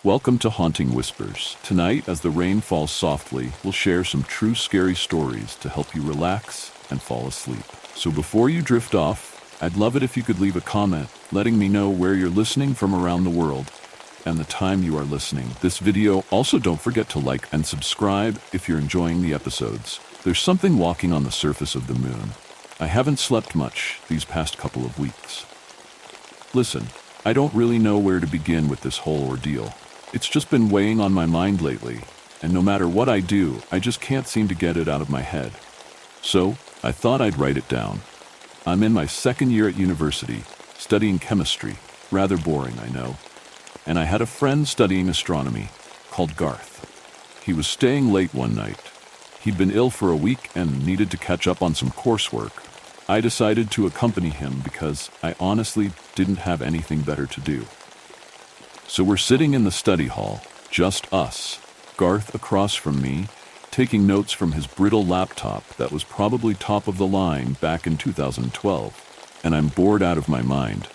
Welcome to Haunting Whispers. Tonight, as the rain falls softly, we'll share some true scary stories to help you relax and fall asleep. So before you drift off, I'd love it if you could leave a comment letting me know where you're listening from around the world and the time you are listening. This video, also don't forget to like and subscribe if you're enjoying the episodes. There's something walking on the surface of the moon. I haven't slept much these past couple of weeks. Listen, I don't really know where to begin with this whole ordeal. It's just been weighing on my mind lately, and no matter what I do, I just can't seem to get it out of my head. So, I thought I'd write it down. I'm in my second year at university, studying chemistry. Rather boring, I know. And I had a friend studying astronomy, called Garth. He was staying late one night. He'd been ill for a week and needed to catch up on some coursework. I decided to accompany him because I honestly didn't have anything better to do. So we're sitting in the study hall, just us, Garth across from me, taking notes from his brittle laptop that was probably top of the line back in 2012, and I'm bored out of my mind.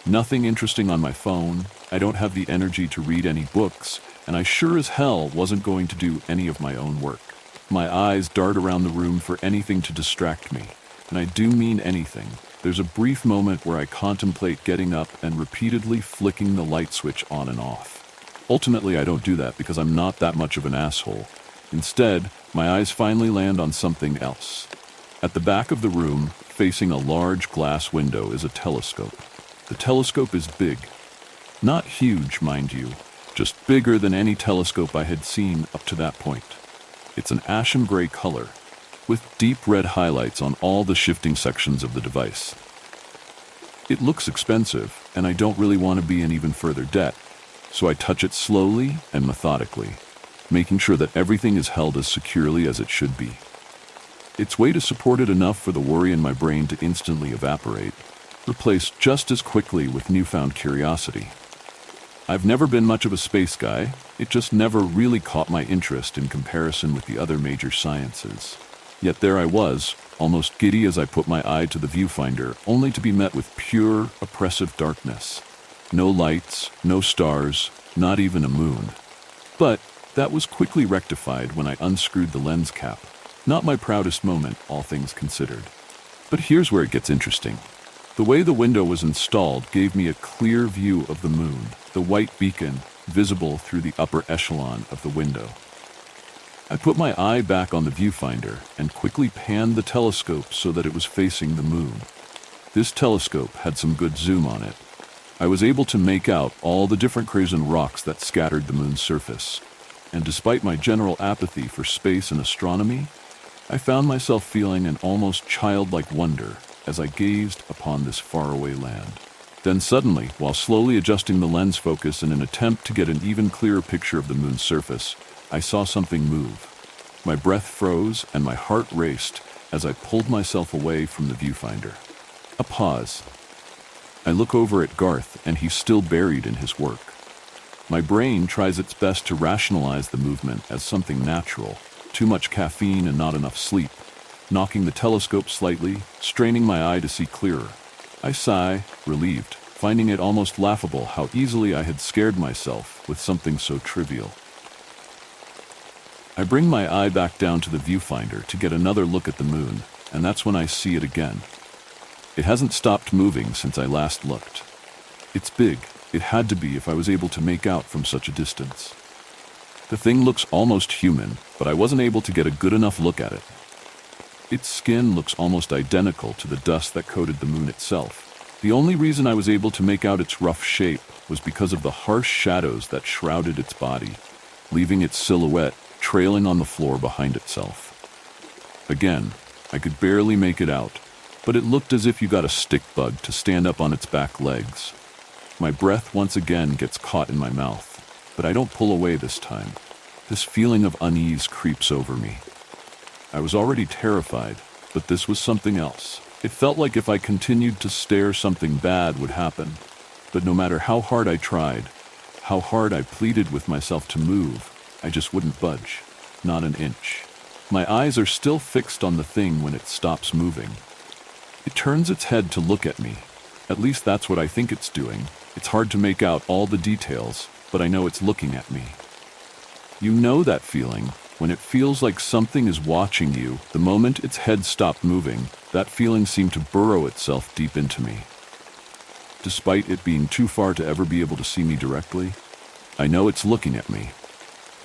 Nothing interesting on my phone, I don't have the energy to read any books, and I sure as hell wasn't going to do any of my own work. My eyes dart around the room for anything to distract me, and I do mean anything. There's a brief moment where I contemplate getting up and repeatedly flicking the light switch on and off. Ultimately, I don't do that because I'm not that much of an asshole. Instead, my eyes finally land on something else. At the back of the room, facing a large glass window, is a telescope. The telescope is big. Not huge, mind you, just bigger than any telescope I had seen up to that point. It's an ashen gray color, with deep red highlights on all the shifting sections of the device. It looks expensive, and I don't really want to be in even further debt, so I touch it slowly and methodically, making sure that everything is held as securely as it should be. Its weight is supported enough for the worry in my brain to instantly evaporate, replaced just as quickly with newfound curiosity. I've never been much of a space guy. It just never really caught my interest in comparison with the other major sciences. Yet there I was, almost giddy as I put my eye to the viewfinder, only to be met with pure, oppressive darkness. No lights, no stars, not even a moon. But that was quickly rectified when I unscrewed the lens cap. Not my proudest moment, all things considered. But here's where it gets interesting. The way the window was installed gave me a clear view of the moon, the white beacon visible through the upper echelon of the window. I put my eye back on the viewfinder and quickly panned the telescope so that it was facing the moon. This telescope had some good zoom on it. I was able to make out all the different crayon rocks that scattered the moon's surface. And despite my general apathy for space and astronomy, I found myself feeling an almost childlike wonder as I gazed upon this faraway land. Then suddenly, while slowly adjusting the lens focus in an attempt to get an even clearer picture of the moon's surface, I saw something move. My breath froze and my heart raced as I pulled myself away from the viewfinder. A pause. I look over at Garth and he's still buried in his work. My brain tries its best to rationalize the movement as something natural, too much caffeine and not enough sleep, knocking the telescope slightly, straining my eye to see clearer. I sigh, relieved, finding it almost laughable how easily I had scared myself with something so trivial. I bring my eye back down to the viewfinder to get another look at the moon, and that's when I see it again. It hasn't stopped moving since I last looked. It's big. It had to be if I was able to make out from such a distance. The thing looks almost human, but I wasn't able to get a good enough look at it. Its skin looks almost identical to the dust that coated the moon itself. The only reason I was able to make out its rough shape was because of the harsh shadows that shrouded its body, leaving its silhouette trailing on the floor behind itself. Again, I could barely make it out, but it looked as if you got a stick bug to stand up on its back legs. My breath once again gets caught in my mouth, but I don't pull away this time. This feeling of unease creeps over me. I was already terrified, but this was something else. It felt like if I continued to stare, something bad would happen. But no matter how hard I tried, how hard I pleaded with myself to move, I just wouldn't budge, not an inch. My eyes are still fixed on the thing when it stops moving. It turns its head to look at me. At least that's what I think it's doing. It's hard to make out all the details, but I know it's looking at me. You know that feeling, when it feels like something is watching you. The moment its head stopped moving, that feeling seemed to burrow itself deep into me. Despite it being too far to ever be able to see me directly, I know it's looking at me.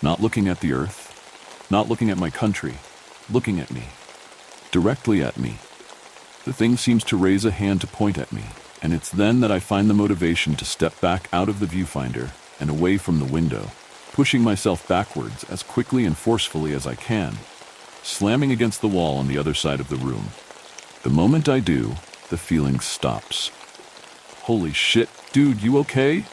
Not looking at the earth, not looking at my country, looking at me. Directly at me. The thing seems to raise a hand to point at me, and it's then that I find the motivation to step back out of the viewfinder and away from the window, pushing myself backwards as quickly and forcefully as I can, slamming against the wall on the other side of the room. The moment I do, the feeling stops. Holy shit, dude, you okay?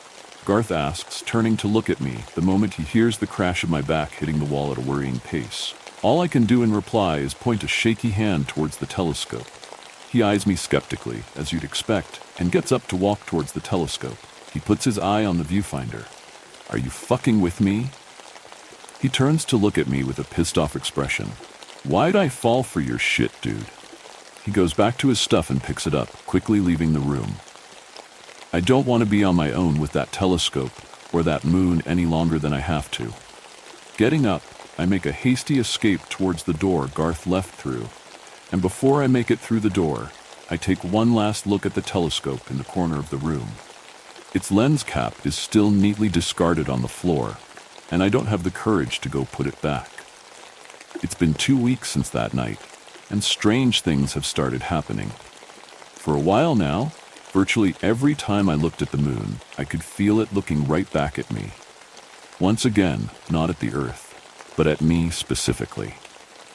Garth asks, turning to look at me the moment he hears the crash of my back hitting the wall at a worrying pace. All I can do in reply is point a shaky hand towards the telescope. He eyes me skeptically, as you'd expect, and gets up to walk towards the telescope. He puts his eye on the viewfinder. Are you fucking with me? He turns to look at me with a pissed-off expression. Why'd I fall for your shit, dude? He goes back to his stuff and picks it up, quickly leaving the room. I don't want to be on my own with that telescope or that moon any longer than I have to. Getting up, I make a hasty escape towards the door Garth left through, and before I make it through the door, I take one last look at the telescope in the corner of the room. Its lens cap is still neatly discarded on the floor, and I don't have the courage to go put it back. It's been 2 weeks since that night, and strange things have started happening. For a while now, virtually every time I looked at the moon, I could feel it looking right back at me. Once again, not at the Earth, but at me specifically.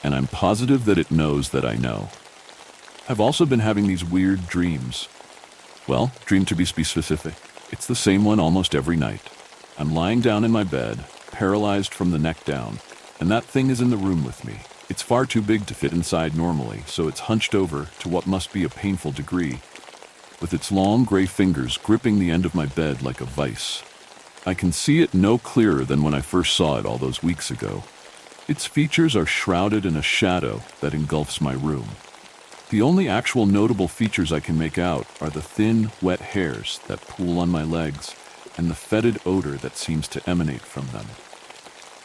And I'm positive that it knows that I know. I've also been having these weird dreams. Well, dream to be specific. It's the same one almost every night. I'm lying down in my bed, paralyzed from the neck down, and that thing is in the room with me. It's far too big to fit inside normally, so it's hunched over to what must be a painful degree, with its long gray fingers gripping the end of my bed like a vice. I can see it no clearer than when I first saw it all those weeks ago. Its features are shrouded in a shadow that engulfs my room. The only actual notable features I can make out are the thin, wet hairs that pool on my legs and the fetid odor that seems to emanate from them.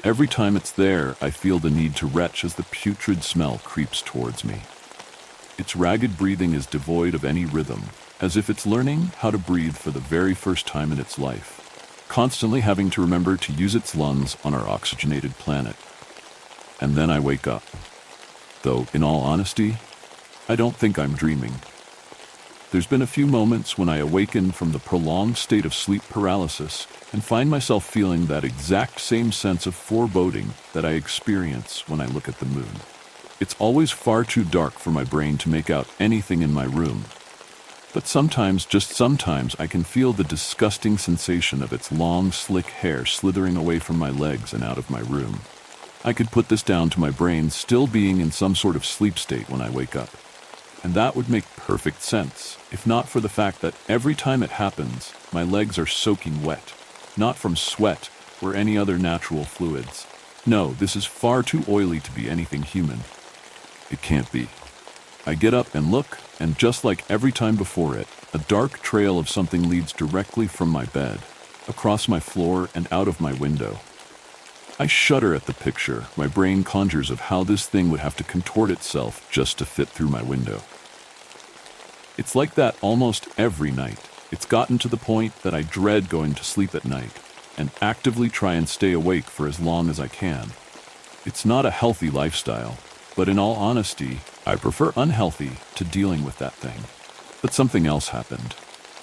Every time it's there, I feel the need to retch as the putrid smell creeps towards me. Its ragged breathing is devoid of any rhythm, as if it's learning how to breathe for the very first time in its life, constantly having to remember to use its lungs on our oxygenated planet. And then I wake up. Though, in all honesty, I don't think I'm dreaming. There's been a few moments when I awaken from the prolonged state of sleep paralysis and find myself feeling that exact same sense of foreboding that I experience when I look at the moon. It's always far too dark for my brain to make out anything in my room. But sometimes, just sometimes, I can feel the disgusting sensation of its long, slick hair slithering away from my legs and out of my room. I could put this down to my brain still being in some sort of sleep state when I wake up. And that would make perfect sense, if not for the fact that every time it happens, my legs are soaking wet, not from sweat or any other natural fluids. No, this is far too oily to be anything human. It can't be. I get up and look, and just like every time before it, a dark trail of something leads directly from my bed, across my floor and out of my window. I shudder at the picture my brain conjures of how this thing would have to contort itself just to fit through my window. It's like that almost every night. It's gotten to the point that I dread going to sleep at night, and actively try and stay awake for as long as I can. It's not a healthy lifestyle, but in all honesty, I prefer unhealthy to dealing with that thing. But something else happened.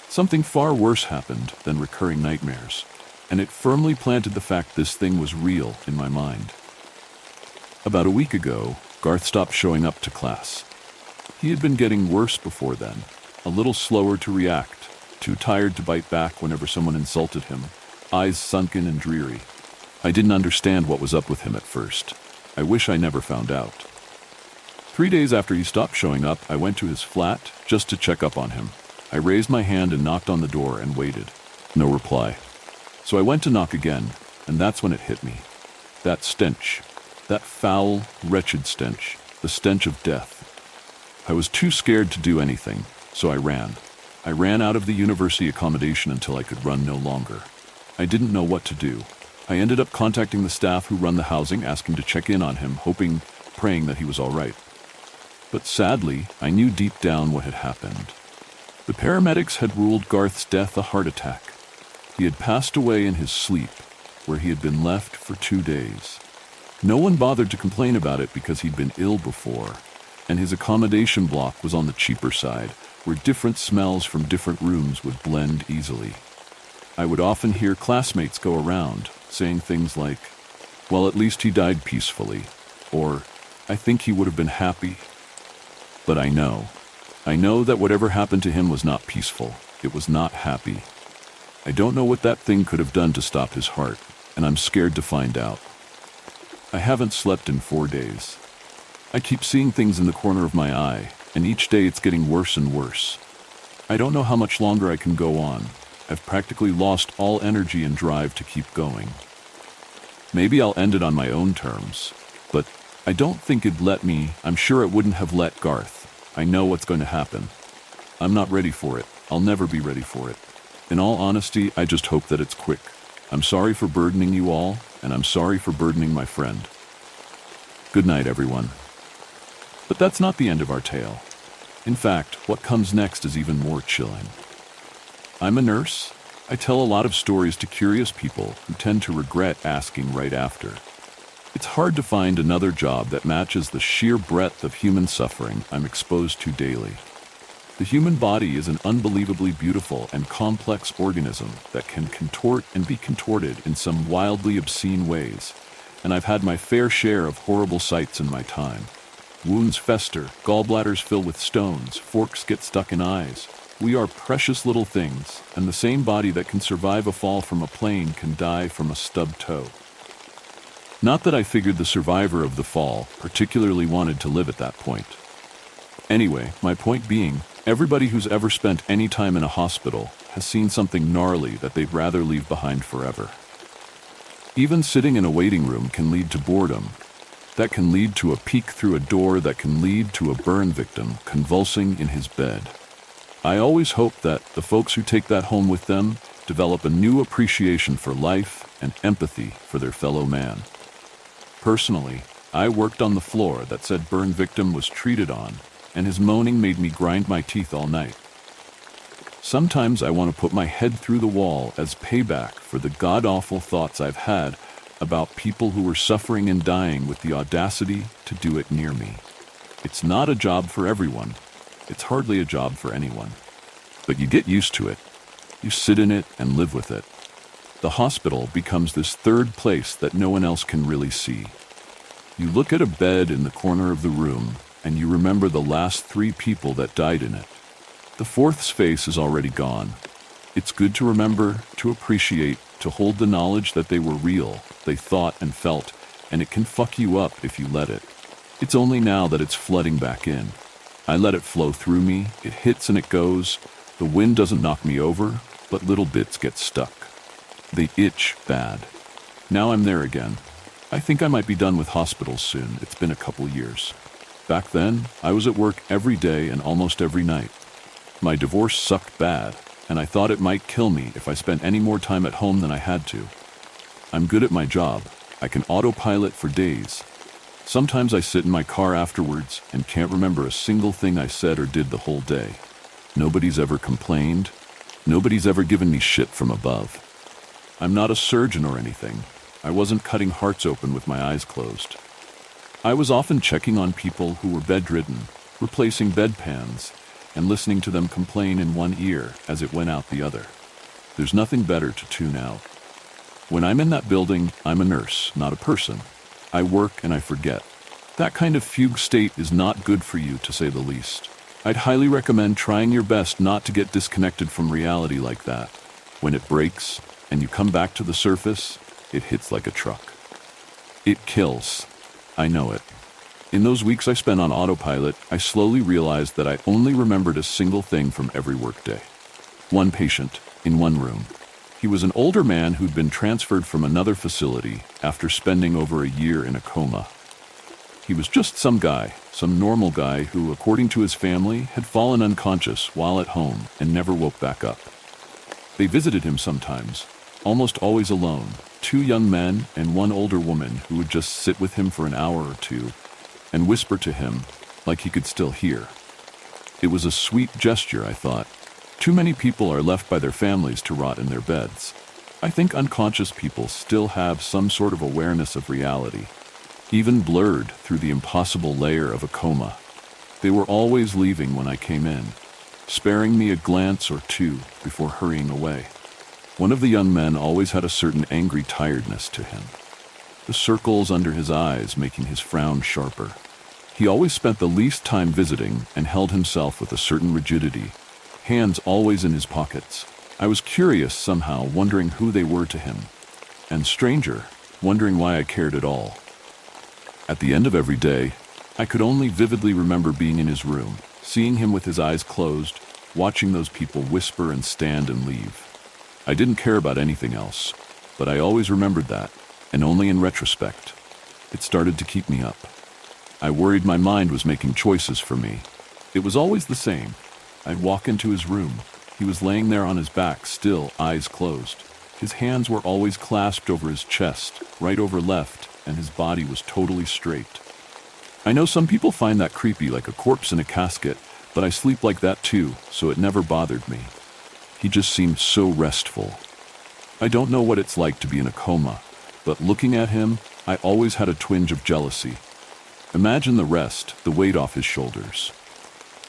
Something far worse happened than recurring nightmares, and it firmly planted the fact this thing was real in my mind. About a week ago, Garth stopped showing up to class. He had been getting worse before then, a little slower to react, too tired to bite back whenever someone insulted him, eyes sunken and dreary. I didn't understand what was up with him at first. I wish I never found out. 3 days after he stopped showing up, I went to his flat just to check up on him. I raised my hand and knocked on the door and waited. No reply. So I went to knock again, and that's when it hit me. That stench. That foul, wretched stench. The stench of death. I was too scared to do anything, so I ran. I ran out of the university accommodation until I could run no longer. I didn't know what to do. I ended up contacting the staff who run the housing, asking to check in on him, praying that he was all right. But sadly, I knew deep down what had happened. The paramedics had ruled Garth's death a heart attack. He had passed away in his sleep, where he had been left for 2 days. No one bothered to complain about it because he'd been ill before, and his accommodation block was on the cheaper side, where different smells from different rooms would blend easily. I would often hear classmates go around, saying things like, "Well, at least he died peacefully," or, "I think he would have been happy." But I know that whatever happened to him was not peaceful. It was not happy. I don't know what that thing could have done to stop his heart, and I'm scared to find out. I haven't slept in 4 days. I keep seeing things in the corner of my eye, and each day it's getting worse and worse. I don't know how much longer I can go on. I've practically lost all energy and drive to keep going. Maybe I'll end it on my own terms, but I don't think it'd let me. I'm sure it wouldn't have let Garth. I know what's going to happen. I'm not ready for it. I'll never be ready for it. In all honesty, I just hope that it's quick. I'm sorry for burdening you all, and I'm sorry for burdening my friend. Good night, everyone. But that's not the end of our tale. In fact, what comes next is even more chilling. I'm a nurse. I tell a lot of stories to curious people who tend to regret asking right after. It's hard to find another job that matches the sheer breadth of human suffering I'm exposed to daily. The human body is an unbelievably beautiful and complex organism that can contort and be contorted in some wildly obscene ways, and I've had my fair share of horrible sights in my time. Wounds fester, gallbladders fill with stones, forks get stuck in eyes. We are precious little things, and the same body that can survive a fall from a plane can die from a stubbed toe. Not that I figured the survivor of the fall particularly wanted to live at that point. Anyway, my point being, everybody who's ever spent any time in a hospital has seen something gnarly that they'd rather leave behind forever. Even sitting in a waiting room can lead to boredom. That can lead to a peek through a door that can lead to a burn victim convulsing in his bed. I always hope that the folks who take that home with them develop a new appreciation for life and empathy for their fellow man. Personally, I worked on the floor that said burn victim was treated on, and his moaning made me grind my teeth all night. Sometimes I want to put my head through the wall as payback for the god-awful thoughts I've had about people who were suffering and dying with the audacity to do it near me. It's not a job for everyone. It's hardly a job for anyone. But you get used to it. You sit in it and live with it. The hospital becomes this third place that no one else can really see. You look at a bed in the corner of the room, and you remember the last 3 people that died in it. The fourth's face is already gone. It's good to remember, to appreciate, to hold the knowledge that they were real, they thought and felt, and it can fuck you up if you let it. It's only now that it's flooding back in. I let it flow through me, it hits and it goes. The wind doesn't knock me over, but little bits get stuck. They itch bad. Now I'm there again. I think I might be done with hospitals soon. It's been a couple years. Back then, I was at work every day and almost every night. My divorce sucked bad, and I thought it might kill me if I spent any more time at home than I had to. I'm good at my job. I can autopilot for days. Sometimes I sit in my car afterwards and can't remember a single thing I said or did the whole day. Nobody's ever complained. Nobody's ever given me shit from above. I'm not a surgeon or anything. I wasn't cutting hearts open with my eyes closed. I was often checking on people who were bedridden, replacing bedpans, and listening to them complain in one ear as it went out the other. There's nothing better to tune out. When I'm in that building, I'm a nurse, not a person. I work and I forget. That kind of fugue state is not good for you, to say the least. I'd highly recommend trying your best not to get disconnected from reality like that. When it breaks and you come back to the surface, it hits like a truck. It kills. I know it. In those weeks I spent on autopilot, I slowly realized that I only remembered a single thing from every workday. One patient, in one room. He was an older man who'd been transferred from another facility after spending over a year in a coma. He was just some guy, some normal guy who, according to his family, had fallen unconscious while at home and never woke back up. They visited him sometimes, almost always alone. 2 young men and 1 older woman who would just sit with him for an hour or two and whisper to him like he could still hear. It was a sweet gesture, I thought. Too many people are left by their families to rot in their beds. I think unconscious people still have some sort of awareness of reality, even blurred through the impossible layer of a coma. They were always leaving when I came in, sparing me a glance or two before hurrying away. One of the young men always had a certain angry tiredness to him, the circles under his eyes making his frown sharper. He always spent the least time visiting and held himself with a certain rigidity, hands always in his pockets. I was curious somehow, wondering who they were to him, and stranger, wondering why I cared at all. At the end of every day, I could only vividly remember being in his room, seeing him with his eyes closed, watching those people whisper and stand and leave. I didn't care about anything else, but I always remembered that, and only in retrospect. It started to keep me up. I worried my mind was making choices for me. It was always the same. I'd walk into his room. He was laying there on his back, still, eyes closed. His hands were always clasped over his chest, right over left, and his body was totally straight. I know some people find that creepy, like a corpse in a casket, but I sleep like that too, so it never bothered me. He just seemed so restful. I don't know what it's like to be in a coma, but looking at him, I always had a twinge of jealousy. Imagine the rest, the weight off his shoulders.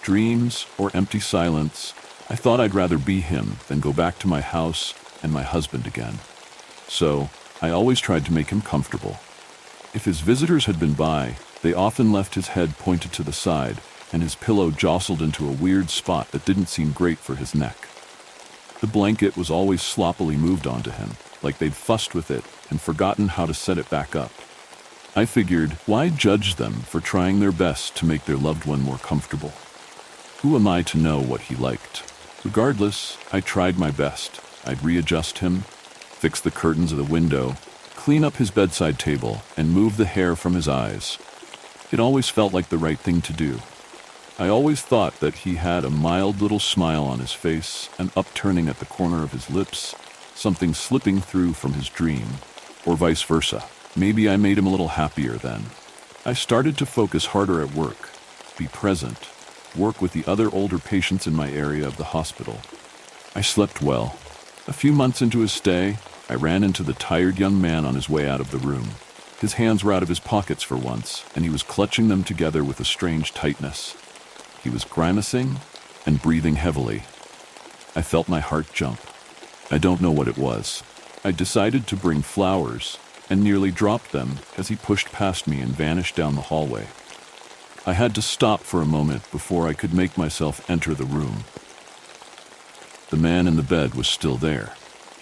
Dreams or empty silence, I thought I'd rather be him than go back to my house and my husband again. So, I always tried to make him comfortable. If his visitors had been by, they often left his head pointed to the side and his pillow jostled into a weird spot that didn't seem great for his neck. The blanket was always sloppily moved onto him, like they'd fussed with it and forgotten how to set it back up. I figured, why judge them for trying their best to make their loved one more comfortable? Who am I to know what he liked? Regardless, I tried my best. I'd readjust him, fix the curtains of the window, clean up his bedside table, and move the hair from his eyes. It always felt like the right thing to do. I always thought that he had a mild little smile on his face, an upturning at the corner of his lips, something slipping through from his dream, or vice versa. Maybe I made him a little happier then. I started to focus harder at work, be present, work with the other older patients in my area of the hospital. I slept well. A few months into his stay, I ran into the tired young man on his way out of the room. His hands were out of his pockets for once, and he was clutching them together with a strange tightness. He was grimacing and breathing heavily. I felt my heart jump. I don't know what it was. I decided to bring flowers and nearly dropped them as he pushed past me and vanished down the hallway. I had to stop for a moment before I could make myself enter the room. The man in the bed was still there.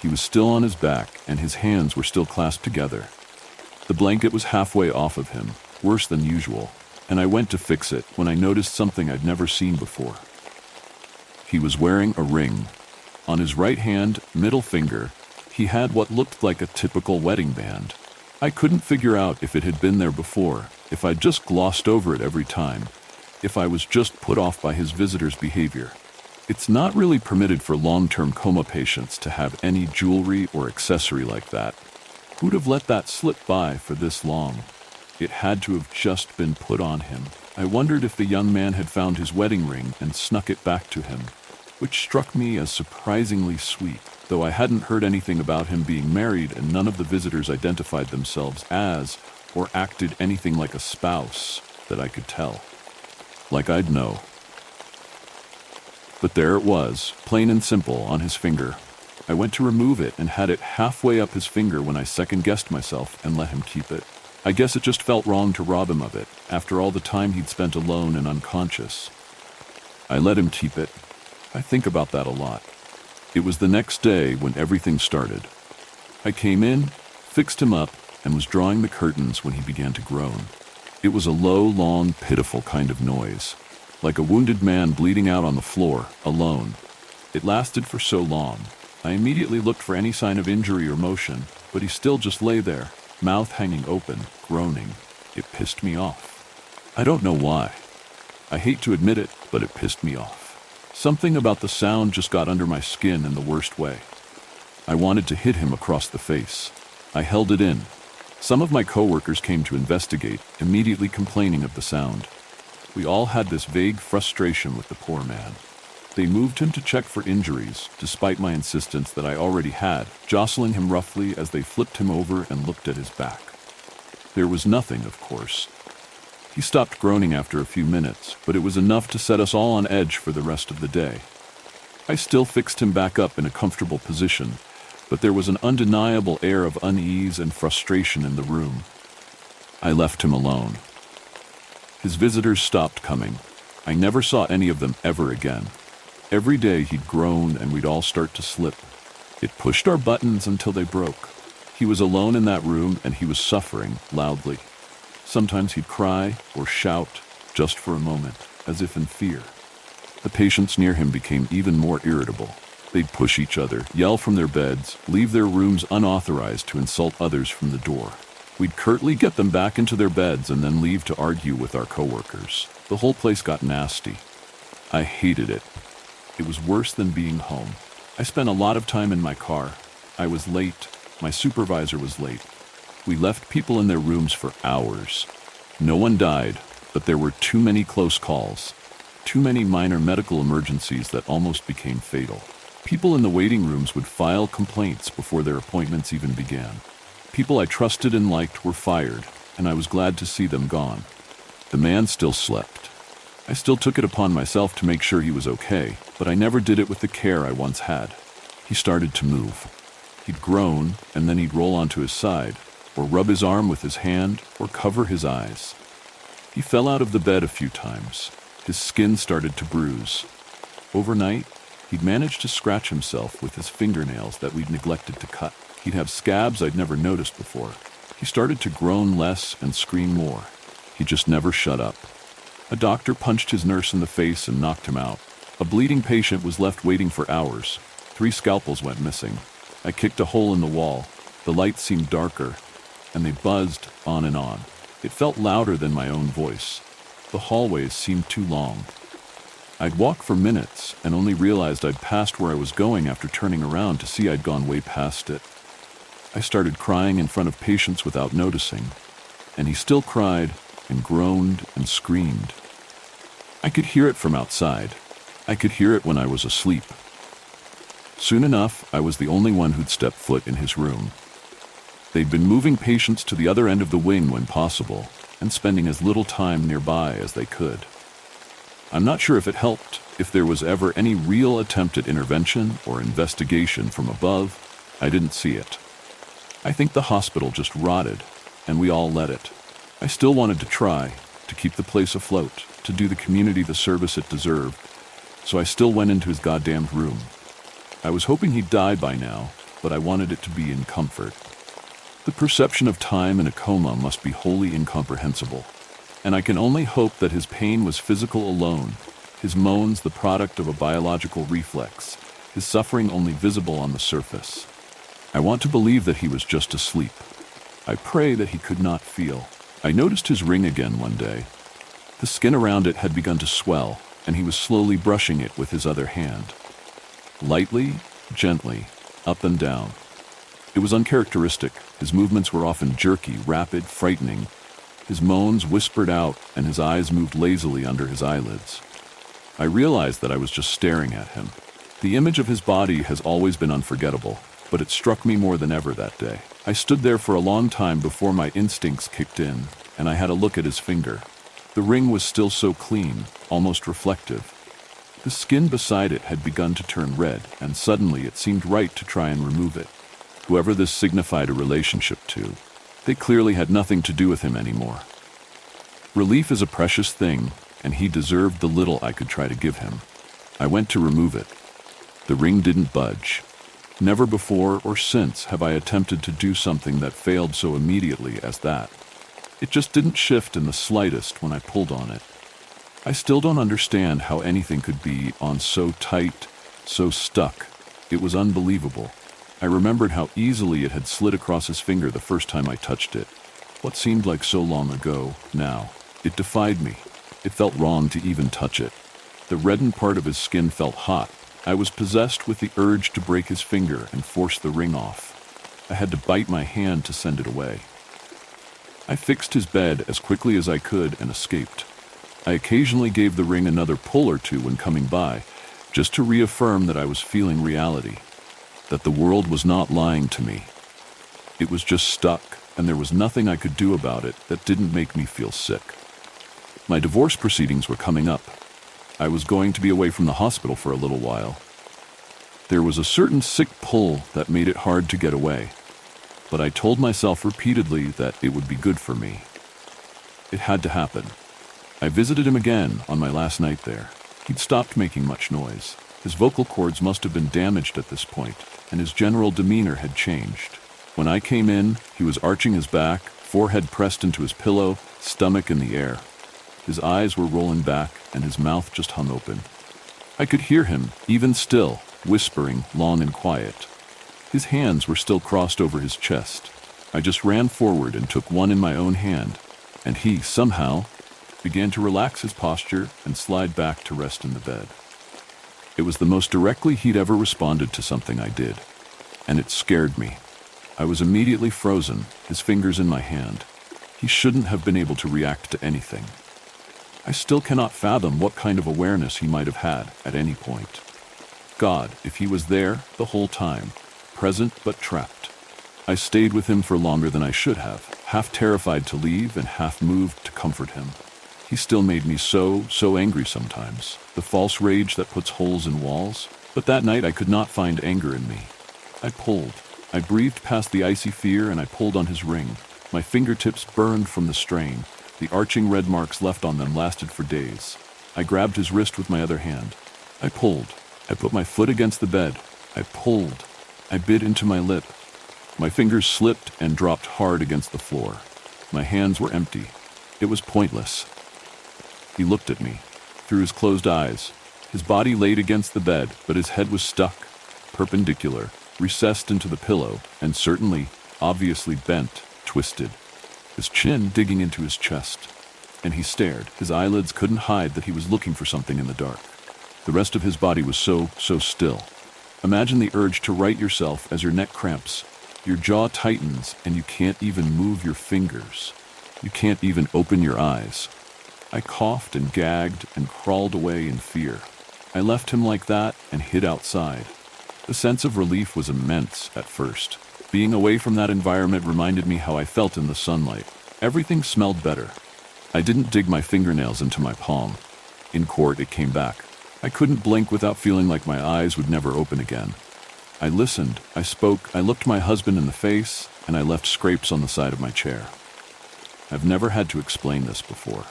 He was still on his back, and his hands were still clasped together. The blanket was halfway off of him, worse than usual, and I went to fix it when I noticed something I'd never seen before. He was wearing a ring. On his right hand, middle finger, he had what looked like a typical wedding band. I couldn't figure out if it had been there before, if I'd just glossed over it every time, if I was just put off by his visitors' behavior. It's not really permitted for long-term coma patients to have any jewelry or accessory like that. Who'd have let that slip by for this long? It had to have just been put on him. I wondered if the young man had found his wedding ring and snuck it back to him, which struck me as surprisingly sweet, though I hadn't heard anything about him being married and none of the visitors identified themselves as or acted anything like a spouse that I could tell. Like I'd know. But there it was, plain and simple, on his finger. I went to remove it and had it halfway up his finger when I second-guessed myself and let him keep it. I guess it just felt wrong to rob him of it, after all the time he'd spent alone and unconscious. I let him keep it. I think about that a lot. It was the next day when everything started. I came in, fixed him up, and was drawing the curtains when he began to groan. It was a low, long, pitiful kind of noise, like a wounded man bleeding out on the floor, alone. It lasted for so long. I immediately looked for any sign of injury or motion, but he still just lay there, mouth hanging open, groaning. It pissed me off. I don't know why. I hate to admit it, but it pissed me off. Something about the sound just got under my skin in the worst way. I wanted to hit him across the face. I held it in. Some of my coworkers came to investigate, immediately complaining of the sound. We all had this vague frustration with the poor man. They moved him to check for injuries, despite my insistence that I already had, jostling him roughly as they flipped him over and looked at his back. There was nothing, of course. He stopped groaning after a few minutes, but it was enough to set us all on edge for the rest of the day. I still fixed him back up in a comfortable position, but there was an undeniable air of unease and frustration in the room. I left him alone. His visitors stopped coming. I never saw any of them ever again. Every day he'd groan and we'd all start to slip. It pushed our buttons until they broke. He was alone in that room and he was suffering loudly. Sometimes he'd cry or shout just for a moment, as if in fear. The patients near him became even more irritable. They'd push each other, yell from their beds, leave their rooms unauthorized to insult others from the door. We'd curtly get them back into their beds and then leave to argue with our coworkers. The whole place got nasty. I hated it. It was worse than being home. I spent a lot of time in my car. I was late. My supervisor was late. We left people in their rooms for hours. No one died, but there were too many close calls. Too many minor medical emergencies that almost became fatal. People in the waiting rooms would file complaints before their appointments even began. People I trusted and liked were fired, and I was glad to see them gone. The man still slept. I still took it upon myself to make sure he was okay, but I never did it with the care I once had. He started to move. He'd groan, and then he'd roll onto his side, or rub his arm with his hand, or cover his eyes. He fell out of the bed a few times. His skin started to bruise. Overnight, he'd managed to scratch himself with his fingernails that we'd neglected to cut. He'd have scabs I'd never noticed before. He started to groan less and scream more. He just never shut up. A doctor punched his nurse in the face and knocked him out. A bleeding patient was left waiting for hours. 3 scalpels went missing. I kicked a hole in the wall. The lights seemed darker, and they buzzed on and on. It felt louder than my own voice. The hallways seemed too long. I'd walk for minutes and only realized I'd passed where I was going after turning around to see I'd gone way past it. I started crying in front of patients without noticing, and he still cried and groaned and screamed. I could hear it from outside. I could hear it when I was asleep. Soon enough, I was the only one who'd stepped foot in his room. They'd been moving patients to the other end of the wing when possible, and spending as little time nearby as they could. I'm not sure if it helped, if there was ever any real attempt at intervention or investigation from above. I didn't see it. I think the hospital just rotted, and we all let it. I still wanted to try, to keep the place afloat, to do the community the service it deserved, so I still went into his goddamned room. I was hoping he'd die by now, but I wanted it to be in comfort. The perception of time in a coma must be wholly incomprehensible, and I can only hope that his pain was physical alone, his moans the product of a biological reflex, his suffering only visible on the surface. I want to believe that he was just asleep. I pray that he could not feel. I noticed his ring again one day. The skin around it had begun to swell, and he was slowly brushing it with his other hand. Lightly, gently, up and down. It was uncharacteristic. His movements were often jerky, rapid, frightening. His moans whispered out, and his eyes moved lazily under his eyelids. I realized that I was just staring at him. The image of his body has always been unforgettable, but it struck me more than ever that day. I stood there for a long time before my instincts kicked in, and I had a look at his finger. The ring was still so clean, almost reflective. The skin beside it had begun to turn red, and suddenly it seemed right to try and remove it. Whoever this signified a relationship to, they clearly had nothing to do with him anymore. Relief is a precious thing, and he deserved the little I could try to give him. I went to remove it. The ring didn't budge. Never before or since have I attempted to do something that failed so immediately as that. It just didn't shift in the slightest when I pulled on it. I still don't understand how anything could be on so tight, so stuck. It was unbelievable. I remembered how easily it had slid across his finger the first time I touched it. What seemed like so long ago, now. It defied me. It felt wrong to even touch it. The reddened part of his skin felt hot, I was possessed with the urge to break his finger and force the ring off. I had to bite my hand to send it away. I fixed his bed as quickly as I could and escaped. I occasionally gave the ring another pull or two when coming by, just to reaffirm that I was feeling reality, that the world was not lying to me. It was just stuck, and there was nothing I could do about it that didn't make me feel sick. My divorce proceedings were coming up. I was going to be away from the hospital for a little while. There was a certain sick pull that made it hard to get away, but I told myself repeatedly that it would be good for me. It had to happen. I visited him again on my last night there. He'd stopped making much noise. His vocal cords must have been damaged at this point, and his general demeanor had changed. When I came in, he was arching his back, forehead pressed into his pillow, stomach in the air. His eyes were rolling back, and his mouth just hung open. I could hear him, even still, whispering, long and quiet. His hands were still crossed over his chest. I just ran forward and took one in my own hand, and he, somehow, began to relax his posture and slide back to rest in the bed. It was the most directly he'd ever responded to something I did, and it scared me. I was immediately frozen, his fingers in my hand. He shouldn't have been able to react to anything. I still cannot fathom what kind of awareness he might have had at any point. God, if he was there the whole time, present but trapped. I stayed with him for longer than I should have, half terrified to leave and half moved to comfort him. He still made me so angry sometimes, the false rage that puts holes in walls. But that night I could not find anger in me. I pulled. I breathed past the icy fear and I pulled on his ring. My fingertips burned from the strain. The arching red marks left on them lasted for days. I grabbed his wrist with my other hand. I pulled. I put my foot against the bed. I pulled. I bit into my lip. My fingers slipped and dropped hard against the floor. My hands were empty. It was pointless. He looked at me, through his closed eyes. His body laid against the bed, but his head was stuck, perpendicular, recessed into the pillow, and certainly, obviously bent, twisted. His chin digging into his chest. And he stared. His eyelids couldn't hide that he was looking for something in the dark. The rest of his body was so still. Imagine the urge to right yourself as your neck cramps. Your jaw tightens, and you can't even move your fingers. You can't even open your eyes. I coughed and gagged and crawled away in fear. I left him like that and hid outside. The sense of relief was immense at first. Being away from that environment reminded me how I felt in the sunlight. Everything smelled better. I didn't dig my fingernails into my palm. In court, it came back. I couldn't blink without feeling like my eyes would never open again. I listened, I spoke, I looked my husband in the face, and I left scrapes on the side of my chair. I've never had to explain this before.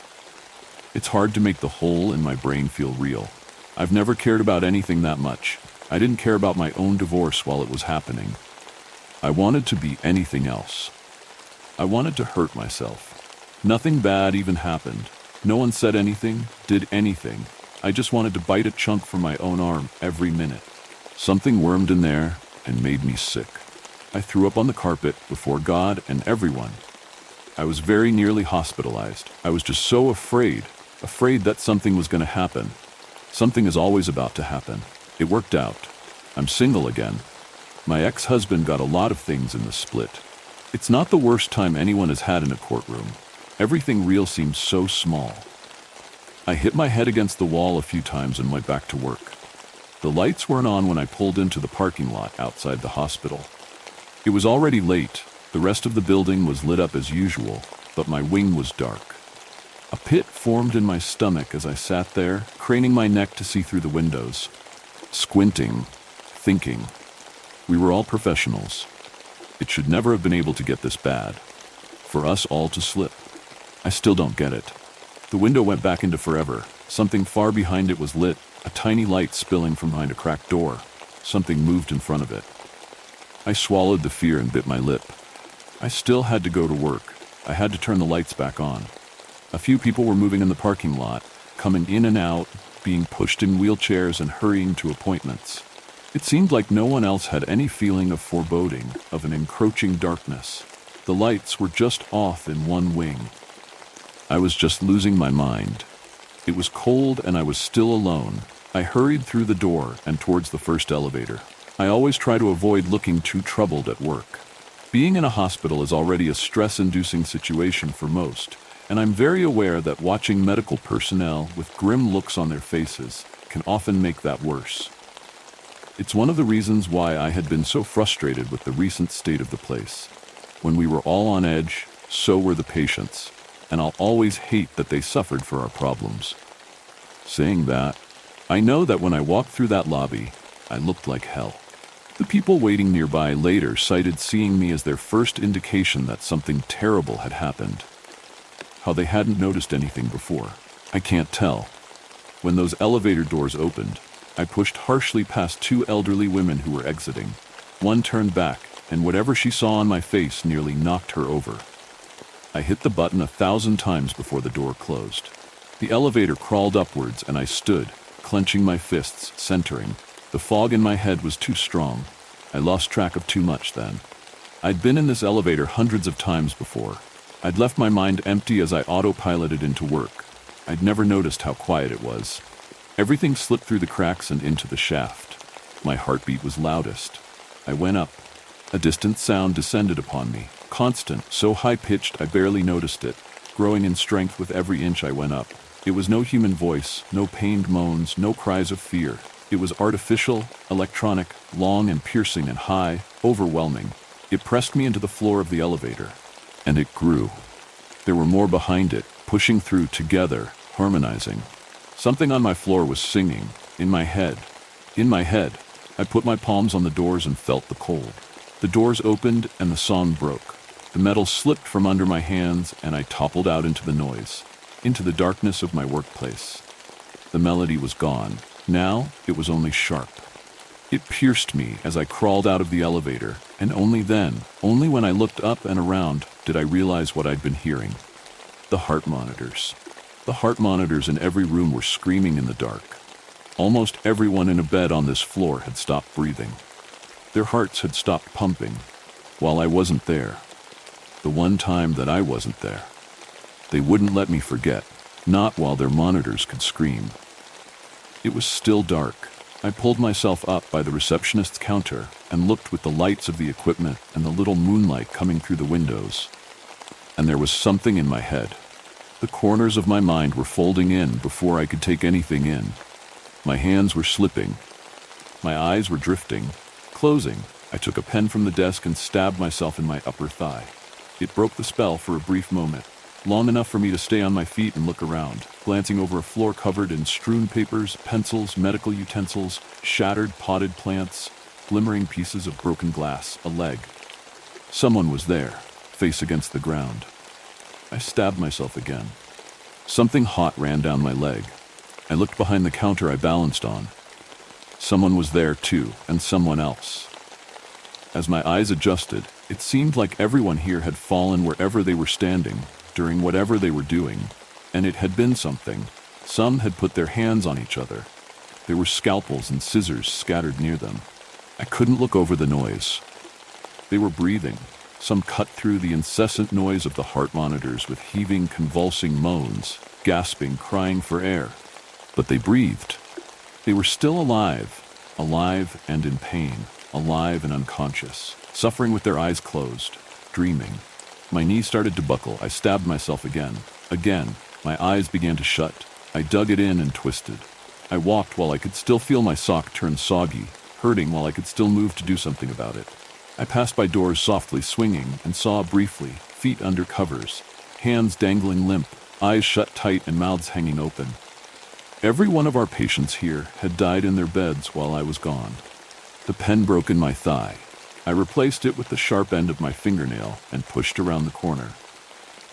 It's hard to make the hole in my brain feel real. I've never cared about anything that much. I didn't care about my own divorce while it was happening. I wanted to be anything else. I wanted to hurt myself. Nothing bad even happened. No one said anything, did anything. I just wanted to bite a chunk from my own arm every minute. Something wormed in there and made me sick. I threw up on the carpet before God and everyone. I was very nearly hospitalized. I was just so afraid that something was going to happen. Something is always about to happen. It worked out. I'm single again. My ex-husband got a lot of things in the split. It's not the worst time anyone has had in a courtroom. Everything real seems so small. I hit my head against the wall a few times and went back to work. The lights weren't on when I pulled into the parking lot outside the hospital. It was already late. The rest of the building was lit up as usual, but my wing was dark. A pit formed in my stomach as I sat there, craning my neck to see through the windows. Squinting, thinking. We were all professionals. It should never have been able to get this bad. For us all to slip. I still don't get it. The window went back into forever. Something far behind it was lit, a tiny light spilling from behind a cracked door. Something moved in front of it. I swallowed the fear and bit my lip. I still had to go to work. I had to turn the lights back on. A few people were moving in the parking lot, coming in and out, being pushed in wheelchairs and hurrying to appointments. It seemed like no one else had any feeling of foreboding, of an encroaching darkness. The lights were just off in one wing. I was just losing my mind. It was cold and I was still alone, I hurried through the door and towards the first elevator. I always try to avoid looking too troubled at work. Being in a hospital is already a stress-inducing situation for most, and I'm very aware that watching medical personnel with grim looks on their faces can often make that worse. It's one of the reasons why I had been so frustrated with the recent state of the place. When we were all on edge, so were the patients, and I'll always hate that they suffered for our problems. Saying that, I know that when I walked through that lobby, I looked like hell. The people waiting nearby later cited seeing me as their first indication that something terrible had happened. How they hadn't noticed anything before, I can't tell. When those elevator doors opened, I pushed harshly past two elderly women who were exiting. One turned back, and whatever she saw on my face nearly knocked her over. I hit the button 1,000 times before the door closed. The elevator crawled upwards, and I stood, clenching my fists, centering. The fog in my head was too strong. I lost track of too much then. I'd been in this elevator hundreds of times before. I'd left my mind empty as I autopiloted into work. I'd never noticed how quiet it was. Everything slipped through the cracks and into the shaft. My heartbeat was loudest. I went up. A distant sound descended upon me, constant, so high-pitched I barely noticed it, growing in strength with every inch I went up. It was no human voice, no pained moans, no cries of fear. It was artificial, electronic, long and piercing and high, overwhelming. It pressed me into the floor of the elevator, and it grew. There were more behind it, pushing through together, harmonizing. Something on my floor was singing, in my head. In my head, I put my palms on the doors and felt the cold. The doors opened and the song broke. The metal slipped from under my hands and I toppled out into the noise, into the darkness of my workplace. The melody was gone. Now it was only sharp. It pierced me as I crawled out of the elevator, and only then, only when I looked up and around, did I realize what I'd been hearing. The heart monitors. The heart monitors in every room were screaming in the dark. Almost everyone in a bed on this floor had stopped breathing. Their hearts had stopped pumping, while I wasn't there. The one time that I wasn't there. They wouldn't let me forget, not while their monitors could scream. It was still dark. I pulled myself up by the receptionist's counter and looked with the lights of the equipment and the little moonlight coming through the windows. And there was something in my head. The corners of my mind were folding in before I could take anything in. My hands were slipping. My eyes were drifting, closing. I took a pen from the desk and stabbed myself in my upper thigh. It broke the spell for a brief moment, long enough for me to stay on my feet and look around, glancing over a floor covered in strewn papers, pencils, medical utensils, shattered potted plants, glimmering pieces of broken glass, a leg. Someone was there, face against the ground. I stabbed myself again. Something hot ran down my leg. I looked behind the counter I balanced on. Someone was there too, and someone else. As my eyes adjusted, it seemed like everyone here had fallen wherever they were standing, during whatever they were doing, and it had been something. Some had put their hands on each other. There were scalpels and scissors scattered near them. I couldn't look over the noise. They were breathing. Some cut through the incessant noise of the heart monitors with heaving, convulsing moans, gasping, crying for air. But they breathed. They were still alive and in pain, alive and unconscious, suffering with their eyes closed, dreaming. My knees started to buckle. I stabbed myself again. Again, my eyes began to shut. I dug it in and twisted. I walked while I could still feel my sock turn soggy, hurting while I could still move to do something about it. I passed by doors softly swinging and saw briefly, feet under covers, hands dangling limp, eyes shut tight and mouths hanging open. Every one of our patients here had died in their beds while I was gone. The pen broke in my thigh. I replaced it with the sharp end of my fingernail and pushed around the corner.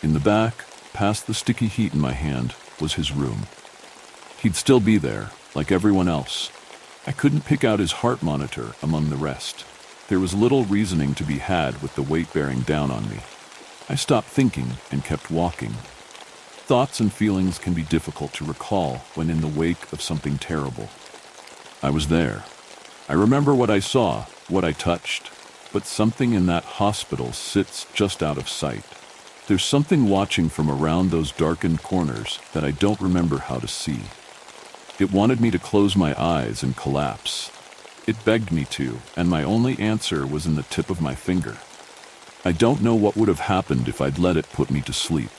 In the back, past the sticky heat in my hand, was his room. He'd still be there, like everyone else. I couldn't pick out his heart monitor among the rest. There was little reasoning to be had with the weight bearing down on me. I stopped thinking and kept walking. Thoughts and feelings can be difficult to recall when in the wake of something terrible. I was there. I remember what I saw, what I touched, but something in that hospital sits just out of sight. There's something watching from around those darkened corners that I don't remember how to see. It wanted me to close my eyes and collapse. It begged me to, and my only answer was in the tip of my finger. I don't know what would have happened if I'd let it put me to sleep.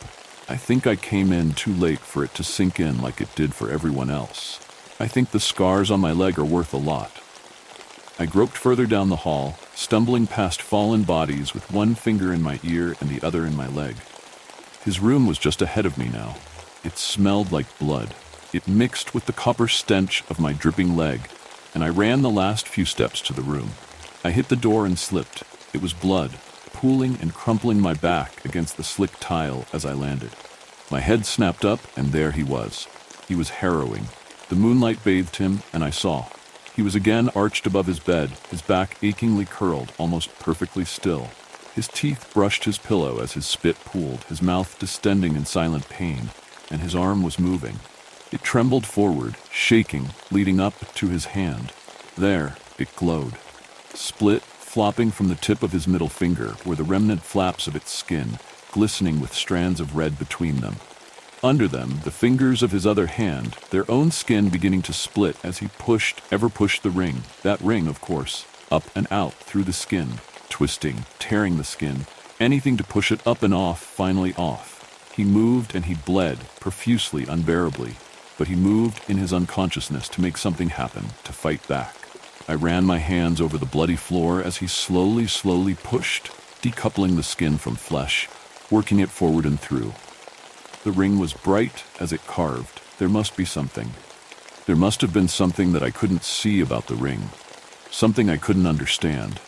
I think I came in too late for it to sink in like it did for everyone else. I think the scars on my leg are worth a lot. I groped further down the hall, stumbling past fallen bodies with one finger in my ear and the other in my leg. His room was just ahead of me now. It smelled like blood. It mixed with the copper stench of my dripping leg, and I ran the last few steps to the room. I hit the door and slipped. It was blood, pooling and crumpling my back against the slick tile as I landed. My head snapped up, and there he was. He was harrowing. The moonlight bathed him, and I saw. He was again arched above his bed, his back achingly curled, almost perfectly still. His teeth brushed his pillow as his spit pooled, his mouth distending in silent pain, and his arm was moving. It trembled forward, shaking, leading up to his hand. There, it glowed. Split, flopping from the tip of his middle finger, were the remnant flaps of its skin, glistening with strands of red between them. Under them, the fingers of his other hand, their own skin beginning to split as he pushed the ring, that ring, of course, up and out through the skin, twisting, tearing the skin, anything to push it up and off, finally off. He moved and he bled, profusely, unbearably, but he moved in his unconsciousness to make something happen, to fight back. I ran my hands over the bloody floor as he slowly pushed, decoupling the skin from flesh, working it forward and through. The ring was bright as it carved. There must be something. There must have been something that I couldn't see about the ring, something I couldn't understand.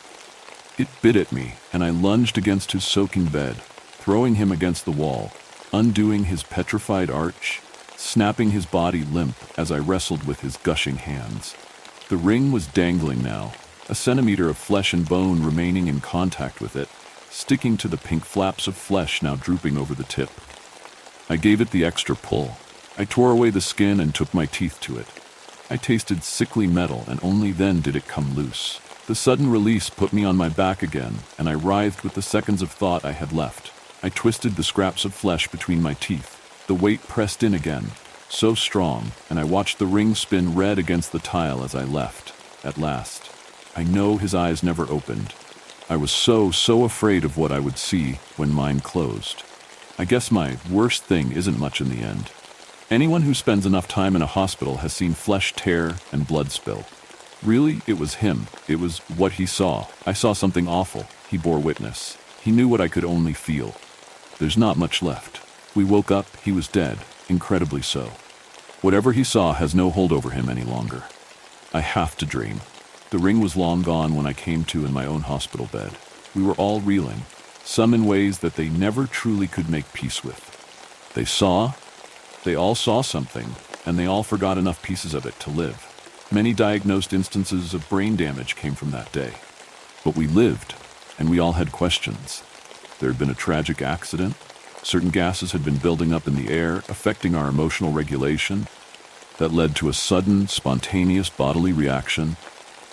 It bit at me, and I lunged against his soaking bed, throwing him against the wall, undoing his petrified arch, snapping his body limp as I wrestled with his gushing hands. The ring was dangling now, a centimeter of flesh and bone remaining in contact with it, sticking to the pink flaps of flesh now drooping over the tip. I gave it the extra pull. I tore away the skin and took my teeth to it. I tasted sickly metal, and only then did it come loose. The sudden release put me on my back again, and I writhed with the seconds of thought I had left. I twisted the scraps of flesh between my teeth. The weight pressed in again, so strong, and I watched the ring spin red against the tile as I left. At last. I know his eyes never opened. I was so afraid of what I would see when mine closed. I guess my worst thing isn't much in the end. Anyone who spends enough time in a hospital has seen flesh tear and blood spill. Really, it was him. It was what he saw. I saw something awful. He bore witness. He knew what I could only feel. There's not much left. We woke up, he was dead, incredibly so. Whatever he saw has no hold over him any longer. I have to dream. The ring was long gone when I came to in my own hospital bed. We were all reeling, some in ways that they never truly could make peace with. They all saw something, and they all forgot enough pieces of it to live. Many diagnosed instances of brain damage came from that day. But we lived, and we all had questions. There had been a tragic accident. Certain gases had been building up in the air, affecting our emotional regulation. That led to a sudden, spontaneous bodily reaction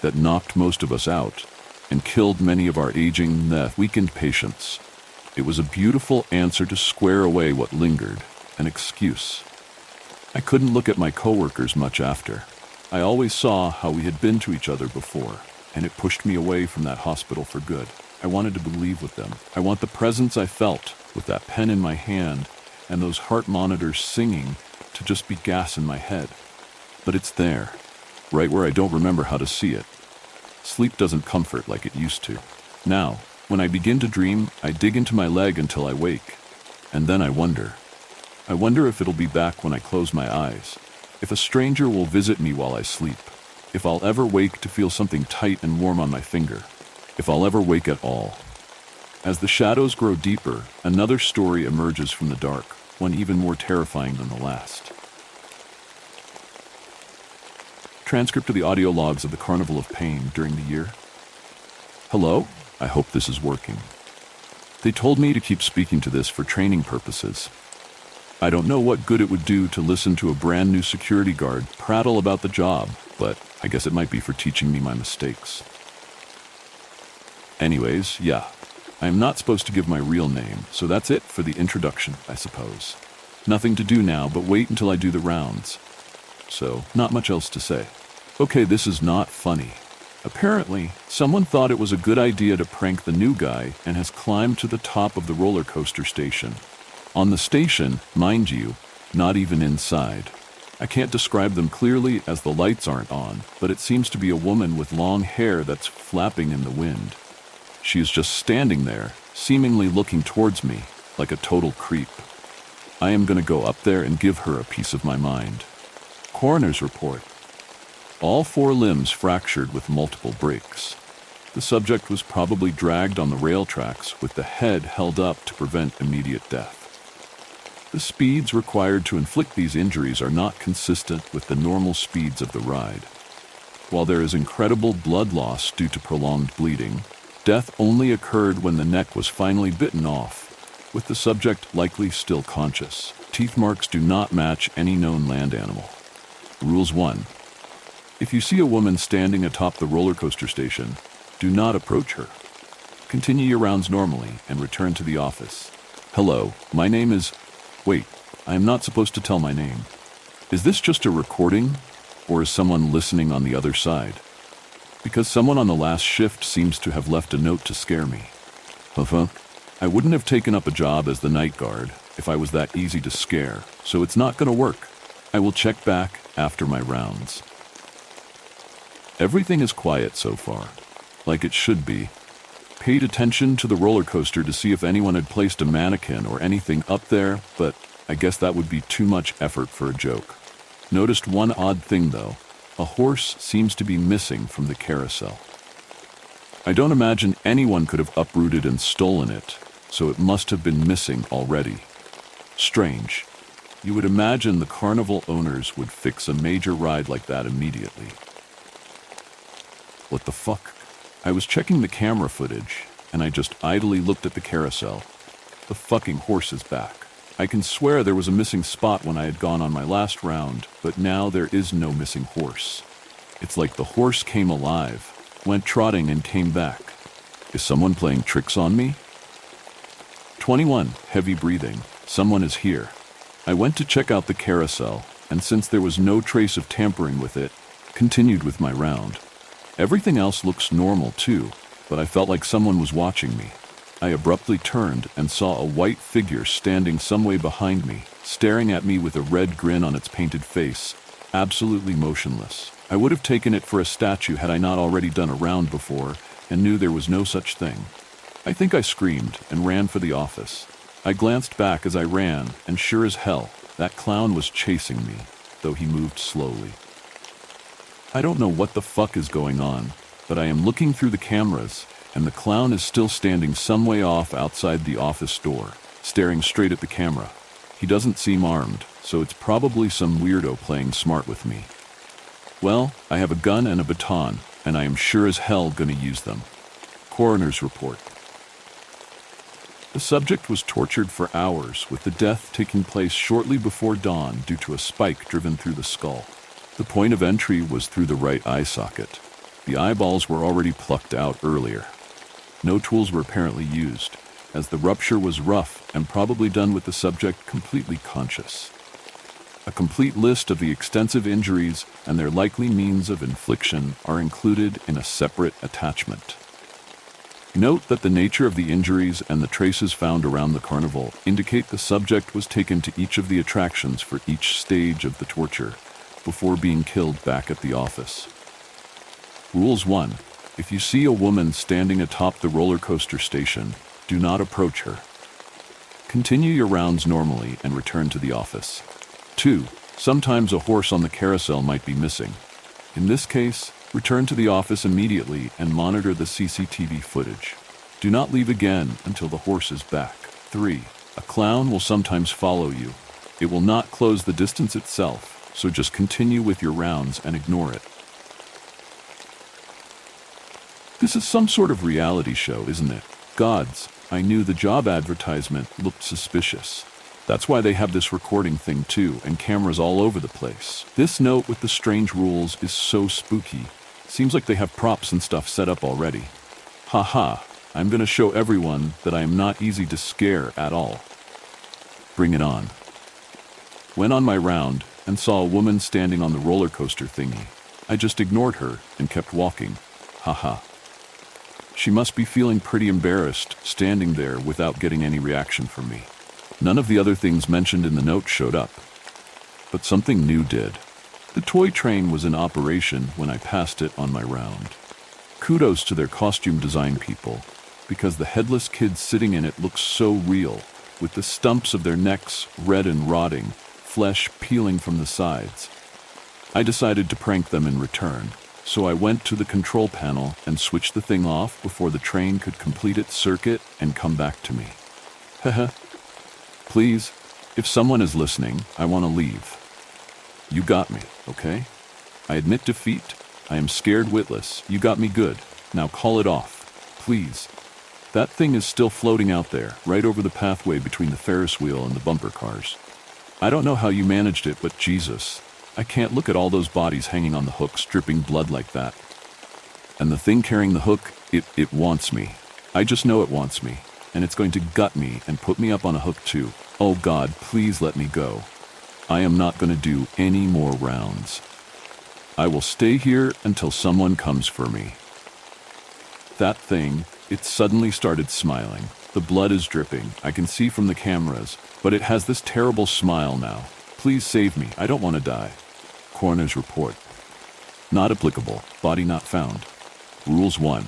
that knocked most of us out and killed many of our aging, weakened patients. It was a beautiful answer to square away what lingered, an excuse. I couldn't look at my coworkers much after. I always saw how we had been to each other before, and it pushed me away from that hospital for good. I wanted to believe with them. I want the presence I felt with that pen in my hand and those heart monitors singing to just be gas in my head. But it's there, right where I don't remember how to see it. Sleep doesn't comfort like it used to. Now, when I begin to dream, I dig into my leg until I wake. And then I wonder. I wonder if it'll be back when I close my eyes. If a stranger will visit me while I sleep. If I'll ever wake to feel something tight and warm on my finger. If I'll ever wake at all. As the shadows grow deeper, another story emerges from the dark, one even more terrifying than the last. Transcript of the audio logs of the Carnival of Pain during the year. Hello? I hope this is working. They told me to keep speaking to this for training purposes. I don't know what good it would do to listen to a brand new security guard prattle about the job, but I guess it might be for teaching me my mistakes. Anyways, yeah, I am not supposed to give my real name, so that's it for the introduction, I suppose. Nothing to do now but wait until I do the rounds. so not much else to say. Okay, this is not funny. Apparently, someone thought it was a good idea to prank the new guy and has climbed to the top of the roller coaster station. On the station, mind you, not even inside. I can't describe them clearly as the lights aren't on, but it seems to be a woman with long hair that's flapping in the wind. She is just standing there, seemingly looking towards me, like a total creep. I am going to go up there and give her a piece of my mind. Coroner's report. All 4 limbs fractured with multiple breaks. The subject was probably dragged on the rail tracks with the head held up to prevent immediate death. The speeds required to inflict these injuries are not consistent with the normal speeds of the ride. While there is incredible blood loss due to prolonged bleeding, death only occurred when the neck was finally bitten off, with the subject likely still conscious. Teeth marks do not match any known land animal. Rules 1. If you see a woman standing atop the roller coaster station, do not approach her. Continue your rounds normally and return to the office. Hello, my name is... Wait, I am not supposed to tell my name. Is this just a recording, or is someone listening on the other side? Because someone on the last shift seems to have left a note to scare me. I wouldn't have taken up a job as the night guard if I was that easy to scare, so it's not going to work. I will check back after my rounds. Everything is quiet so far, like it should be. Paid attention to the roller coaster to see if anyone had placed a mannequin or anything up there, but I guess that would be too much effort for a joke. Noticed one odd thing though. A horse seems to be missing from the carousel. I don't imagine anyone could have uprooted and stolen it, so it must have been missing already. Strange. You would imagine the carnival owners would fix a major ride like that immediately. What the fuck? I was checking the camera footage, and I just idly looked at the carousel. The fucking horse is back. I can swear there was a missing spot when I had gone on my last round, but now there is no missing horse. It's like the horse came alive, went trotting and came back. Is someone playing tricks on me? 21. Heavy breathing. Someone is here. I went to check out the carousel, and since there was no trace of tampering with it, continued with my round. Everything else looks normal too, but I felt like someone was watching me. I abruptly turned and saw a white figure standing some way behind me, staring at me with a red grin on its painted face, absolutely motionless. I would have taken it for a statue had I not already done a round before and knew there was no such thing. I think I screamed and ran for the office. I glanced back as I ran, and sure as hell, that clown was chasing me, though he moved slowly. I don't know what the fuck is going on, but I am looking through the cameras, and the clown is still standing some way off outside the office door, staring straight at the camera. He doesn't seem armed, so it's probably some weirdo playing smart with me. Well, I have a gun and a baton, and I am sure as hell gonna use them. Coroner's report. The subject was tortured for hours, with the death taking place shortly before dawn due to a spike driven through the skull. The point of entry was through the right eye socket. The eyeballs were already plucked out earlier. No tools were apparently used, as the rupture was rough and probably done with the subject completely conscious. A complete list of the extensive injuries and their likely means of infliction are included in a separate attachment. Note that the nature of the injuries and the traces found around the carnival indicate the subject was taken to each of the attractions for each stage of the torture, before being killed back at the office. Rules 1. If you see a woman standing atop the roller coaster station, do not approach her. Continue your rounds normally and return to the office. 2. Sometimes a horse on the carousel might be missing. In this case, return to the office immediately and monitor the CCTV footage. Do not leave again until the horse is back. 3. A clown will sometimes follow you. It will not close the distance itself, so just continue with your rounds and ignore it. This is some sort of reality show, isn't it? Gods, I knew the job advertisement looked suspicious. That's why they have this recording thing too, and cameras all over the place. This note with the strange rules is so spooky. Seems like they have props and stuff set up already. Haha, I'm gonna show everyone that I am not easy to scare at all. Bring it on. When on my round, and saw a woman standing on the roller coaster thingy. I just ignored her and kept walking. Haha. She must be feeling pretty embarrassed, standing there without getting any reaction from me. None of the other things mentioned in the note showed up. But something new did. The toy train was in operation when I passed it on my round. Kudos to their costume design people, because the headless kids sitting in it looked so real, with the stumps of their necks red and rotting, flesh peeling from the sides. I decided to prank them in return, so I went to the control panel and switched the thing off before the train could complete its circuit and come back to me. Haha. Please, if someone is listening, I want to leave. You got me, okay? I admit defeat. I am scared witless. You got me good. Now call it off, please. That thing is still floating out there, right over the pathway between the Ferris wheel and the bumper cars. I don't know how you managed it, but Jesus, I can't look at all those bodies hanging on the hooks, dripping blood like that. And the thing carrying the hook, it wants me. I just know it wants me, and it's going to gut me and put me up on a hook too. Oh God, please let me go. I am not going to do any more rounds. I will stay here until someone comes for me. That thing, it suddenly started smiling. The blood is dripping. I can see from the cameras, but it has this terrible smile now. Please save me. I don't want to die. Coroner's report. Not applicable. Body not found. Rules 1.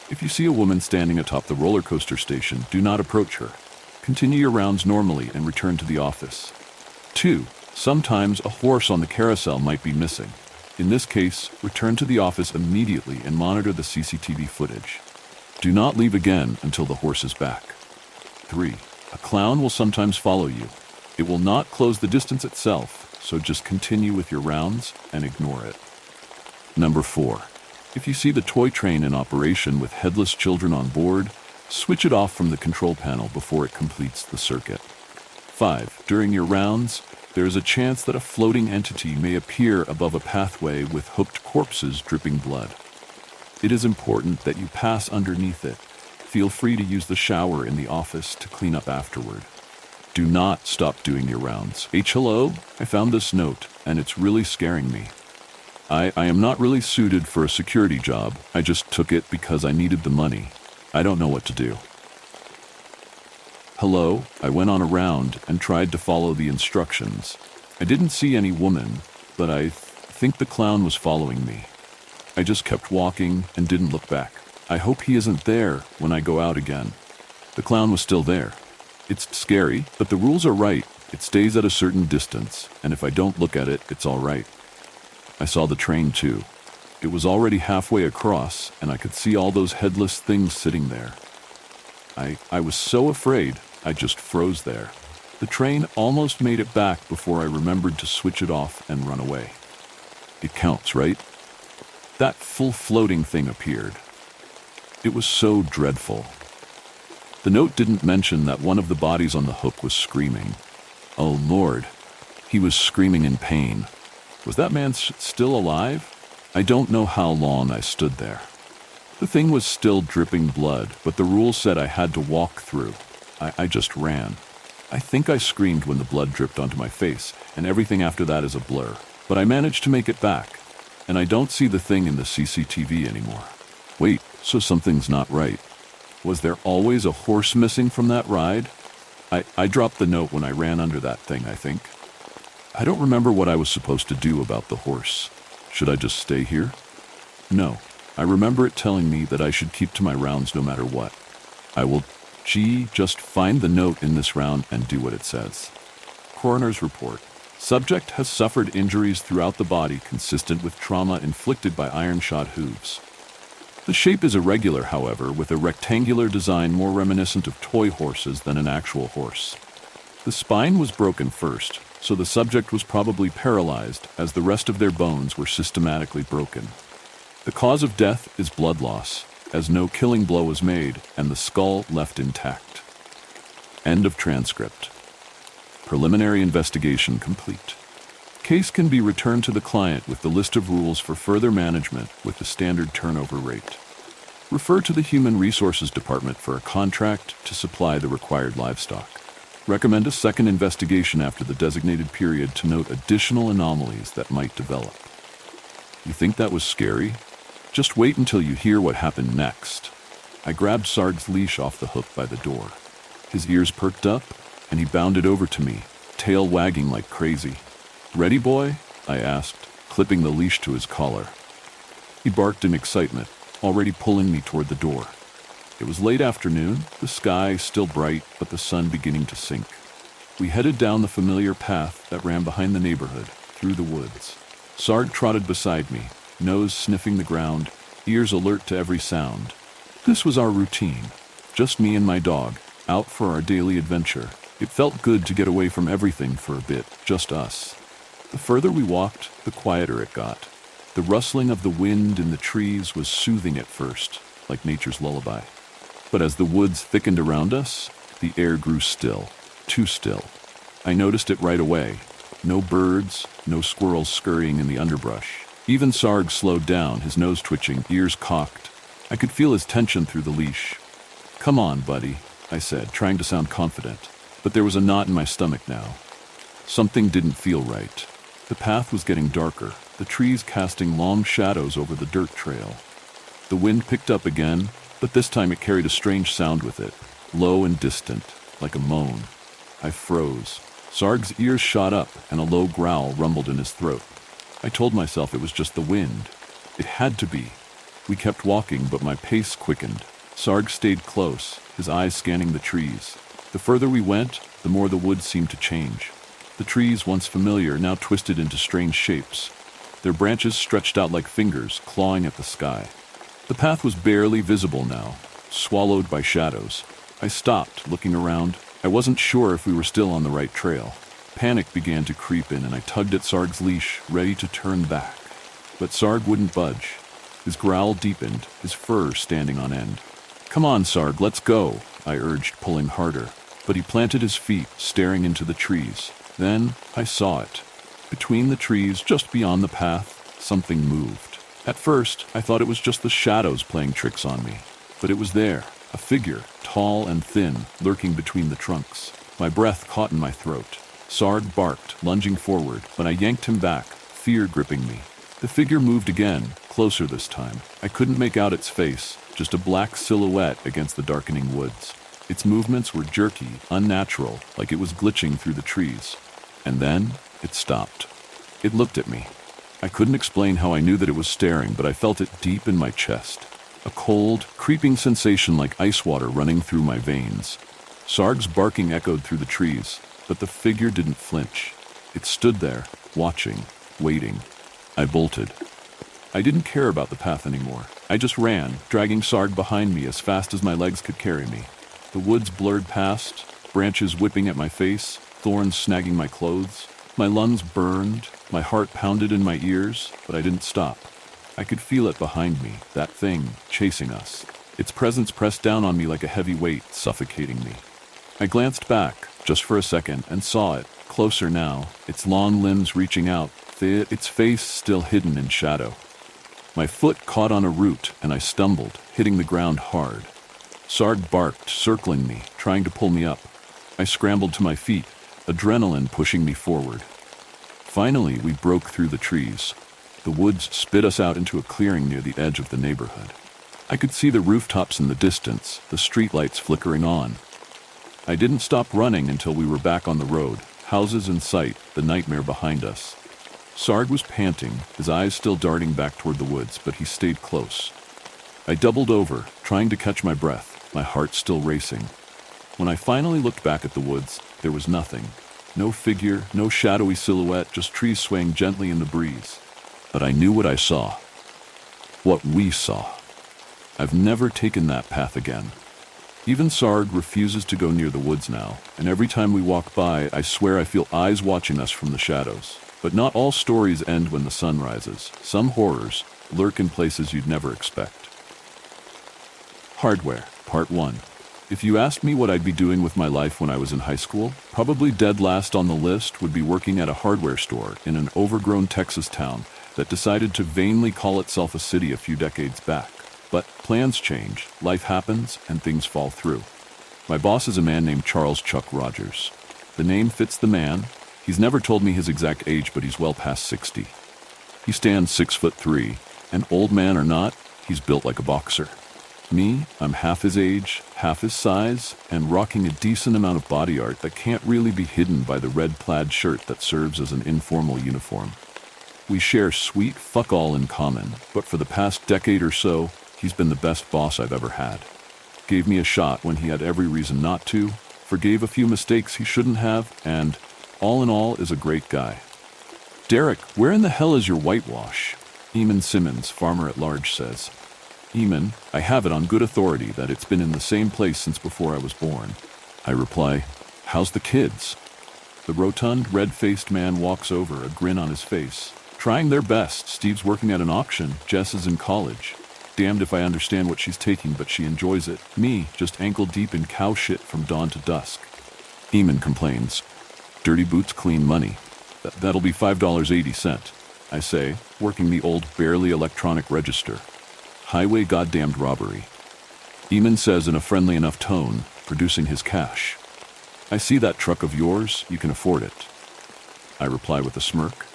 If you see a woman standing atop the roller coaster station, do not approach her. Continue your rounds normally and return to the office. 2. Sometimes a horse on the carousel might be missing. In this case, return to the office immediately and monitor the CCTV footage. Do not leave again until the horse is back. 3. A clown will sometimes follow you. It will not close the distance itself, so just continue with your rounds and ignore it. Number 4. If you see the toy train in operation with headless children on board, switch it off from the control panel before it completes the circuit. 5. During your rounds, there is a chance that a floating entity may appear above a pathway with hooked corpses dripping blood. It is important that you pass underneath it. Feel free to use the shower in the office to clean up afterward. Do not stop doing your rounds. Hello? I found this note, and it's really scaring me. I am not really suited for a security job. I just took it because I needed the money. I don't know what to do. Hello, I went on a round and tried to follow the instructions. I didn't see any woman, but I think the clown was following me. I just kept walking and didn't look back. I hope he isn't there when I go out again. The clown was still there. It's scary, but the rules are right. It stays at a certain distance, and if I don't look at it, it's all right. I saw the train too. It was already halfway across, and I could see all those headless things sitting there. I was so afraid, I just froze there. The train almost made it back before I remembered to switch it off and run away. It counts, right? That full floating thing appeared. It was so dreadful. The note didn't mention that one of the bodies on the hook was screaming. Oh Lord, he was screaming in pain. Was that man still alive? I don't know how long I stood there. The thing was still dripping blood, but the rules said I had to walk through. I just ran. I think I screamed when the blood dripped onto my face, and everything after that is a blur. But I managed to make it back, and I don't see the thing in the CCTV anymore. Wait, so something's not right. Was there always a horse missing from that ride? I dropped the note when I ran under that thing, I think. I don't remember what I was supposed to do about the horse. Should I just stay here? No. I remember it telling me that I should keep to my rounds no matter what. I will, just find the note in this round and do what it says. Coroner's report. Subject has suffered injuries throughout the body consistent with trauma inflicted by iron-shod hooves. The shape is irregular, however, with a rectangular design more reminiscent of toy horses than an actual horse. The spine was broken first, so the subject was probably paralyzed as the rest of their bones were systematically broken. The cause of death is blood loss, as no killing blow was made and the skull left intact. End of transcript. Preliminary investigation complete. Case can be returned to the client with the list of rules for further management with the standard turnover rate. Refer to the Human Resources Department for a contract to supply the required livestock. Recommend a second investigation after the designated period to note additional anomalies that might develop. You think that was scary? Just wait until you hear what happened next. I grabbed Sarg's leash off the hook by the door. His ears perked up, and he bounded over to me, tail wagging like crazy. "Ready, boy?" I asked, clipping the leash to his collar. He barked in excitement, already pulling me toward the door. It was late afternoon, the sky still bright, but the sun beginning to sink. We headed down the familiar path that ran behind the neighborhood, through the woods. Sarg trotted beside me, nose sniffing the ground, ears alert to every sound. This was our routine, just me and my dog, out for our daily adventure. It felt good to get away from everything for a bit, just us. The further we walked, the quieter it got. The rustling of the wind in the trees was soothing at first, like nature's lullaby. But as the woods thickened around us, the air grew still, too still. I noticed it right away. No birds, no squirrels scurrying in the underbrush. Even Sarg slowed down, his nose twitching, ears cocked. I could feel his tension through the leash. "Come on, buddy," I said, trying to sound confident. But there was a knot in my stomach now. Something didn't feel right. The path was getting darker, the trees casting long shadows over the dirt trail. The wind picked up again, but this time it carried a strange sound with it, low and distant, like a moan. I froze. Sarg's ears shot up, and a low growl rumbled in his throat. I told myself it was just the wind. It had to be. We kept walking, but my pace quickened. Sarg stayed close, his eyes scanning the trees. The further we went, the more the woods seemed to change. The trees, once familiar, now twisted into strange shapes. Their branches stretched out like fingers, clawing at the sky. The path was barely visible now, swallowed by shadows. I stopped, looking around. I wasn't sure if we were still on the right trail. Panic began to creep in, and I tugged at Sarg's leash, ready to turn back. But Sarg wouldn't budge. His growl deepened, his fur standing on end. "Come on, Sarg, let's go," I urged, pulling harder. But he planted his feet, staring into the trees. Then I saw it. Between the trees, just beyond the path, something moved. At first, I thought it was just the shadows playing tricks on me. But it was there, a figure, tall and thin, lurking between the trunks. My breath caught in my throat. Sarg barked, lunging forward, but I yanked him back, fear gripping me. The figure moved again, closer this time. I couldn't make out its face, just a black silhouette against the darkening woods. Its movements were jerky, unnatural, like it was glitching through the trees. And then, it stopped. It looked at me. I couldn't explain how I knew that it was staring, but I felt it deep in my chest. A cold, creeping sensation like ice water running through my veins. Sarg's barking echoed through the trees, but the figure didn't flinch. It stood there, watching, waiting. I bolted. I didn't care about the path anymore. I just ran, dragging Sarg behind me as fast as my legs could carry me. The woods blurred past, branches whipping at my face, thorns snagging my clothes. My lungs burned, my heart pounded in my ears, but I didn't stop. I could feel it behind me, that thing, chasing us. Its presence pressed down on me like a heavy weight, suffocating me. I glanced back, just for a second, and saw it, closer now, its long limbs reaching out, its face still hidden in shadow. My foot caught on a root, and I stumbled, hitting the ground hard. Sarg barked, circling me, trying to pull me up. I scrambled to my feet, adrenaline pushing me forward. Finally, we broke through the trees. The woods spit us out into a clearing near the edge of the neighborhood. I could see the rooftops in the distance, the streetlights flickering on. I didn't stop running until we were back on the road, houses in sight, the nightmare behind us. Sarg was panting, his eyes still darting back toward the woods, but he stayed close. I doubled over, trying to catch my breath, my heart still racing. When I finally looked back at the woods, there was nothing. No figure, no shadowy silhouette, just trees swaying gently in the breeze. But I knew what I saw. What we saw. I've never taken that path again. Even Sarg refuses to go near the woods now, and every time we walk by, I swear I feel eyes watching us from the shadows. But not all stories end when the sun rises. Some horrors lurk in places you'd never expect. Hardware, Part 1. If you asked me what I'd be doing with my life when I was in high school, probably dead last on the list would be working at a hardware store in an overgrown Texas town that decided to vainly call itself a city a few decades back. But plans change, life happens, and things fall through. My boss is a man named Charles Chuck Rogers. The name fits the man. He's never told me his exact age, but he's well past 60. He stands 6'3", and old man or not, he's built like a boxer. Me, I'm half his age, half his size, and rocking a decent amount of body art that can't really be hidden by the red plaid shirt that serves as an informal uniform. We share sweet fuck all in common, but for the past decade or so, he's been the best boss I've ever had. Gave me a shot when he had every reason not to, forgave a few mistakes he shouldn't have, and, all in all, is a great guy. Derek, where in the hell is your whitewash? Eamon Simmons, farmer at large, says. Eamon, I have it on good authority that it's been in the same place since before I was born. I reply, how's the kids? The rotund, red-faced man walks over, a grin on his face. Trying their best. Steve's working at an auction. Jess is in college. Damned if I understand what she's taking, but she enjoys it. Me, just ankle-deep in cow shit from dawn to dusk. Eamon complains. Dirty boots, clean money. That'll be $5.80, I say, working the old, barely electronic register. Highway goddamned robbery. Eamon says in a friendly enough tone, producing his cash. I see that truck of yours, you can afford it. I reply with a smirk,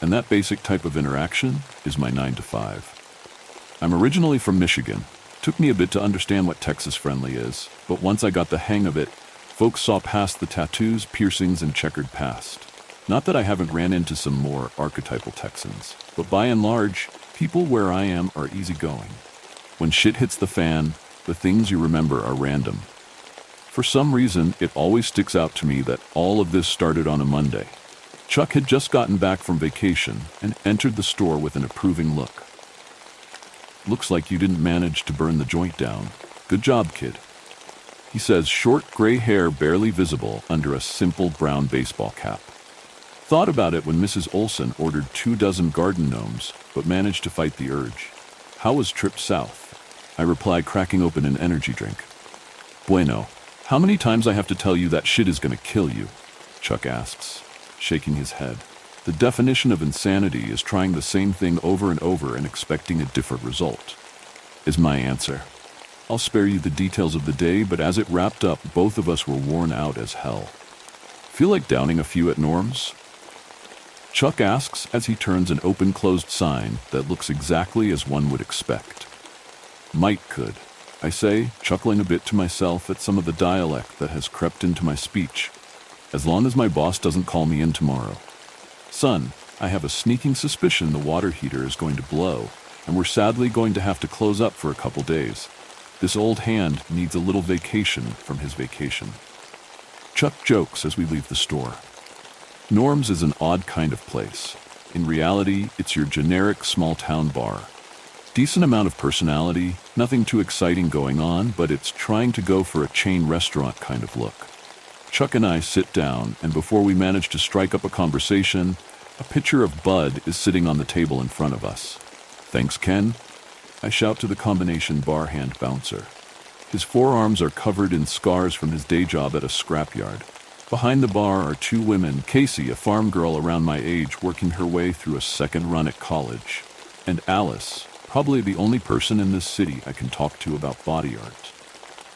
and that basic type of interaction is my 9 to 5. I'm originally from Michigan. Took me a bit to understand what Texas friendly is, but once I got the hang of it, folks saw past the tattoos, piercings, and checkered past. Not that I haven't ran into some more archetypal Texans, but by and large, people where I am are easygoing. When shit hits the fan, the things you remember are random. For some reason, it always sticks out to me that all of this started on a Monday. Chuck had just gotten back from vacation and entered the store with an approving look. Looks like you didn't manage to burn the joint down. Good job, kid. He says, short gray hair barely visible under a simple brown baseball cap. Thought about it when Mrs. Olson ordered 24 garden gnomes, but managed to fight the urge. How was trip south? I reply, cracking open an energy drink. Bueno. How many times I have to tell you that shit is gonna kill you? Chuck asks, shaking his head. The definition of insanity is trying the same thing over and over and expecting a different result, is my answer. I'll spare you the details of the day, but as it wrapped up, both of us were worn out as hell. Feel like downing a few at Norm's? Chuck asks as he turns an open-closed sign that looks exactly as one would expect. Might could, I say, chuckling a bit to myself at some of the dialect that has crept into my speech. As long as my boss doesn't call me in tomorrow. Son, I have a sneaking suspicion the water heater is going to blow, and we're sadly going to have to close up for a couple days. This old hand needs a little vacation from his vacation. Chuck jokes as we leave the store. Norm's is an odd kind of place. In reality, it's your generic small-town bar. Decent amount of personality, nothing too exciting going on, but it's trying to go for a chain restaurant kind of look. Chuck and I sit down, and before we manage to strike up a conversation, a pitcher of Bud is sitting on the table in front of us. Thanks, Ken. I shout to the combination bar hand bouncer. His forearms are covered in scars from his day job at a scrapyard. Behind the bar are two women, Casey, a farm girl around my age working her way through a second run at college, and Alice, probably the only person in this city I can talk to about body art.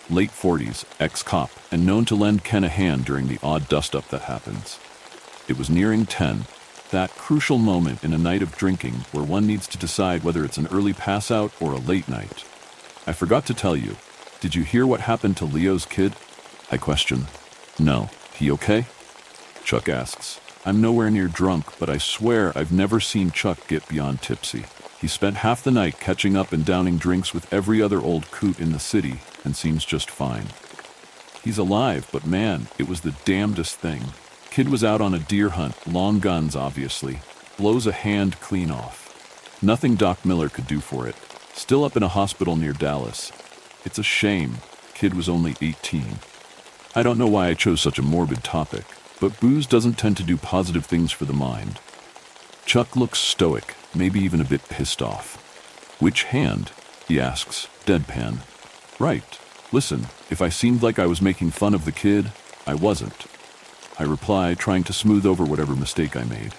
Late 40s, ex-cop, and known to lend Ken a hand during the odd dust-up that happens. It was nearing 10, that crucial moment in a night of drinking where one needs to decide whether it's an early pass-out or a late night. I forgot to tell you, did you hear what happened to Leo's kid? I question. No. He okay? Chuck asks. I'm nowhere near drunk, but I swear I've never seen Chuck get beyond tipsy. He spent half the night catching up and downing drinks with every other old coot in the city and seems just fine. He's alive, but man, it was the damnedest thing. Kid was out on a deer hunt, long guns obviously, blows a hand clean off. Nothing Doc Miller could do for it. Still up in a hospital near Dallas. It's a shame. Kid was only 18. I don't know why I chose such a morbid topic, but booze doesn't tend to do positive things for the mind. Chuck looks stoic, maybe even a bit pissed off. Which hand? He asks, deadpan. Right. Listen, if I seemed like I was making fun of the kid, I wasn't. I reply, trying to smooth over whatever mistake I made.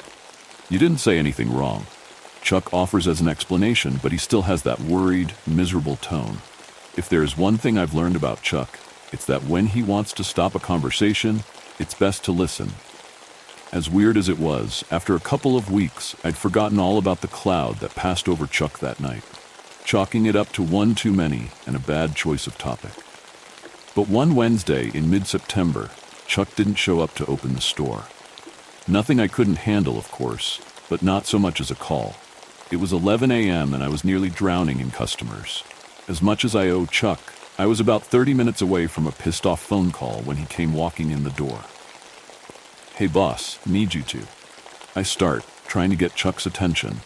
You didn't say anything wrong. Chuck offers as an explanation, but he still has that worried, miserable tone. If there is one thing I've learned about Chuck, It's that when he wants to stop a conversation, it's best to listen. As weird as it was, after a couple of weeks, I'd forgotten all about the cloud that passed over Chuck that night, chalking it up to one too many and a bad choice of topic. But one Wednesday in mid-September, Chuck didn't show up to open the store. Nothing I couldn't handle, of course, but not so much as a call. It was 11 a.m. and I was nearly drowning in customers. As much as I owe Chuck, I was about 30 minutes away from a pissed-off phone call when he came walking in the door. "Hey boss, need you to." I start, trying to get Chuck's attention.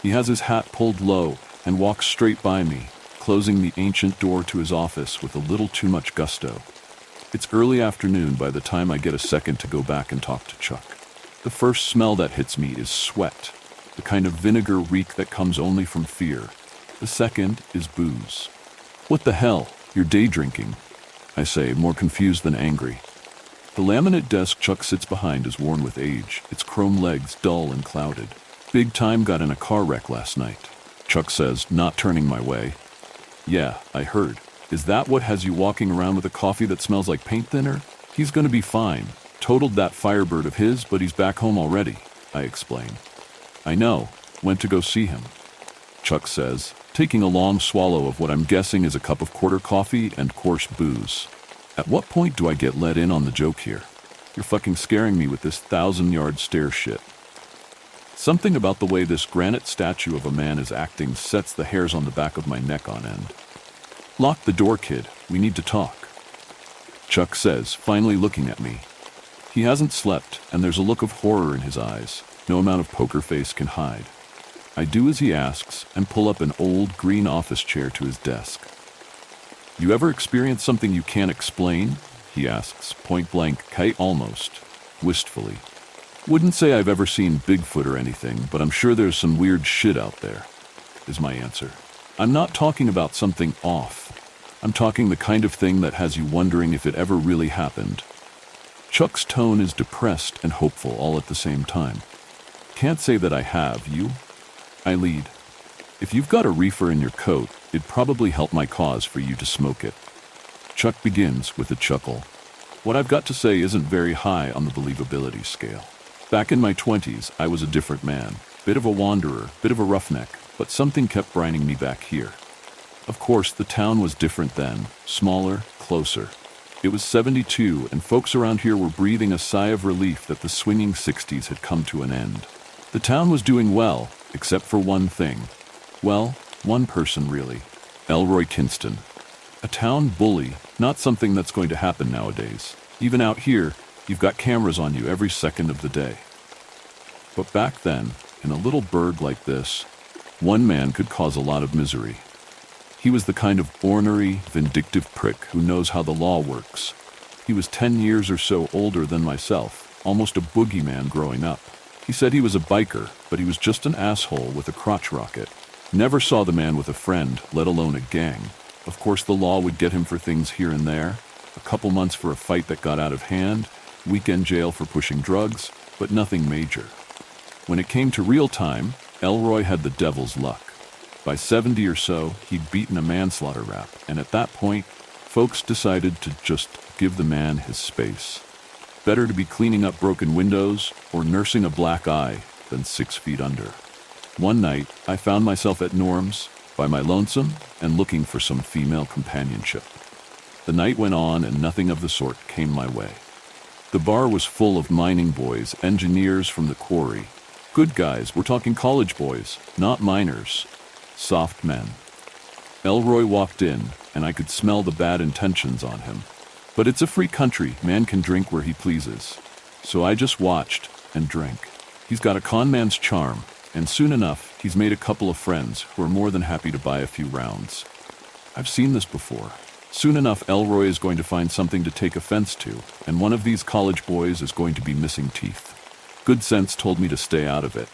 He has his hat pulled low and walks straight by me, closing the ancient door to his office with a little too much gusto. It's early afternoon by the time I get a second to go back and talk to Chuck. The first smell that hits me is sweat, the kind of vinegar reek that comes only from fear. The second is booze. "What the hell? You're day drinking," I say, more confused than angry. The laminate desk Chuck sits behind is worn with age, its chrome legs dull and clouded. "Big Time got in a car wreck last night," Chuck says, not turning my way. "Yeah, I heard. Is that what has you walking around with a coffee that smells like paint thinner? He's gonna be fine. Totaled that Firebird of his, but he's back home already," I explain. "I know. Went to go see him," Chuck says, taking a long swallow of what I'm guessing is a cup of quarter coffee and coarse booze. At what point do I get let in on the joke here? You're fucking scaring me with this 1,000-yard stare shit. Something about the way this granite statue of a man is acting sets the hairs on the back of my neck on end. "Lock the door, kid. We need to talk," Chuck says, finally looking at me. He hasn't slept, and there's a look of horror in his eyes no amount of poker face can hide. I do as he asks and pull up an old green office chair to his desk. "You ever experience something you can't explain?" he asks, point blank, almost wistfully. "Wouldn't say I've ever seen Bigfoot or anything, but I'm sure there's some weird shit out there," is my answer. I'm not talking about something off. I'm talking the kind of thing that has you wondering if it ever really happened. Chuck's tone is depressed and hopeful all at the same time. "Can't say that I have, you?" I lead. "If you've got a reefer in your coat, it'd probably help my cause for you to smoke it." Chuck begins with a chuckle. What I've got to say isn't very high on the believability scale. Back in my 20s, I was a different man. Bit of a wanderer, bit of a roughneck, but something kept grinding me back here. Of course, the town was different then, smaller, closer. It was 72, and folks around here were breathing a sigh of relief that the swinging 60s had come to an end. The town was doing well, except for one thing. Well, one person really. Elroy Kinston. A town bully, not something that's going to happen nowadays. Even out here, you've got cameras on you every second of the day. But back then, in a little burg like this, one man could cause a lot of misery. He was the kind of ornery, vindictive prick who knows how the law works. He was 10 years or so older than myself, almost a boogeyman growing up. He said he was a biker, but he was just an asshole with a crotch rocket. Never saw the man with a friend, let alone a gang. Of course, the law would get him for things here and there. A couple months for a fight that got out of hand, weekend jail for pushing drugs, but nothing major. When it came to real time, Elroy had the devil's luck. By 70 or so, he'd beaten a manslaughter rap, and at that point, folks decided to just give the man his space. Better to be cleaning up broken windows or nursing a black eye than 6 feet under. One night, I found myself at Norm's, by my lonesome, and looking for some female companionship. The night went on and nothing of the sort came my way. The bar was full of mining boys, engineers from the quarry. Good guys, we're talking college boys, not miners. Soft men. Elroy walked in, and I could smell the bad intentions on him. But it's a free country, man can drink where he pleases. So I just watched and drank. He's got a con man's charm, and soon enough, he's made a couple of friends who are more than happy to buy a few rounds. I've seen this before. Soon enough, Elroy is going to find something to take offense to, and one of these college boys is going to be missing teeth. Good sense told me to stay out of it,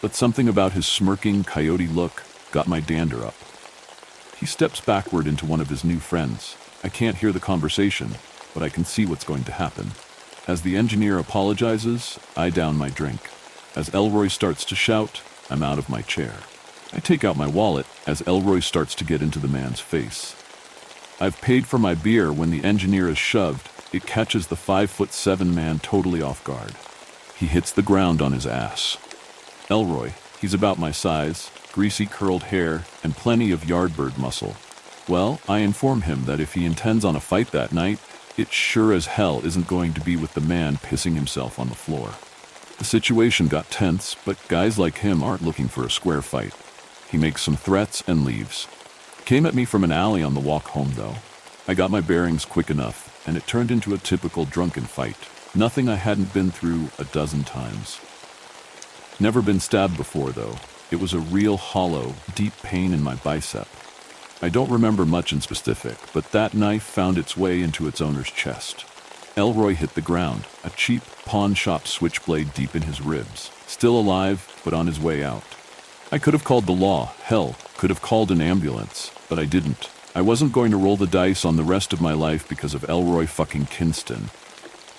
but something about his smirking, coyote look got my dander up. He steps backward into one of his new friends. I can't hear the conversation, but I can see what's going to happen. As the engineer apologizes, I down my drink. As Elroy starts to shout, I'm out of my chair. I take out my wallet as Elroy starts to get into the man's face. I've paid for my beer when the engineer is shoved. It catches the 5'7" man totally off guard. He hits the ground on his ass. Elroy, he's about my size, greasy curled hair, and plenty of yardbird muscle. Well, I inform him that if he intends on a fight that night, it sure as hell isn't going to be with the man pissing himself on the floor. The situation got tense, but guys like him aren't looking for a square fight. He makes some threats and leaves. Came at me from an alley on the walk home, though. I got my bearings quick enough, and it turned into a typical drunken fight. Nothing I hadn't been through a dozen times. Never been stabbed before, though. It was a real hollow, deep pain in my bicep. I don't remember much in specific, but that knife found its way into its owner's chest. Elroy hit the ground, a cheap pawn shop switchblade deep in his ribs. Still alive, but on his way out. I could have called the law, hell, could have called an ambulance, but I didn't. I wasn't going to roll the dice on the rest of my life because of Elroy fucking Kinston.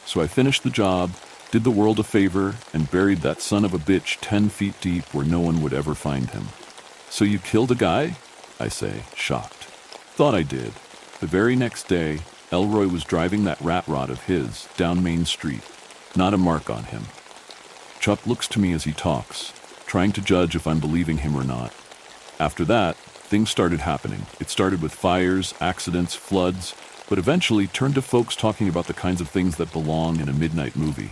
So I finished the job, did the world a favor, and buried that son of a bitch 10 feet deep where no one would ever find him. So you killed a guy? I say, shocked. Thought I did. The very next day, Elroy was driving that rat rod of his down Main Street. Not a mark on him. Chuck looks to me as he talks, trying to judge if I'm believing him or not. After that, things started happening. It started with fires, accidents, floods, but eventually turned to folks talking about the kinds of things that belong in a midnight movie.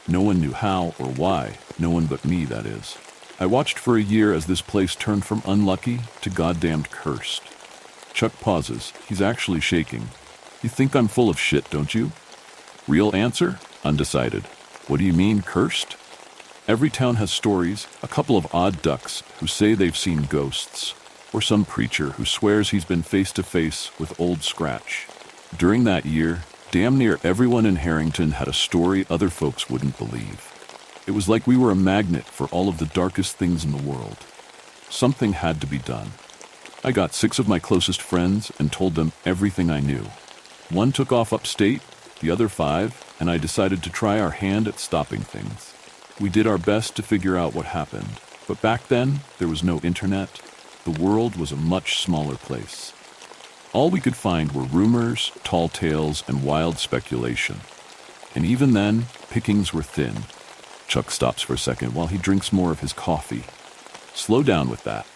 No one knew how or why, no one but me, that is. I watched for a year as this place turned from unlucky to goddamned cursed. Chuck pauses. He's actually shaking. You think I'm full of shit, don't you? Real answer? Undecided. What do you mean, cursed? Every town has stories, a couple of odd ducks who say they've seen ghosts, or some preacher who swears he's been face to face with Old Scratch. During that year, damn near everyone in Harrington had a story other folks wouldn't believe. It was like we were a magnet for all of the darkest things in the world. Something had to be done. I got 6 of my closest friends and told them everything I knew. One took off upstate, the other 5, and I decided to try our hand at stopping things. We did our best to figure out what happened, but back then, there was no internet. The world was a much smaller place. All we could find were rumors, tall tales, and wild speculation. And even then, pickings were thin. Chuck stops for a second while he drinks more of his coffee. Slow down with that.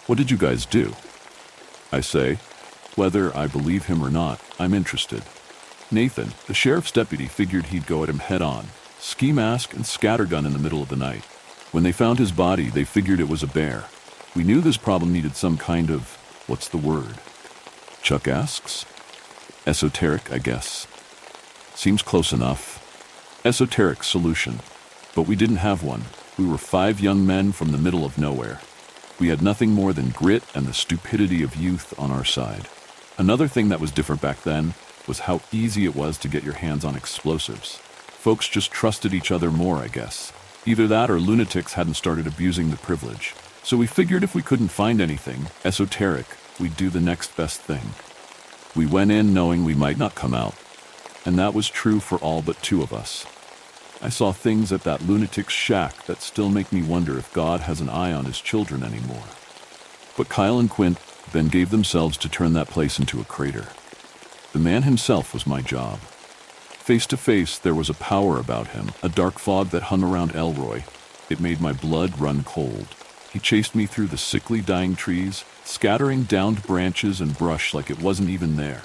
What did you guys do? I say, whether I believe him or not, I'm interested. Nathan, the sheriff's deputy, figured he'd go at him head on. Ski mask and scattergun in the middle of the night. When they found his body, they figured it was a bear. We knew this problem needed some kind of, what's the word? Chuck asks. Esoteric, I guess. Seems close enough. Esoteric solution. But we didn't have one. We were 5 young men from the middle of nowhere. We had nothing more than grit and the stupidity of youth on our side. Another thing that was different back then was how easy it was to get your hands on explosives. Folks just trusted each other more, I guess. Either that or lunatics hadn't started abusing the privilege. So we figured if we couldn't find anything esoteric, we'd do the next best thing. We went in knowing we might not come out. And that was true for all but 2 of us. I saw things at that lunatic's shack that still make me wonder if God has an eye on his children anymore. But Kyle and Quint then gave themselves to turn that place into a crater. The man himself was my job. Face to face, there was a power about him, a dark fog that hung around Elroy. It made my blood run cold. He chased me through the sickly dying trees, scattering downed branches and brush like it wasn't even there.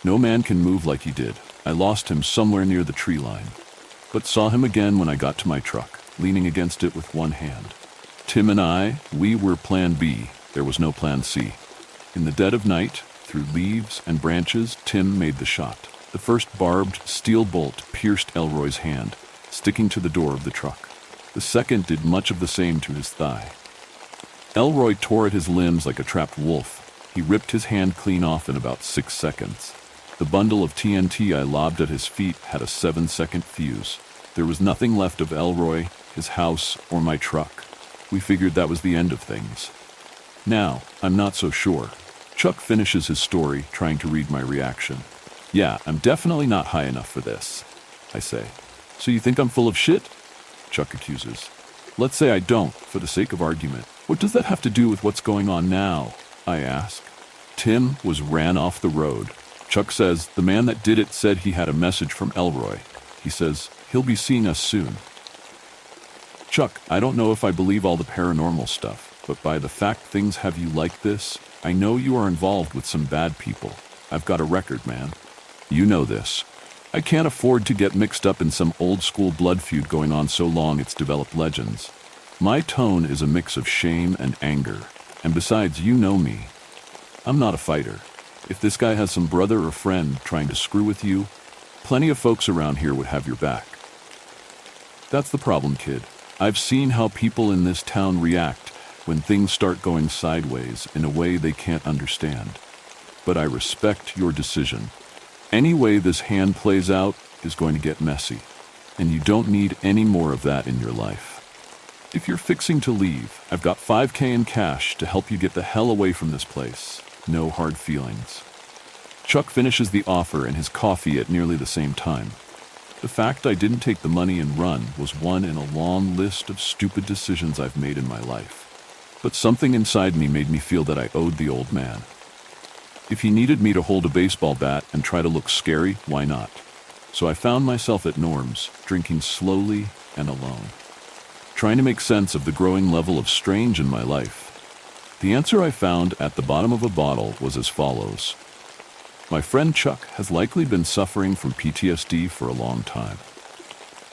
No man can move like he did. I lost him somewhere near the tree line, but saw him again when I got to my truck, leaning against it with one hand. Tim and I, we were plan B. There was no plan C. In the dead of night, through leaves and branches, Tim made the shot. The first barbed steel bolt pierced Elroy's hand, sticking to the door of the truck. The second did much of the same to his thigh. Elroy tore at his limbs like a trapped wolf. He ripped his hand clean off in about 6 seconds. The bundle of TNT I lobbed at his feet had a 7-second fuse. There was nothing left of Elroy, his house, or my truck. We figured that was the end of things. Now, I'm not so sure. Chuck finishes his story, trying to read my reaction. Yeah, I'm definitely not high enough for this, I say. So you think I'm full of shit? Chuck accuses. Let's say I don't, for the sake of argument. What does that have to do with what's going on now? I ask. Tim was ran off the road. Chuck says, "The man that did it said he had a message from Elroy. He says he'll be seeing us soon." Chuck, I don't know if I believe all the paranormal stuff, but by the fact things have you like this, I know you are involved with some bad people. I've got a record, man. You know this. I can't afford to get mixed up in some old-school blood feud going on so long it's developed legends. My tone is a mix of shame and anger, and besides, you know me. I'm not a fighter. If this guy has some brother or friend trying to screw with you, plenty of folks around here would have your back. That's the problem, kid. I've seen how people in this town react when things start going sideways in a way they can't understand. But I respect your decision. Any way this hand plays out is going to get messy, and you don't need any more of that in your life. If you're fixing to leave, I've got $5,000 in cash to help you get the hell away from this place. No hard feelings. Chuck finishes the offer and his coffee at nearly the same time. The fact I didn't take the money and run was one in a long list of stupid decisions I've made in my life. But something inside me made me feel that I owed the old man. If he needed me to hold a baseball bat and try to look scary, why not? So I found myself at Norm's, drinking slowly and alone, trying to make sense of the growing level of strange in my life. The answer I found at the bottom of a bottle was as follows. My friend Chuck has likely been suffering from PTSD for a long time.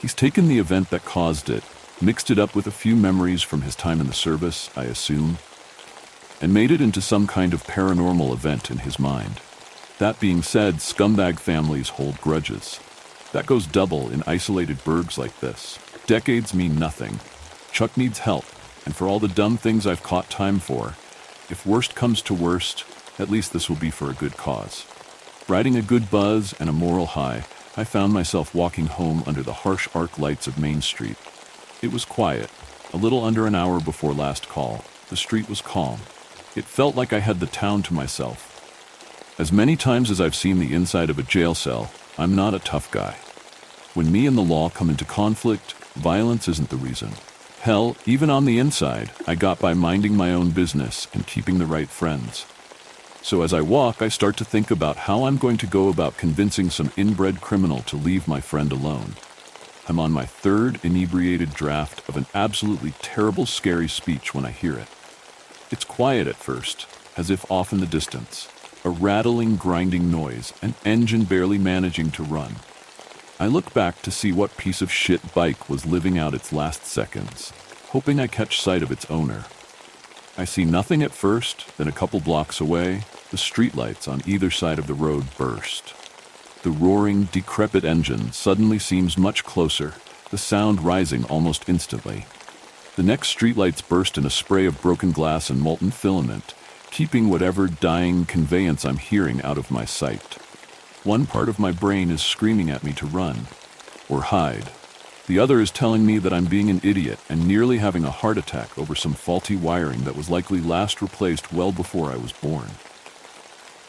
He's taken the event that caused it, mixed it up with a few memories from his time in the service, I assume, and made it into some kind of paranormal event in his mind. That being said, scumbag families hold grudges. That goes double in isolated burgs like this. Decades mean nothing. Chuck needs help, and for all the dumb things I've caught time for, if worst comes to worst, at least this will be for a good cause. Riding a good buzz and a moral high, I found myself walking home under the harsh arc lights of Main Street. It was quiet. A little under an hour before last call, the street was calm. It felt like I had the town to myself. As many times as I've seen the inside of a jail cell, I'm not a tough guy. When me and the law come into conflict, violence isn't the reason. Hell, even on the inside, I got by minding my own business and keeping the right friends. So as I walk, I start to think about how I'm going to go about convincing some inbred criminal to leave my friend alone. I'm on my third inebriated draft of an absolutely terrible, scary speech when I hear it. It's quiet at first, as if off in the distance. A rattling, grinding noise, an engine barely managing to run. I look back to see what piece of shit bike was living out its last seconds, hoping I catch sight of its owner. I see nothing at first, then a couple blocks away, the streetlights on either side of the road burst. The roaring, decrepit engine suddenly seems much closer, the sound rising almost instantly. The next streetlights burst in a spray of broken glass and molten filament, keeping whatever dying conveyance I'm hearing out of my sight. One part of my brain is screaming at me to run, or hide. The other is telling me that I'm being an idiot and nearly having a heart attack over some faulty wiring that was likely last replaced well before I was born.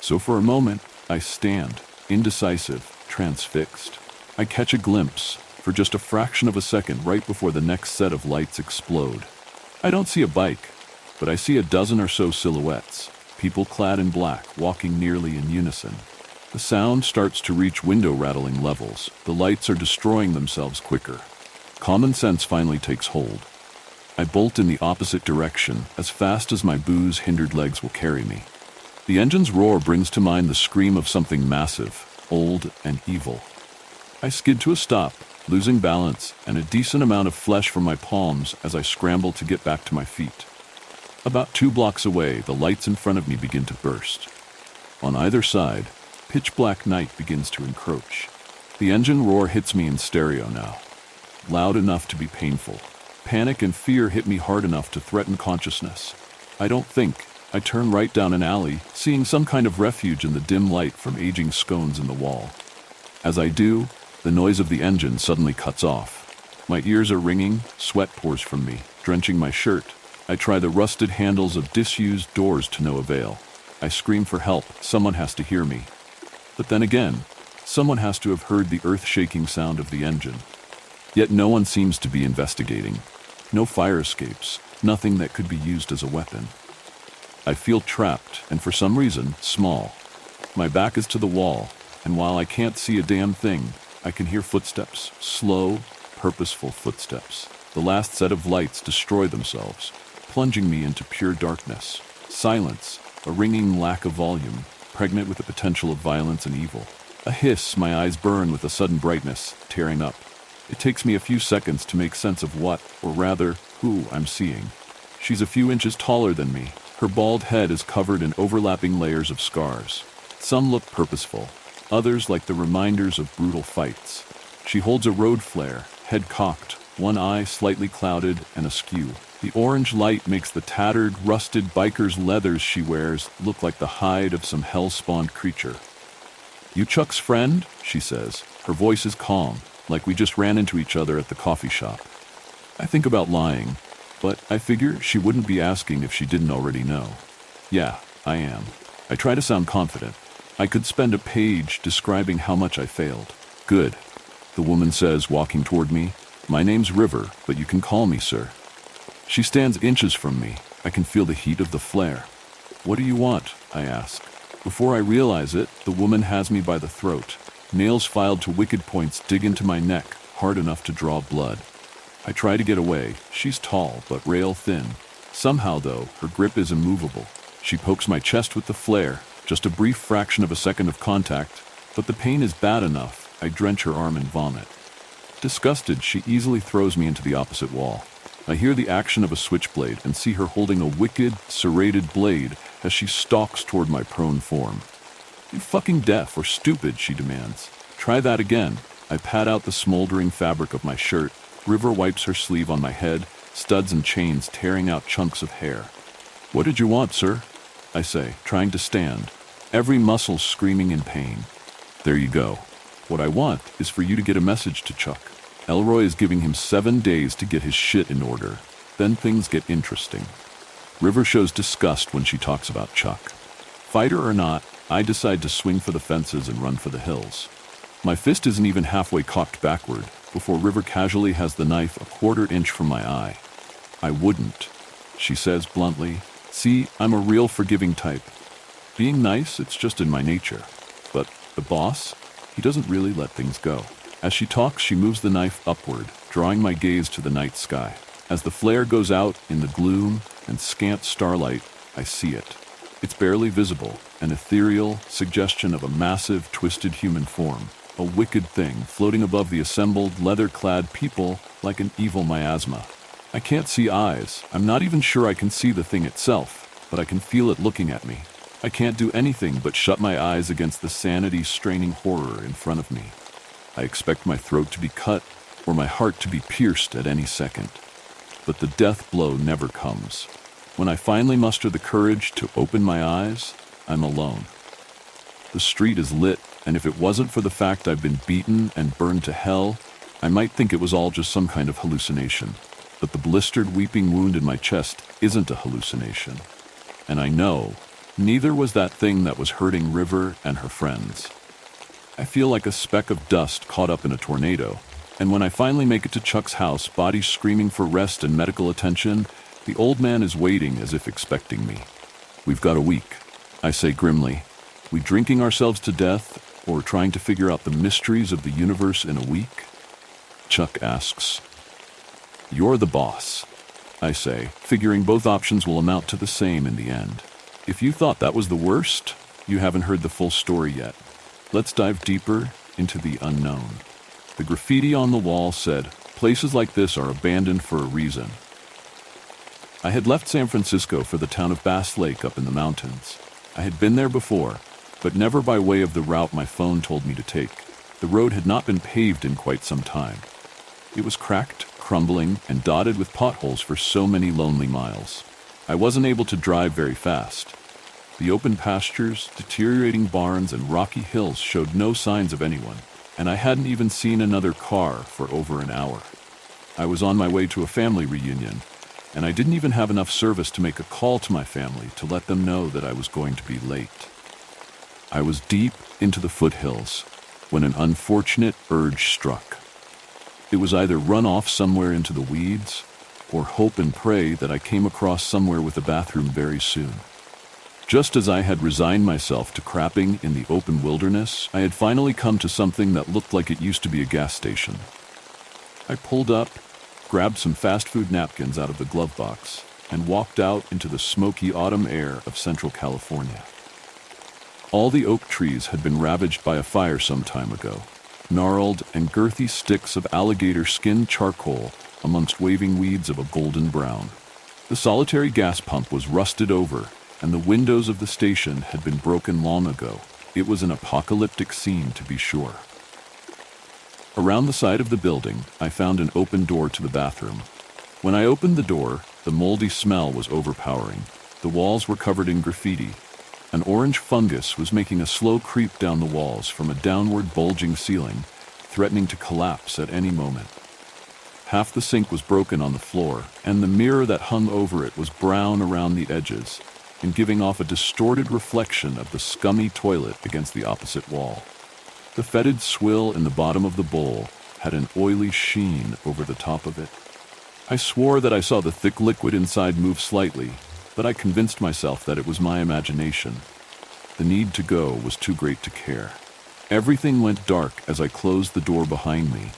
So for a moment, I stand, indecisive, transfixed. I catch a glimpse, for just a fraction of a second right before the next set of lights explode. I don't see a bike, but I see a dozen or so silhouettes, people clad in black, walking nearly in unison. The sound starts to reach window-rattling levels. The lights are destroying themselves quicker. Common sense finally takes hold. I bolt in the opposite direction, as fast as my booze-hindered legs will carry me. The engine's roar brings to mind the scream of something massive, old, and evil. I skid to a stop, losing balance and a decent amount of flesh from my palms as I scramble to get back to my feet. About 2 blocks away, the lights in front of me begin to burst. On either side, pitch-black night begins to encroach. The engine roar hits me in stereo now, loud enough to be painful. Panic and fear hit me hard enough to threaten consciousness. I don't think. I turn right down an alley, seeing some kind of refuge in the dim light from aging scones in the wall. As I do, the noise of the engine suddenly cuts off. My ears are ringing, sweat pours from me, drenching my shirt. I try the rusted handles of disused doors to no avail. I scream for help. Someone has to hear me. But then again, someone has to have heard the earth-shaking sound of the engine. Yet no one seems to be investigating. No fire escapes, nothing that could be used as a weapon. I feel trapped, and for some reason, small. My back is to the wall, and while I can't see a damn thing, I can hear footsteps, slow, purposeful footsteps. The last set of lights destroy themselves, plunging me into pure darkness. Silence, a ringing lack of volume, pregnant with the potential of violence and evil. A hiss, my eyes burn with a sudden brightness, tearing up. It takes me a few seconds to make sense of what, or rather, who I'm seeing. She's a few inches taller than me. Her bald head is covered in overlapping layers of scars. Some look purposeful, others like the reminders of brutal fights. She holds a road flare, head cocked, one eye slightly clouded and askew. The orange light makes the tattered, rusted biker's leathers she wears look like the hide of some hell-spawned creature. "You Chuck's friend?" she says. Her voice is calm, like we just ran into each other at the coffee shop. I think about lying, but I figure she wouldn't be asking if she didn't already know. Yeah, I am. I try to sound confident. I could spend a page describing how much I failed. "Good," the woman says, walking toward me. "My name's River, but you can call me sir." She stands inches from me. I can feel the heat of the flare. "What do you want?" I ask. Before I realize it, the woman has me by the throat. Nails filed to wicked points dig into my neck, hard enough to draw blood. I try to get away. She's tall, but rail thin. Somehow, though, her grip is immovable. She pokes my chest with the flare, just a brief fraction of a second of contact, but the pain is bad enough, I drench her arm in vomit. Disgusted, she easily throws me into the opposite wall. I hear the action of a switchblade and see her holding a wicked, serrated blade as she stalks toward my prone form. "You fucking deaf or stupid?" she demands. "Try that again." I pat out the smoldering fabric of my shirt. River wipes her sleeve on my head, studs and chains tearing out chunks of hair. "What did you want, sir?" I say, trying to stand, every muscle screaming in pain. "There you go. What I want is for you to get a message to Chuck. Elroy is giving him 7 days to get his shit in order. Then things get interesting." River shows disgust when she talks about Chuck. Fighter or not, I decide to swing for the fences and run for the hills. My fist isn't even halfway cocked backward before River casually has the knife a quarter inch from my eye. "I wouldn't," she says bluntly. "See, I'm a real forgiving type. Being nice, it's just in my nature. But the boss, he doesn't really let things go." As she talks, she moves the knife upward, drawing my gaze to the night sky. As the flare goes out in the gloom and scant starlight, I see it. It's barely visible, an ethereal suggestion of a massive, twisted human form, a wicked thing floating above the assembled, leather-clad people like an evil miasma. I can't see eyes. I'm not even sure I can see the thing itself, but I can feel it looking at me. I can't do anything but shut my eyes against the sanity-straining horror in front of me. I expect my throat to be cut or my heart to be pierced at any second. But the death blow never comes. When I finally muster the courage to open my eyes, I'm alone. The street is lit, and if it wasn't for the fact I've been beaten and burned to hell, I might think it was all just some kind of hallucination. But the blistered weeping wound in my chest isn't a hallucination. And I know neither was that thing that was hurting River and her friends. I feel like a speck of dust caught up in a tornado, and when I finally make it to Chuck's house, body screaming for rest and medical attention, the old man is waiting as if expecting me. "We've got a week," I say grimly. "We drinking ourselves to death, or trying to figure out the mysteries of the universe in a week?" Chuck asks. "You're the boss," I say, figuring both options will amount to the same in the end. If you thought that was the worst, you haven't heard the full story yet. Let's dive deeper into the unknown. The graffiti on the wall said, "Places like this are abandoned for a reason." I had left San Francisco for the town of Bass Lake up in the mountains. I had been there before, but never by way of the route my phone told me to take. The road had not been paved in quite some time. It was cracked, crumbling, and dotted with potholes for so many lonely miles. I wasn't able to drive very fast. The open pastures, deteriorating barns, and rocky hills showed no signs of anyone, and I hadn't even seen another car for over an hour. I was on my way to a family reunion, and I didn't even have enough service to make a call to my family to let them know that I was going to be late. I was deep into the foothills when an unfortunate urge struck. It was either run off somewhere into the weeds, or hope and pray that I came across somewhere with a bathroom very soon. Just as I had resigned myself to crapping in the open wilderness, I had finally come to something that looked like it used to be a gas station. I pulled up, grabbed some fast food napkins out of the glove box, and walked out into the smoky autumn air of Central California. All the oak trees had been ravaged by a fire some time ago, gnarled and girthy sticks of alligator skin charcoal amongst waving weeds of a golden brown. The solitary gas pump was rusted over, and the windows of the station had been broken long ago. It was an apocalyptic scene, to be sure. Around the side of the building, I found an open door to the bathroom. When I opened the door, the moldy smell was overpowering. The walls were covered in graffiti. An orange fungus was making a slow creep down the walls from a downward bulging ceiling, threatening to collapse at any moment. Half the sink was broken on the floor, and the mirror that hung over it was brown around the edges and giving off a distorted reflection of the scummy toilet against the opposite wall. The fetid swill in the bottom of the bowl had an oily sheen over the top of it. I swore that I saw the thick liquid inside move slightly, but I convinced myself that it was my imagination. The need to go was too great to care. Everything went dark as I closed the door behind me,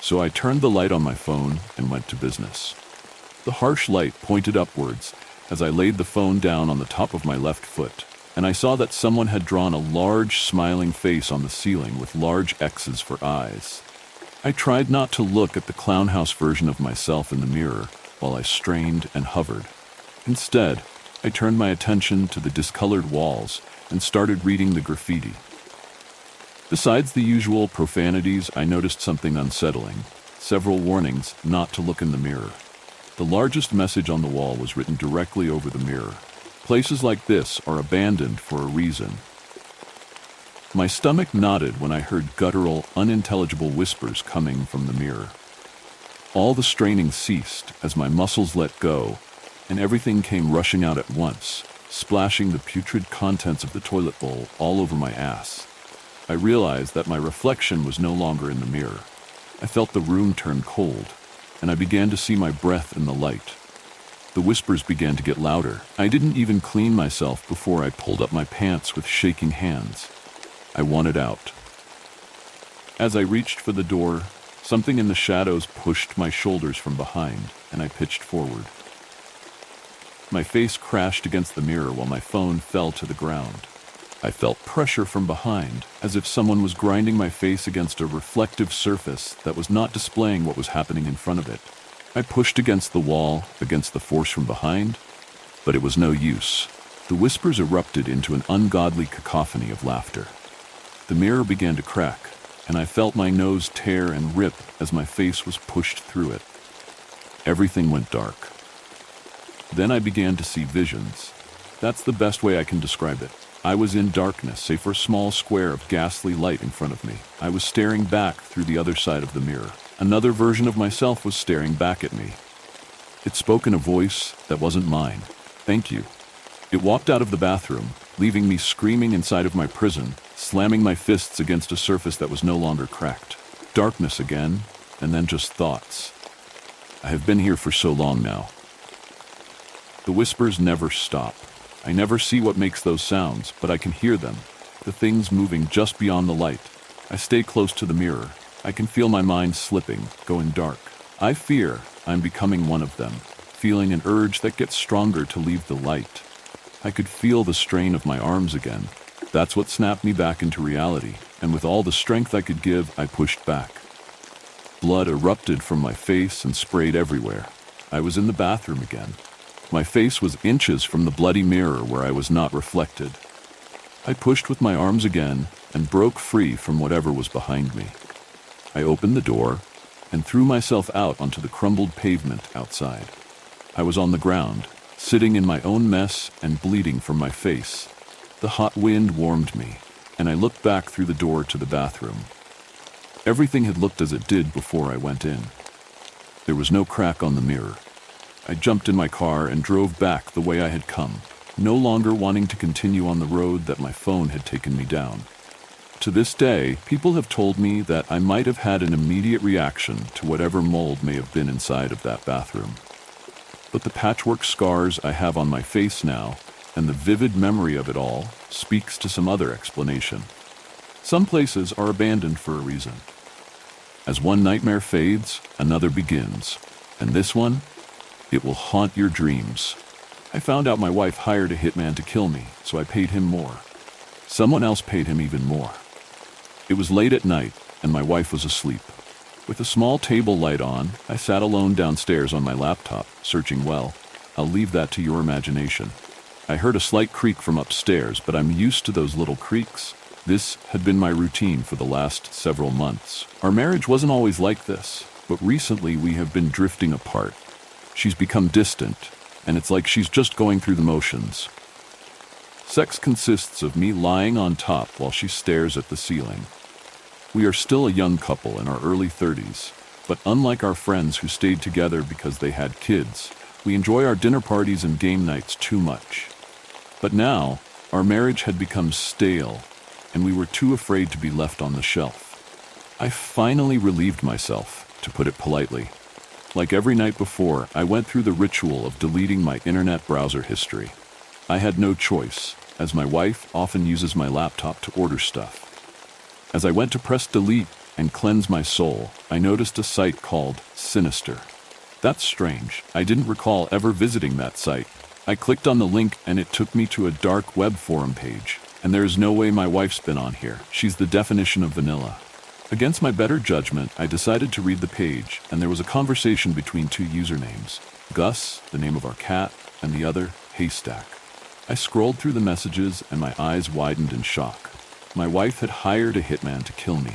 so I turned the light on my phone and went to business. The harsh light pointed upwards as I laid the phone down on the top of my left foot, and I saw that someone had drawn a large smiling face on the ceiling with large X's for eyes. I tried not to look at the clown house version of myself in the mirror while I strained and hovered. Instead, I turned my attention to the discolored walls and started reading the graffiti. Besides the usual profanities, I noticed something unsettling: several warnings not to look in the mirror. The largest message on the wall was written directly over the mirror. Places like this are abandoned for a reason. My stomach knotted when I heard guttural, unintelligible whispers coming from the mirror. All the straining ceased as my muscles let go, and everything came rushing out at once, splashing the putrid contents of the toilet bowl all over my ass. I realized that my reflection was no longer in the mirror. I felt the room turn cold, and I began to see my breath in the light. The whispers began to get louder. I didn't even clean myself before I pulled up my pants with shaking hands. I wanted out. As I reached for the door, something in the shadows pushed my shoulders from behind, and I pitched forward. My face crashed against the mirror while my phone fell to the ground. I felt pressure from behind, as if someone was grinding my face against a reflective surface that was not displaying what was happening in front of it. I pushed against the wall, against the force from behind, but it was no use. The whispers erupted into an ungodly cacophony of laughter. The mirror began to crack, and I felt my nose tear and rip as my face was pushed through it. Everything went dark. Then I began to see visions. That's the best way I can describe it. I was in darkness, save for a small square of ghastly light in front of me. I was staring back through the other side of the mirror. Another version of myself was staring back at me. It spoke in a voice that wasn't mine. "Thank you." It walked out of the bathroom, leaving me screaming inside of my prison, slamming my fists against a surface that was no longer cracked. Darkness again, and then just thoughts. I have been here for so long now. The whispers never stop. I never see what makes those sounds, but I can hear them, the things moving just beyond the light. I stay close to the mirror. I can feel my mind slipping, going dark. I fear I'm becoming one of them, feeling an urge that gets stronger to leave the light. I could feel the strain of my arms again. That's what snapped me back into reality, and with all the strength I could give, I pushed back. Blood erupted from my face and sprayed everywhere. I was in the bathroom again. My face was inches from the bloody mirror where I was not reflected. I pushed with my arms again and broke free from whatever was behind me. I opened the door and threw myself out onto the crumbled pavement outside. I was on the ground, sitting in my own mess and bleeding from my face. The hot wind warmed me, and I looked back through the door to the bathroom. Everything had looked as it did before I went in. There was no crack on the mirror. I jumped in my car and drove back the way I had come, no longer wanting to continue on the road that my phone had taken me down. To this day, people have told me that I might have had an immediate reaction to whatever mold may have been inside of that bathroom. But the patchwork scars I have on my face now and the vivid memory of it all speaks to some other explanation. Some places are abandoned for a reason. As one nightmare fades, another begins. And this one, it will haunt your dreams. I found out my wife hired a hitman to kill me, so I paid him more. Someone else paid him even more. It was late at night, and my wife was asleep. With a small table light on, I sat alone downstairs on my laptop, searching well. I'll leave that to your imagination. I heard a slight creak from upstairs, but I'm used to those little creaks. This had been my routine for the last several months. Our marriage wasn't always like this, but recently we have been drifting apart. She's become distant, and it's like she's just going through the motions. Sex consists of me lying on top while she stares at the ceiling. We are still a young couple in our early 30s, but unlike our friends who stayed together because they had kids, we enjoy our dinner parties and game nights too much. But now, our marriage had become stale, and we were too afraid to be left on the shelf. I finally relieved myself, to put it politely. Like every night before, I went through the ritual of deleting my internet browser history. I had no choice, as my wife often uses my laptop to order stuff. As I went to press delete and cleanse my soul, I noticed a site called Sinister. That's strange. I didn't recall ever visiting that site. I clicked on the link and it took me to a dark web forum page. And there is no way my wife's been on here. She's the definition of vanilla. Against my better judgment, I decided to read the page, and there was a conversation between two usernames. Gus, the name of our cat, and the other, Haystack. I scrolled through the messages and my eyes widened in shock. My wife had hired a hitman to kill me.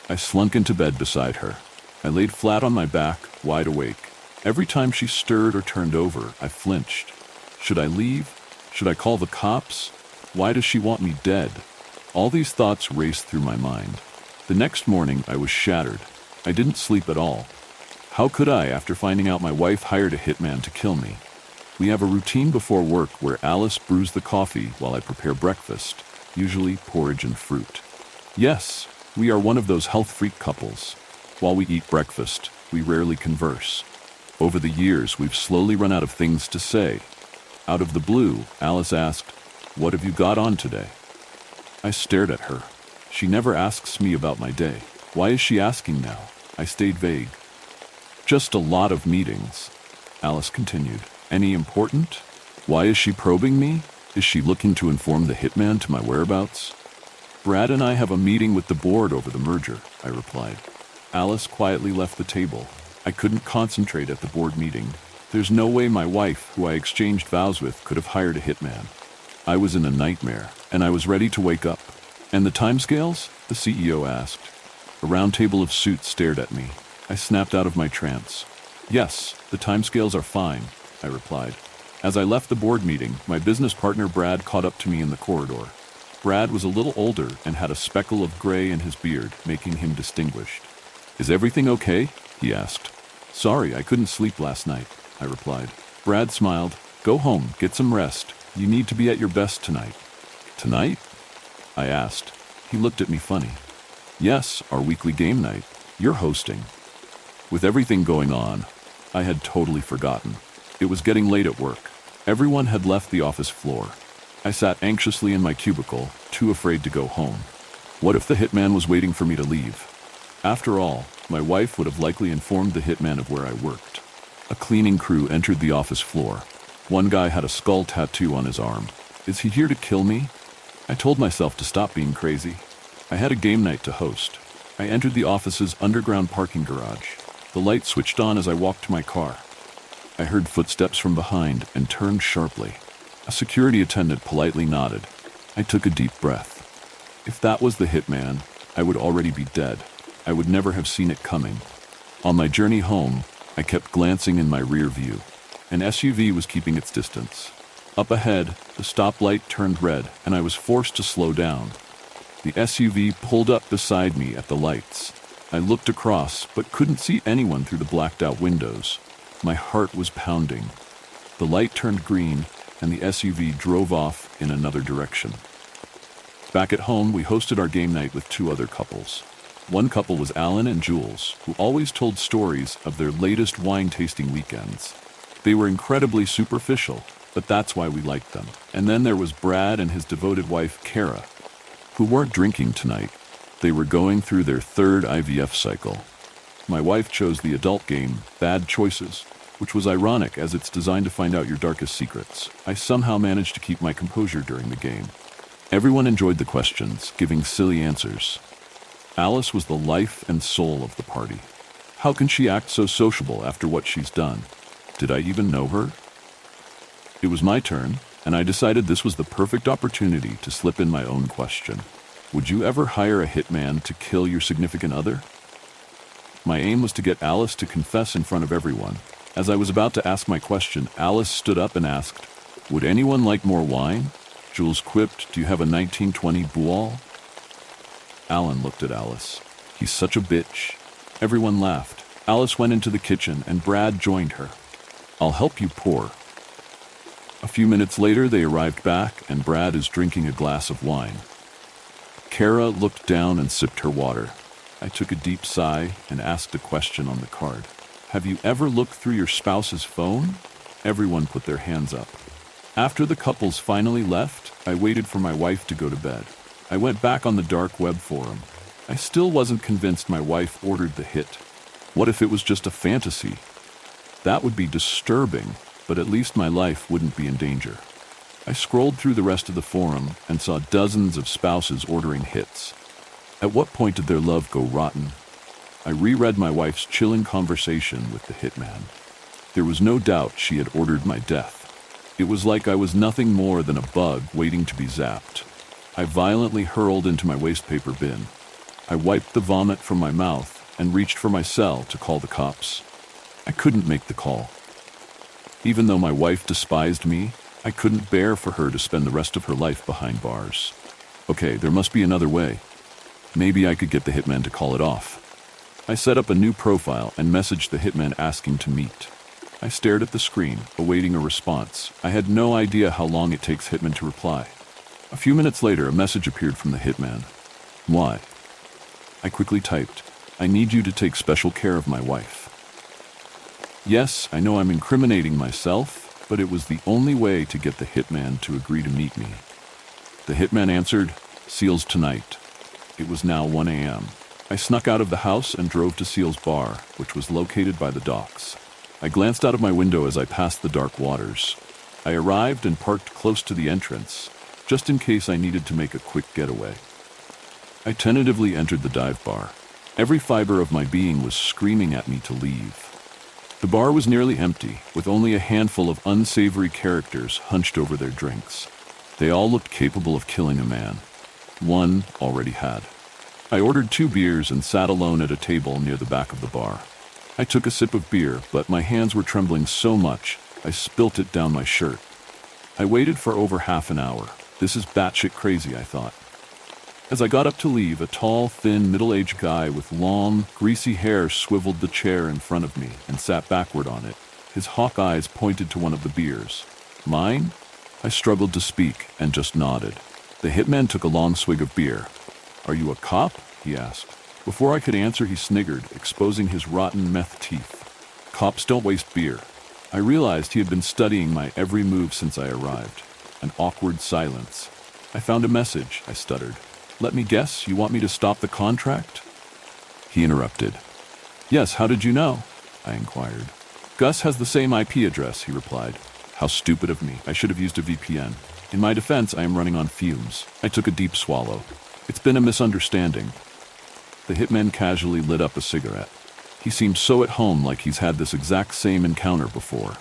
I slunk into bed beside her. I laid flat on my back, wide awake. Every time she stirred or turned over, I flinched. Should I leave? Should I call the cops? Why does she want me dead? All these thoughts raced through my mind. The next morning, I was shattered. I didn't sleep at all. How could I, after finding out my wife hired a hitman to kill me? We have a routine before work where Alice brews the coffee while I prepare breakfast, usually porridge and fruit. Yes, we are one of those health freak couples. While we eat breakfast, we rarely converse. Over the years, we've slowly run out of things to say. Out of the blue, Alice asked, "What have you got on today?" I stared at her. She never asks me about my day. Why is she asking now? I stayed vague. Just a lot of meetings. Alice continued. Any important? Why is she probing me? Is she looking to inform the hitman to my whereabouts? Brad and I have a meeting with the board over the merger, I replied. Alice quietly left the table. I couldn't concentrate at the board meeting. There's no way my wife, who I exchanged vows with, could have hired a hitman. I was in a nightmare, and I was ready to wake up. And the timescales? The CEO asked. A round table of suits stared at me. I snapped out of my trance. Yes, the timescales are fine, I replied. As I left the board meeting, my business partner Brad caught up to me in the corridor. Brad was a little older and had a speckle of gray in his beard, making him distinguished. Is everything okay? He asked. Sorry, I couldn't sleep last night, I replied. Brad smiled. Go home, get some rest. You need to be at your best tonight. Tonight? I asked. He looked at me funny. Yes, our weekly game night. You're hosting. With everything going on, I had totally forgotten. It was getting late at work. Everyone had left the office floor. I sat anxiously in my cubicle, too afraid to go home. What if the hitman was waiting for me to leave? After all, my wife would have likely informed the hitman of where I worked. A cleaning crew entered the office floor. One guy had a skull tattoo on his arm. Is he here to kill me? I told myself to stop being crazy. I had a game night to host. I entered the office's underground parking garage. The light switched on as I walked to my car. I heard footsteps from behind and turned sharply. A security attendant politely nodded. I took a deep breath. If that was the hitman, I would already be dead. I would never have seen it coming. On my journey home, I kept glancing in my rear view. An SUV was keeping its distance. Up ahead, the stoplight turned red, and I was forced to slow down. The SUV pulled up beside me at the lights. I looked across, but couldn't see anyone through the blacked-out windows. My heart was pounding. The light turned green, and the SUV drove off in another direction. Back at home, we hosted our game night with two other couples. One couple was Alan and Jules, who always told stories of their latest wine-tasting weekends. They were incredibly superficial, but that's why we liked them. And then there was Brad and his devoted wife, Kara, who weren't drinking tonight. They were going through their third IVF cycle. My wife chose the adult game, Bad Choices, which was ironic as it's designed to find out your darkest secrets. I somehow managed to keep my composure during the game. Everyone enjoyed the questions, giving silly answers. Alice was the life and soul of the party. How can she act so sociable after what she's done? Did I even know her? It was my turn, and I decided this was the perfect opportunity to slip in my own question. Would you ever hire a hitman to kill your significant other? My aim was to get Alice to confess in front of everyone. As I was about to ask my question, Alice stood up and asked, "Would anyone like more wine?" Jules quipped, "Do you have a 1920 Buol?" Alan looked at Alice. "He's such a bitch." Everyone laughed. Alice went into the kitchen and Brad joined her. "I'll help you pour." A few minutes later, they arrived back and Brad is drinking a glass of wine. Kara looked down and sipped her water. I took a deep sigh and asked a question on the card. "Have you ever looked through your spouse's phone?" Everyone put their hands up. After the couples finally left, I waited for my wife to go to bed. I went back on the dark web forum. I still wasn't convinced my wife ordered the hit. What if it was just a fantasy? That would be disturbing, but at least my life wouldn't be in danger. I scrolled through the rest of the forum and saw dozens of spouses ordering hits. At what point did their love go rotten? I reread my wife's chilling conversation with the hitman. There was no doubt she had ordered my death. It was like I was nothing more than a bug waiting to be zapped. I violently hurled into my wastepaper bin. I wiped the vomit from my mouth and reached for my cell to call the cops. I couldn't make the call. Even though my wife despised me, I couldn't bear for her to spend the rest of her life behind bars. Okay, there must be another way. Maybe I could get the hitman to call it off. I set up a new profile and messaged the hitman asking to meet. I stared at the screen, awaiting a response. I had no idea how long it takes hitmen to reply. A few minutes later, a message appeared from the hitman. "Why?" I quickly typed, "I need you to take special care of my wife." Yes, I know I'm incriminating myself, but it was the only way to get the hitman to agree to meet me. The hitman answered, "Seal's tonight." It was now 1 a.m. I snuck out of the house and drove to Seal's bar, which was located by the docks. I glanced out of my window as I passed the dark waters. I arrived and parked close to the entrance, just in case I needed to make a quick getaway. I tentatively entered the dive bar. Every fiber of my being was screaming at me to leave. The bar was nearly empty, with only a handful of unsavory characters hunched over their drinks. They all looked capable of killing a man. One already had. I ordered 2 beers and sat alone at a table near the back of the bar. I took a sip of beer, but my hands were trembling so much, I spilt it down my shirt. I waited for over half an hour. This is batshit crazy, I thought. As I got up to leave, a tall, thin, middle-aged guy with long, greasy hair swiveled the chair in front of me and sat backward on it. His hawk eyes pointed to one of the beers. "Mine?" I struggled to speak and just nodded. The hitman took a long swig of beer. "Are you a cop?" he asked. Before I could answer, he sniggered, exposing his rotten meth teeth. "Cops don't waste beer." I realized he had been studying my every move since I arrived. An awkward silence. "I found a message," I stuttered. "Let me guess, you want me to stop the contract?" He interrupted. "Yes, how did you know?" I inquired. "Gus has the same IP address," he replied. "How stupid of me. I should have used a VPN. In my defense, I am running on fumes." I took a deep swallow. "It's been a misunderstanding." The hitman casually lit up a cigarette. He seemed so at home, like he's had this exact same encounter before.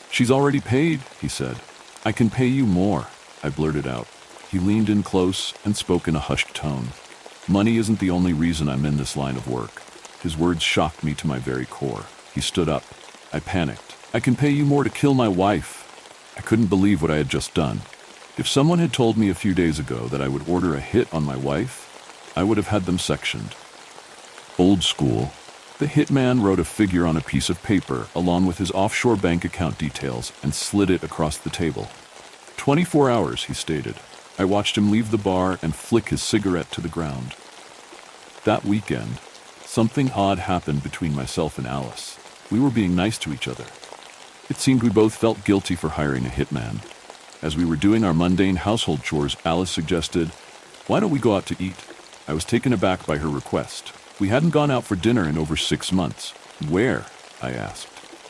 "She's already paid," he said. "I can pay you more," I blurted out. He leaned in close and spoke in a hushed tone. "Money isn't the only reason I'm in this line of work." His words shocked me to my very core. He stood up. I panicked. "I can pay you more to kill my wife." I couldn't believe what I had just done. If someone had told me a few days ago that I would order a hit on my wife, I would have had them sectioned. Old school. The hitman wrote a figure on a piece of paper along with his offshore bank account details and slid it across the table. 24 hours, he stated. I watched him leave the bar and flick his cigarette to the ground. That weekend, something odd happened between myself and Alice. We were being nice to each other. It seemed we both felt guilty for hiring a hitman. As we were doing our mundane household chores, Alice suggested, "Why don't we go out to eat?" I was taken aback by her request. We hadn't gone out for dinner in over 6 months. "Where?" I asked.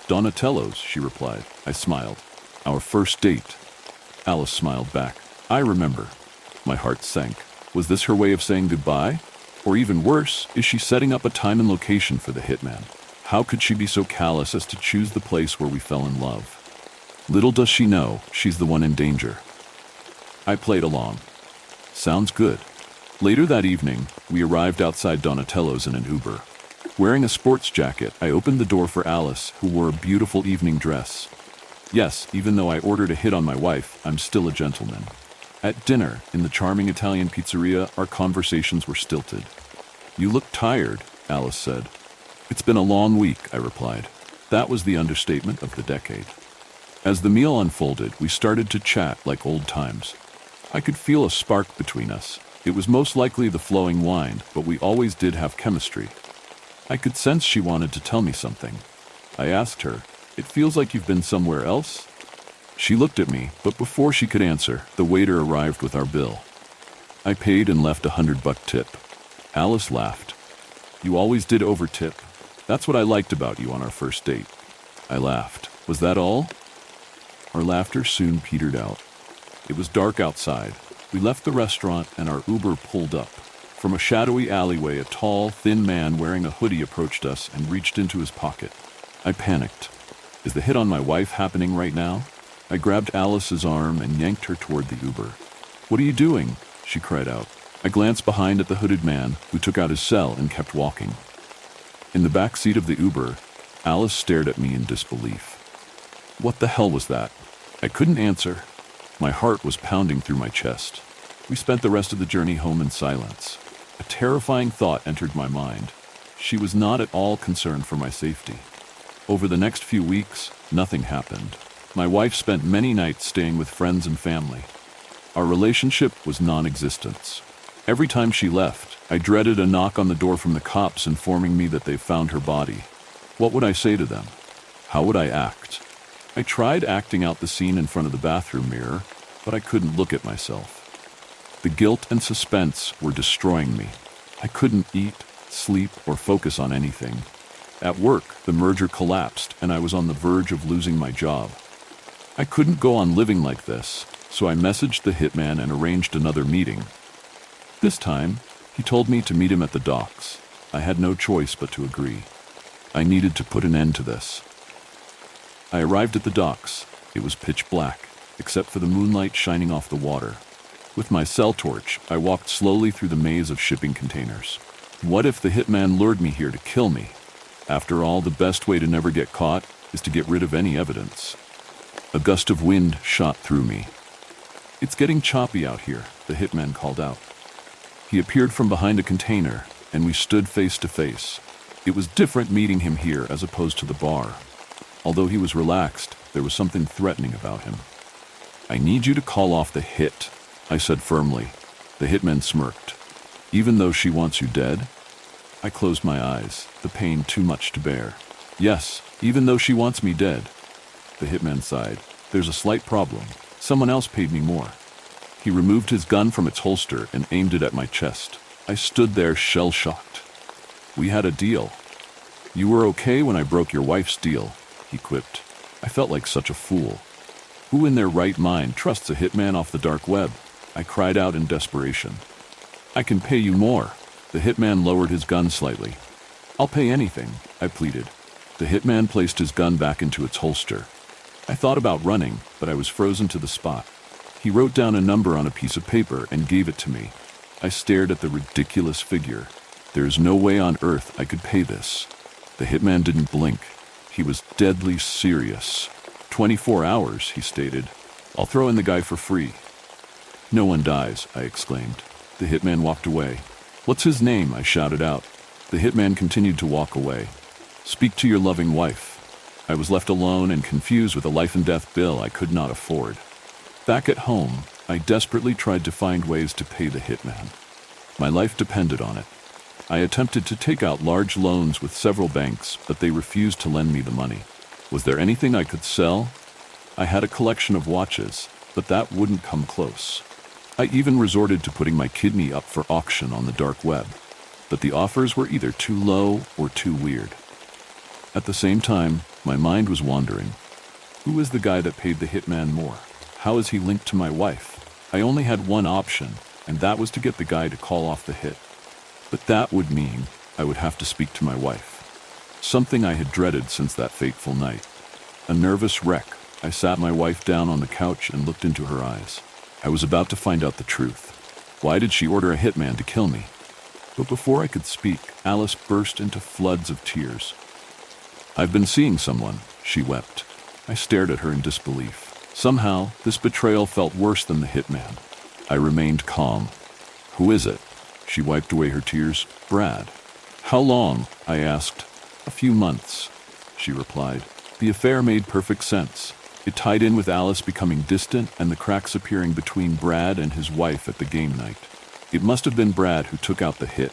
"Donatello's," she replied. I smiled. "Our first date." Alice smiled back. "I remember." My heart sank. Was this her way of saying goodbye? Or even worse, is she setting up a time and location for the hitman? How could she be so callous as to choose the place where we fell in love? Little does she know, she's the one in danger. I played along. Sounds good. Later that evening, we arrived outside Donatello's in an Uber. Wearing a sports jacket, I opened the door for Alice, who wore a beautiful evening dress. Yes, even though I ordered a hit on my wife, I'm still a gentleman. At dinner, in the charming Italian pizzeria, our conversations were stilted. "You look tired," Alice said. "It's been a long week," I replied. That was the understatement of the decade. As the meal unfolded, we started to chat like old times. I could feel a spark between us. It was most likely the flowing wine, but we always did have chemistry. I could sense she wanted to tell me something. I asked her, "It feels like you've been somewhere else?" She looked at me, but before she could answer, the waiter arrived with our bill. I paid and left $100 tip. Alice laughed. "You always did over-tip. That's what I liked about you on our first date." I laughed. "Was that all?" Our laughter soon petered out. It was dark outside. We left the restaurant and our Uber pulled up. From a shadowy alleyway, a tall, thin man wearing a hoodie approached us and reached into his pocket. I panicked. Is the hit on my wife happening right now? I grabbed Alice's arm and yanked her toward the Uber. "What are you doing?" she cried out. I glanced behind at the hooded man, who took out his cell and kept walking. In the back seat of the Uber, Alice stared at me in disbelief. What the hell was that? I couldn't answer. My heart was pounding through my chest. We spent the rest of the journey home in silence. A terrifying thought entered my mind. She was not at all concerned for my safety. Over the next few weeks, nothing happened. My wife spent many nights staying with friends and family. Our relationship was non-existent. Every time she left, I dreaded a knock on the door from the cops informing me that they found her body. What would I say to them? How would I act? I tried acting out the scene in front of the bathroom mirror, but I couldn't look at myself. The guilt and suspense were destroying me. I couldn't eat, sleep, or focus on anything. At work, the merger collapsed, and I was on the verge of losing my job. I couldn't go on living like this, so I messaged the hitman and arranged another meeting. This time, he told me to meet him at the docks. I had no choice but to agree. I needed to put an end to this. I arrived at the docks. It was pitch black, except for the moonlight shining off the water. With my cell torch, I walked slowly through the maze of shipping containers. What if the hitman lured me here to kill me? After all, the best way to never get caught is to get rid of any evidence. A gust of wind shot through me. "It's getting choppy out here," the hitman called out. He appeared from behind a container, and we stood face to face. It was different meeting him here as opposed to the bar. Although he was relaxed, there was something threatening about him. "I need you to call off the hit," I said firmly. The hitman smirked. "Even though she wants you dead?" I closed my eyes, the pain too much to bear. "Yes, even though she wants me dead." The hitman sighed. "There's a slight problem. Someone else paid me more." He removed his gun from its holster and aimed it at my chest. I stood there shell-shocked. "We had a deal." "You were okay when I broke your wife's deal," he quipped. I felt like such a fool. Who in their right mind trusts a hitman off the dark web? I cried out in desperation. "I can pay you more." The hitman lowered his gun slightly. "I'll pay anything," I pleaded. The hitman placed his gun back into its holster. I thought about running, but I was frozen to the spot. He wrote down a number on a piece of paper and gave it to me. I stared at the ridiculous figure. There is no way on earth I could pay this. The hitman didn't blink. He was deadly serious. 24 hours, he stated. "I'll throw in the guy for free." "No one dies," I exclaimed. The hitman walked away. "What's his name?" I shouted out. The hitman continued to walk away. "Speak to your loving wife." I was left alone and confused with a life-and-death bill I could not afford. Back at home, I desperately tried to find ways to pay the hitman. My life depended on it. I attempted to take out large loans with several banks, but they refused to lend me the money. Was there anything I could sell? I had a collection of watches, but that wouldn't come close. I even resorted to putting my kidney up for auction on the dark web, but the offers were either too low or too weird. At the same time, my mind was wandering. Who is the guy that paid the hitman more? How is he linked to my wife? I only had one option, and that was to get the guy to call off the hit. But that would mean I would have to speak to my wife. Something I had dreaded since that fateful night. A nervous wreck, I sat my wife down on the couch and looked into her eyes. I was about to find out the truth. Why did she order a hitman to kill me? But before I could speak, Alice burst into floods of tears. "I've been seeing someone," she wept. I stared at her in disbelief. Somehow, this betrayal felt worse than the hitman. I remained calm. "Who is it?" She wiped away her tears. "Brad." "How long?" I asked. "A few months," she replied. The affair made perfect sense. It tied in with Alice becoming distant and the cracks appearing between Brad and his wife at the game night. It must have been Brad who took out the hit.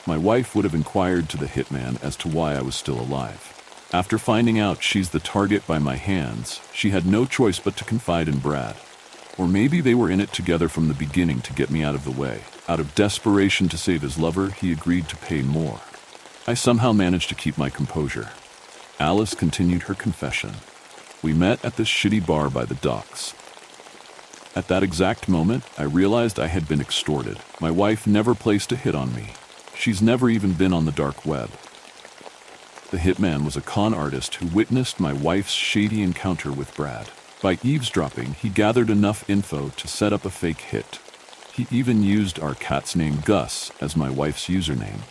My wife would have inquired to the hitman as to why I was still alive. After finding out she's the target by my hands, she had no choice but to confide in Brad. Or maybe they were in it together from the beginning to get me out of the way. Out of desperation to save his lover, he agreed to pay more. I somehow managed to keep my composure. Alice continued her confession. "We met at this shitty bar by the docks. At that exact moment, I realized I had been extorted. My wife never placed a hit on me. She's never even been on the dark web. The hitman was a con artist who witnessed my wife's shady encounter with Brad. By eavesdropping, he gathered enough info to set up a fake hit. He even used our cat's name Gus as my wife's username.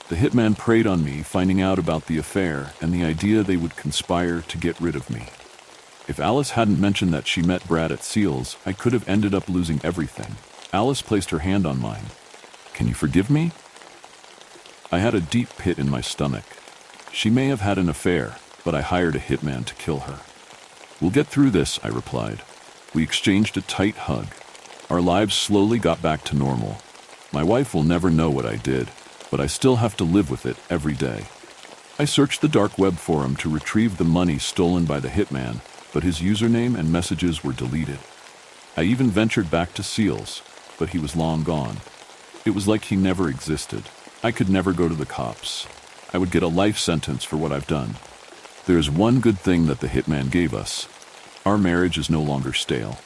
The hitman preyed on me, finding out about the affair and the idea they would conspire to get rid of me. If Alice hadn't mentioned that she met Brad at Seals, I could have ended up losing everything. Alice placed her hand on mine. "Can you forgive me?" I had a deep pit in my stomach. She may have had an affair, but I hired a hitman to kill her. "We'll get through this," I replied. We exchanged a tight hug. Our lives slowly got back to normal. My wife will never know what I did, but I still have to live with it every day. I searched the dark web for him to retrieve the money stolen by the hitman, but his username and messages were deleted. I even ventured back to Seals, but he was long gone. It was like he never existed. I could never go to the cops. I would get a life sentence for what I've done. There's one good thing that the hitman gave us. Our marriage is no longer stale.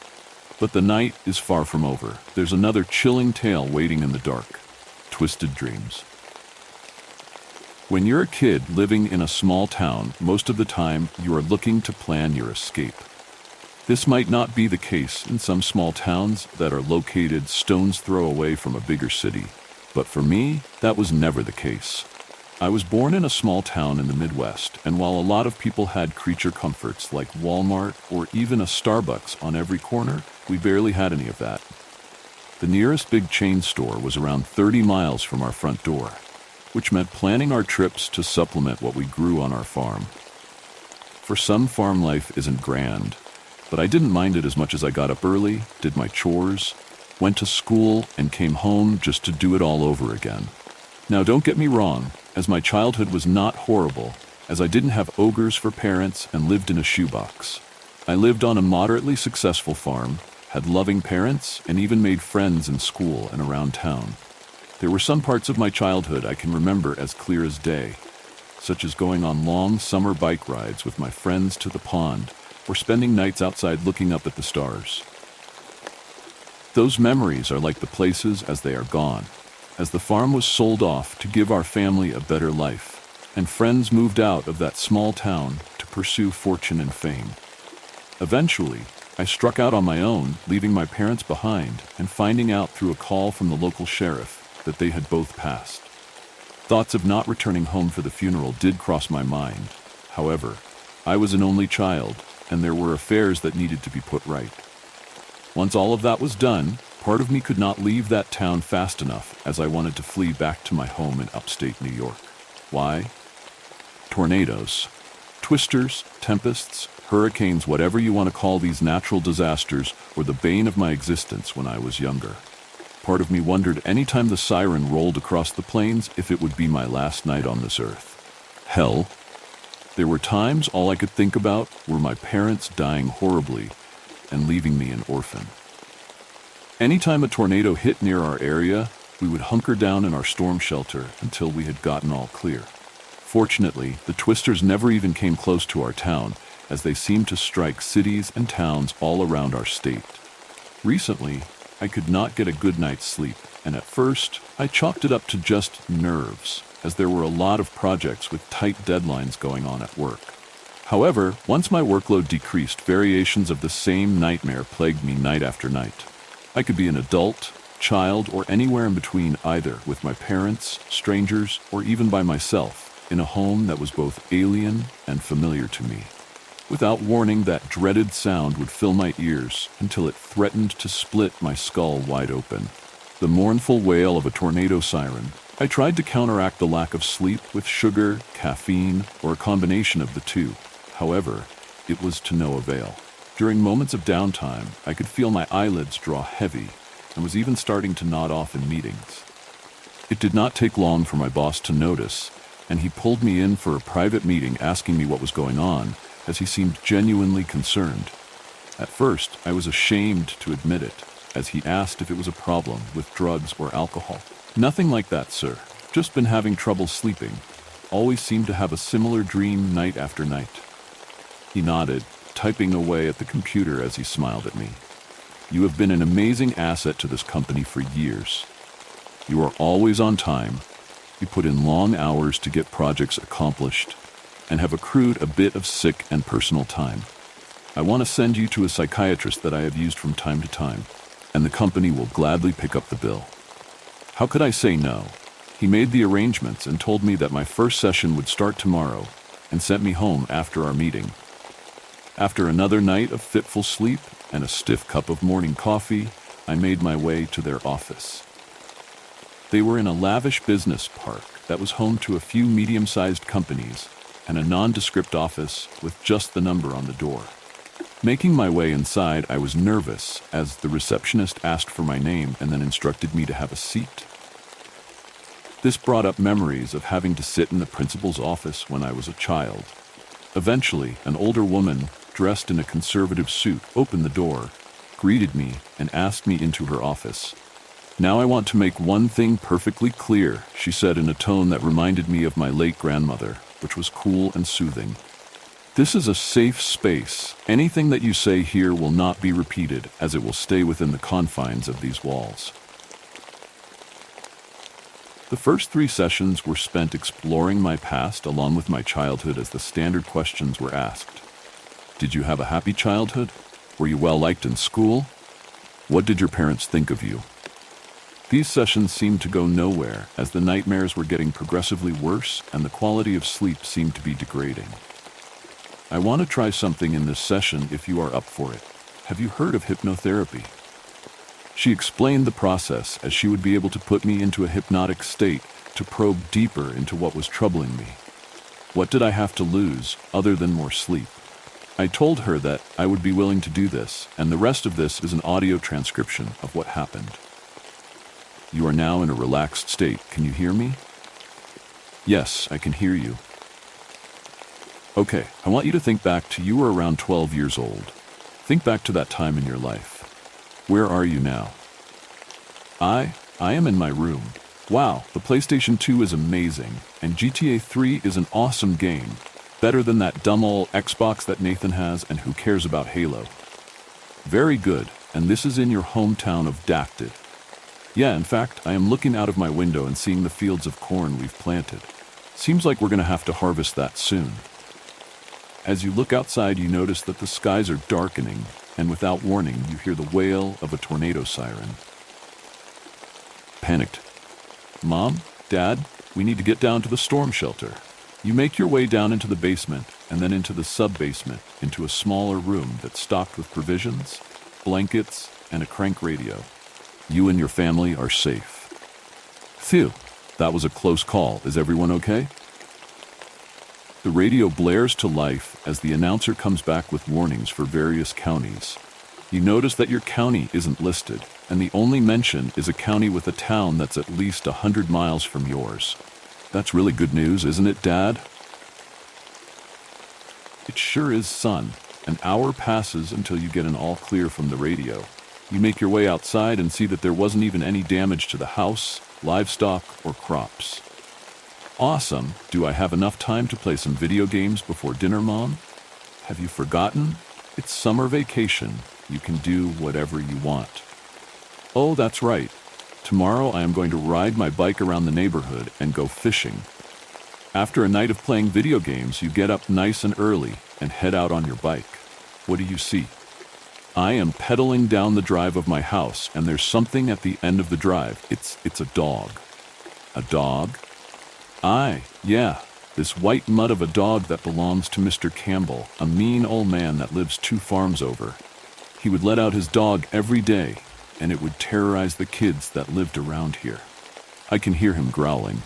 But the night is far from over. There's another chilling tale waiting in the dark. Twisted dreams. When you're a kid living in a small town, most of the time you are looking to plan your escape. This might not be the case in some small towns that are located stone's throw away from a bigger city, but for me, that was never the case. I was born in a small town in the Midwest, and while a lot of people had creature comforts like Walmart or even a Starbucks on every corner, we barely had any of that. The nearest big chain store was around 30 miles from our front door, which meant planning our trips to supplement what we grew on our farm. For some, farm life isn't grand, but I didn't mind it as much as I got up early, did my chores, went to school, and came home just to do it all over again. Now, don't get me wrong, as my childhood was not horrible, as I didn't have ogres for parents and lived in a shoebox. I lived on a moderately successful farm, had loving parents, and even made friends in school and around town. There were some parts of my childhood I can remember as clear as day, such as going on long summer bike rides with my friends to the pond, or spending nights outside looking up at the stars. Those memories are like the places as they are gone, as the farm was sold off to give our family a better life, and friends moved out of that small town to pursue fortune and fame. Eventually, I struck out on my own, leaving my parents behind and finding out through a call from the local sheriff that they had both passed. Thoughts of not returning home for the funeral did cross my mind. However, I was an only child, and there were affairs that needed to be put right. Once all of that was done, part of me could not leave that town fast enough, as I wanted to flee back to my home in upstate New York. Why? Tornadoes. Twisters, tempests, hurricanes, whatever you want to call these natural disasters, were the bane of my existence when I was younger. Part of me wondered any time the siren rolled across the plains if it would be my last night on this earth. Hell, There were times all I could think about were my parents dying horribly and leaving me an orphan. Anytime a tornado hit near our area, we would hunker down in our storm shelter until we had gotten all clear. Fortunately, the twisters never even came close to our town, as they seemed to strike cities and towns all around our state. Recently, I could not get a good night's sleep, and at first, I chalked it up to just nerves, as there were a lot of projects with tight deadlines going on at work. However, once my workload decreased, variations of the same nightmare plagued me night after night. I could be an adult, child, or anywhere in between, either with my parents, strangers, or even by myself, in a home that was both alien and familiar to me. Without warning, that dreaded sound would fill my ears until it threatened to split my skull wide open. The mournful wail of a tornado siren. I tried to counteract the lack of sleep with sugar, caffeine, or a combination of the two. However, it was to no avail. During moments of downtime, I could feel my eyelids draw heavy and was even starting to nod off in meetings. It did not take long for my boss to notice, and he pulled me in for a private meeting asking me what was going on, as he seemed genuinely concerned. At first, I was ashamed to admit it, as he asked if it was a problem with drugs or alcohol. Nothing like that, sir. Just been having trouble sleeping. Always seemed to have a similar dream night after night. He nodded, typing away at the computer as he smiled at me. You have been an amazing asset to this company for years. You are always on time. You put in long hours to get projects accomplished and have accrued a bit of sick and personal time. I want to send you to a psychiatrist that I have used from time to time, and the company will gladly pick up the bill. How could I say no? He made the arrangements and told me that my first session would start tomorrow and sent me home after our meeting. After another night of fitful sleep and a stiff cup of morning coffee, I made my way to their office. They were in a lavish business park that was home to a few medium-sized companies and a nondescript office with just the number on the door. Making my way inside, I was nervous as the receptionist asked for my name and then instructed me to have a seat. This brought up memories of having to sit in the principal's office when I was a child. Eventually, an older woman, dressed in a conservative suit, opened the door, greeted me, and asked me into her office. Now I want to make one thing perfectly clear, she said in a tone that reminded me of my late grandmother, which was cool and soothing. This is a safe space. Anything that you say here will not be repeated, as it will stay within the confines of these walls. The first 3 sessions were spent exploring my past along with my childhood as the standard questions were asked. Did you have a happy childhood? Were you well liked in school? What did your parents think of you? These sessions seemed to go nowhere, as the nightmares were getting progressively worse and the quality of sleep seemed to be degrading. I want to try something in this session if you are up for it. Have you heard of hypnotherapy? She explained the process, as she would be able to put me into a hypnotic state to probe deeper into what was troubling me. What did I have to lose other than more sleep? I told her that I would be willing to do this, and the rest of this is an audio transcription of what happened. You are now in a relaxed state. Can you hear me? Yes, I can hear you. Okay, I want you to think back to you were around 12 years old. Think back to that time in your life. Where are you now? I am in my room. Wow, the PlayStation 2 is amazing, and GTA 3 is an awesome game. Better than that dumb old Xbox that Nathan has, and who cares about Halo? Very good, and this is in your hometown of Dacted. Yeah, in fact, I am looking out of my window and seeing the fields of corn we've planted. Seems like we're going to have to harvest that soon. As you look outside, you notice that the skies are darkening, and without warning, you hear the wail of a tornado siren. Panicked. Mom, Dad, we need to get down to the storm shelter. You make your way down into the basement, and then into the sub-basement, into a smaller room that's stocked with provisions, blankets, and a crank radio. You and your family are safe. Phew, that was a close call. Is everyone okay? The radio blares to life as the announcer comes back with warnings for various counties. You notice that your county isn't listed, and the only mention is a county with a town that's at least 100 miles from yours. That's really good news, isn't it, Dad? It sure is sun. An hour passes until you get an all clear from the radio. You make your way outside and see that there wasn't even any damage to the house, livestock, or crops. Awesome. Do I have enough time to play some video games before dinner, Mom? Have you forgotten? It's summer vacation. You can do whatever you want. Oh, that's right. Tomorrow I am going to ride my bike around the neighborhood and go fishing. After a night of playing video games, you get up nice and early and head out on your bike. What do you see? I am pedaling down the drive of my house, and there's something at the end of the drive. It's a dog. A dog? Aye, yeah, this white mutt of a dog that belongs to Mr. Campbell, a mean old man that lives 2 farms over. He would let out his dog every day, and it would terrorize the kids that lived around here. I can hear him growling.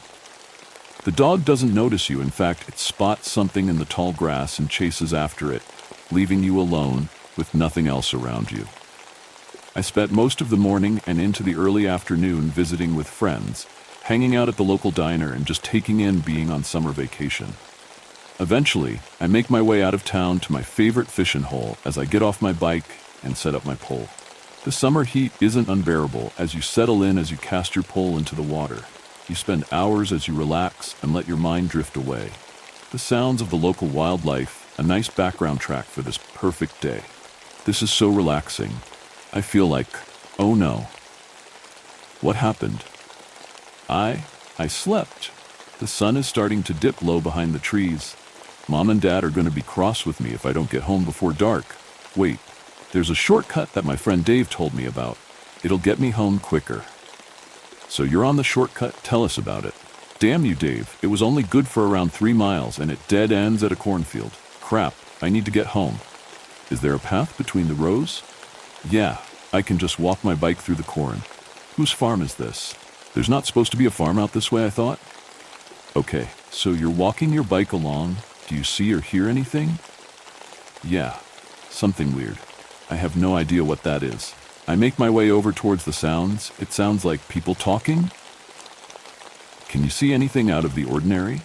The dog doesn't notice you. In fact, it spots something in the tall grass and chases after it, leaving you alone with nothing else around you. I spent most of the morning and into the early afternoon visiting with friends, hanging out at the local diner and just taking in being on summer vacation. Eventually, I make my way out of town to my favorite fishing hole as I get off my bike and set up my pole. The summer heat isn't unbearable as you settle in as you cast your pole into the water. You spend hours as you relax and let your mind drift away. The sounds of the local wildlife, a nice background track for this perfect day. This is so relaxing. I feel like, oh no. What happened? I slept. The sun is starting to dip low behind the trees. Mom and Dad are going to be cross with me if I don't get home before dark. Wait, there's a shortcut that my friend Dave told me about. It'll get me home quicker. So you're on the shortcut? Tell us about it. Damn you, Dave. It was only good for around 3 miles and it dead ends at a cornfield. Crap, I need to get home. Is there a path between the rows? Yeah, I can just walk my bike through the corn. Whose farm is this? There's not supposed to be a farm out this way, I thought. Okay, so you're walking your bike along. Do you see or hear anything? Yeah, something weird. I have no idea what that is. I make my way over towards the sounds. It sounds like people talking. Can you see anything out of the ordinary?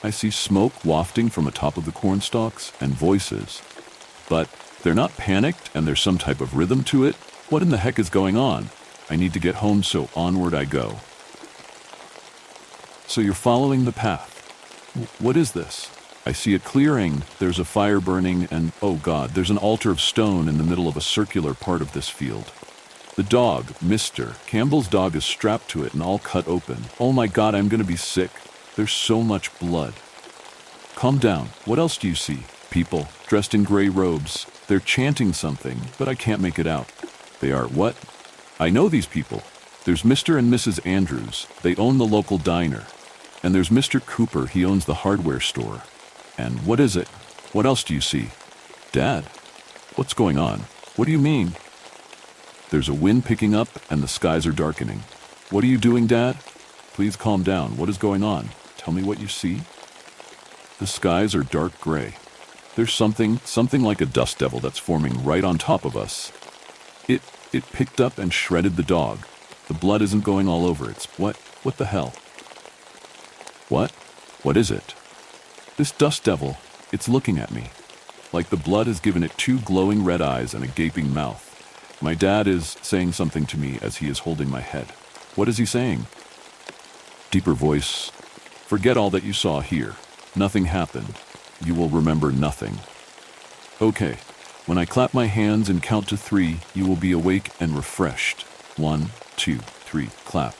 I see smoke wafting from atop of the corn stalks and voices. But they're not panicked and there's some type of rhythm to it. What in the heck is going on? I need to get home, so onward I go. So you're following the path. What is this? I see a clearing, there's a fire burning, and oh God, there's an altar of stone in the middle of a circular part of this field. The dog, Mr. Campbell's dog, is strapped to it and all cut open. Oh my God, I'm gonna be sick. There's so much blood. Calm down. What else do you see? People, dressed in gray robes. They're chanting something, but I can't make it out. They are what? I know these people. There's Mr. and Mrs. Andrews. They own the local diner. And there's Mr. Cooper. He owns the hardware store. And what is it? What else do you see? Dad? What's going on? What do you mean? There's a wind picking up and the skies are darkening. What are you doing, Dad? Please calm down. What is going on? Tell me what you see. The skies are dark gray. There's something like a dust devil that's forming right on top of us. It picked up and shredded the dog. The blood isn't going all over. It's what the hell? What? What is it? This dust devil, it's looking at me. Like the blood has given it 2 glowing red eyes and a gaping mouth. My dad is saying something to me as he is holding my head. What is he saying? Deeper voice. Forget all that you saw here. Nothing happened. You will remember nothing. Okay. When I clap my hands and count to 3, you will be awake and refreshed. 1, 2, 3, clap.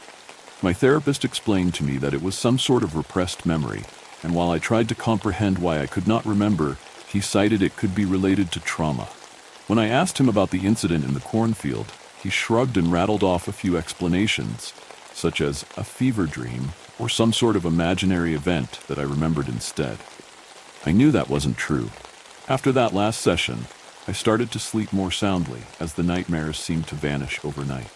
My therapist explained to me that it was some sort of repressed memory, and while I tried to comprehend why I could not remember, he cited it could be related to trauma. When I asked him about the incident in the cornfield, he shrugged and rattled off a few explanations, such as a fever dream or some sort of imaginary event that I remembered instead. I knew that wasn't true. After that last session, I started to sleep more soundly as the nightmares seemed to vanish overnight.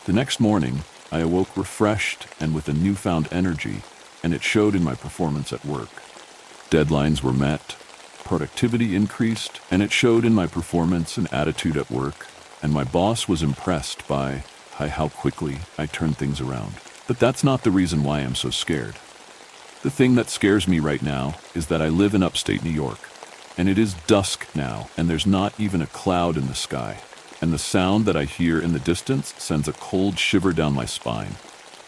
The next morning, I awoke refreshed and with a newfound energy, and it showed in my performance at work. Deadlines were met, productivity increased, and it showed in my performance and attitude at work, and my boss was impressed by how quickly I turned things around. But that's not the reason why I'm so scared. The thing that scares me right now is that I live in upstate New York. And it is dusk now, and there's not even a cloud in the sky. And the sound that I hear in the distance sends a cold shiver down my spine,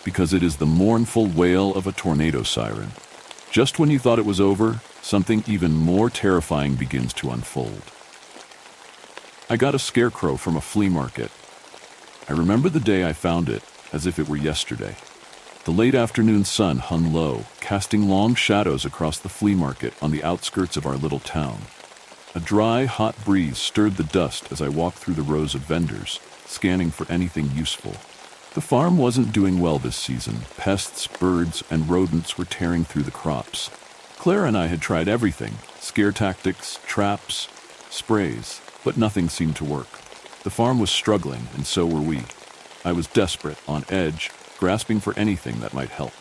because it is the mournful wail of a tornado siren. Just when you thought it was over, something even more terrifying begins to unfold. I got a scarecrow from a flea market. I remember the day I found it as if it were yesterday. The late afternoon sun hung low, casting long shadows across the flea market on the outskirts of our little town. A dry, hot breeze stirred the dust as I walked through the rows of vendors, scanning for anything useful. The farm wasn't doing well this season. Pests, birds, and rodents were tearing through the crops. Clara and I had tried everything: scare tactics, traps, sprays, but nothing seemed to work. The farm was struggling, and so were we. I was desperate, on edge, grasping for anything that might help.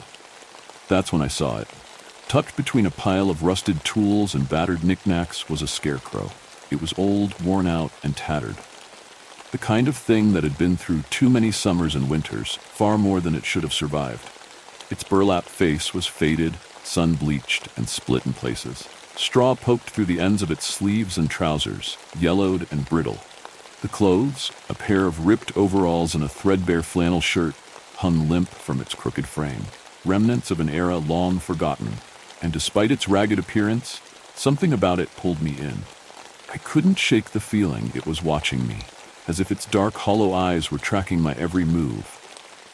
That's when I saw it. Tucked between a pile of rusted tools and battered knickknacks was a scarecrow. It was old, worn out, and tattered. The kind of thing that had been through too many summers and winters, far more than it should have survived. Its burlap face was faded, sun-bleached, and split in places. Straw poked through the ends of its sleeves and trousers, yellowed and brittle. The clothes, a pair of ripped overalls and a threadbare flannel shirt, hung limp from its crooked frame, remnants of an era long forgotten. And despite its ragged appearance, something about it pulled me in. I couldn't shake the feeling it was watching me, as if its dark, hollow eyes were tracking my every move.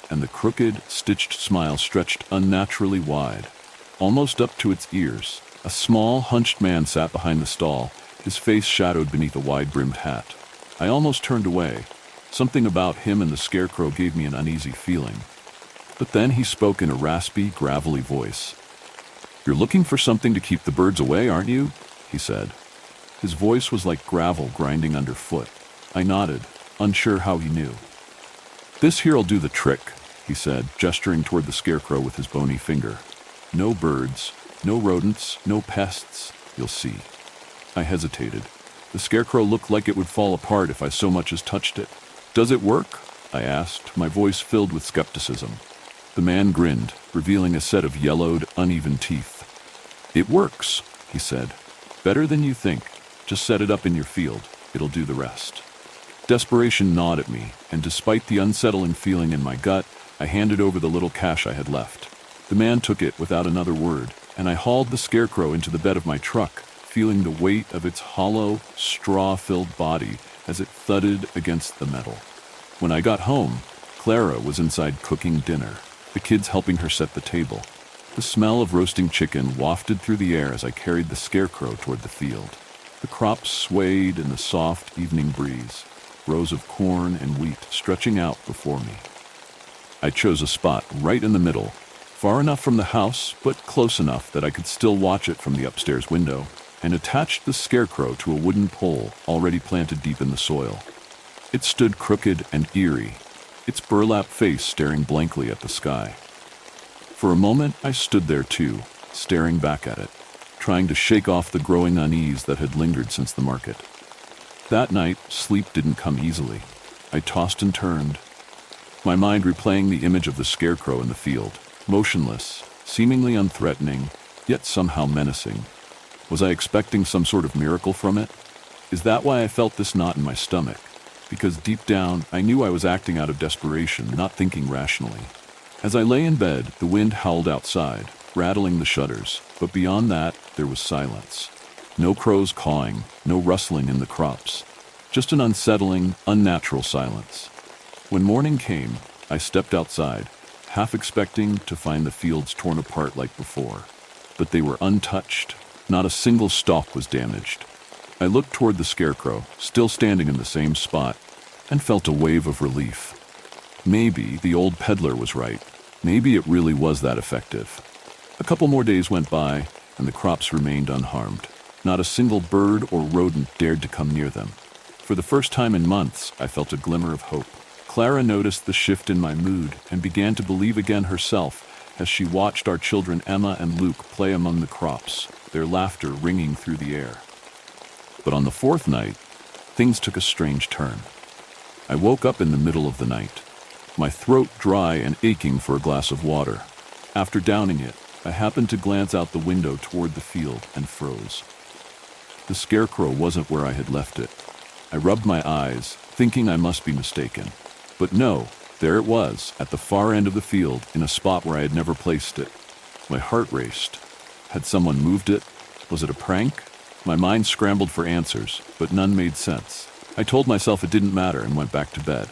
And the crooked, stitched smile stretched unnaturally wide, almost up to its ears. A small, hunched man sat behind the stall, his face shadowed beneath a wide-brimmed hat. I almost turned away. Something about him and the scarecrow gave me an uneasy feeling. But then he spoke in a raspy, gravelly voice. "You're looking for something to keep the birds away, aren't you?" he said. His voice was like gravel grinding underfoot. I nodded, unsure how he knew. "This here'll do the trick," he said, gesturing toward the scarecrow with his bony finger. "No birds, no rodents, no pests, you'll see." I hesitated. The scarecrow looked like it would fall apart if I so much as touched it. "Does it work?" I asked, my voice filled with skepticism. The man grinned, revealing a set of yellowed, uneven teeth. "It works," he said. "Better than you think. Just set it up in your field. It'll do the rest." Desperation gnawed at me, and despite the unsettling feeling in my gut, I handed over the little cash I had left. The man took it without another word, and I hauled the scarecrow into the bed of my truck, feeling the weight of its hollow, straw-filled body as it thudded against the metal. When I got home, Clara was inside cooking dinner, the kids helping her set the table. The smell of roasting chicken wafted through the air as I carried the scarecrow toward the field. The crops swayed in the soft evening breeze, rows of corn and wheat stretching out before me. I chose a spot right in the middle, far enough from the house, but close enough that I could still watch it from the upstairs window, and attached the scarecrow to a wooden pole already planted deep in the soil. It stood crooked and eerie, its burlap face staring blankly at the sky. For a moment, I stood there too, staring back at it, trying to shake off the growing unease that had lingered since the market. That night, sleep didn't come easily. I tossed and turned, my mind replaying the image of the scarecrow in the field, motionless, seemingly unthreatening, yet somehow menacing. Was I expecting some sort of miracle from it? Is that why I felt this knot in my stomach? Because deep down, I knew I was acting out of desperation, not thinking rationally. As I lay in bed, the wind howled outside, rattling the shutters, but beyond that, there was silence. No crows cawing, no rustling in the crops, just an unsettling, unnatural silence. When morning came, I stepped outside, half expecting to find the fields torn apart like before. But they were untouched. Not a single stalk was damaged. I looked toward the scarecrow, still standing in the same spot, and felt a wave of relief. Maybe the old peddler was right. Maybe it really was that effective. A couple more days went by, and the crops remained unharmed. Not a single bird or rodent dared to come near them. For the first time in months, I felt a glimmer of hope. Clara noticed the shift in my mood and began to believe again herself as she watched our children Emma and Luke play among the crops, their laughter ringing through the air. But on the fourth night, things took a strange turn. I woke up in the middle of the night, my throat dry and aching for a glass of water. After downing it, I happened to glance out the window toward the field and froze. The scarecrow wasn't where I had left it. I rubbed my eyes, thinking I must be mistaken. But no, there it was, at the far end of the field, in a spot where I had never placed it. My heart raced. Had someone moved it? Was it a prank? My mind scrambled for answers, but none made sense. I told myself it didn't matter and went back to bed.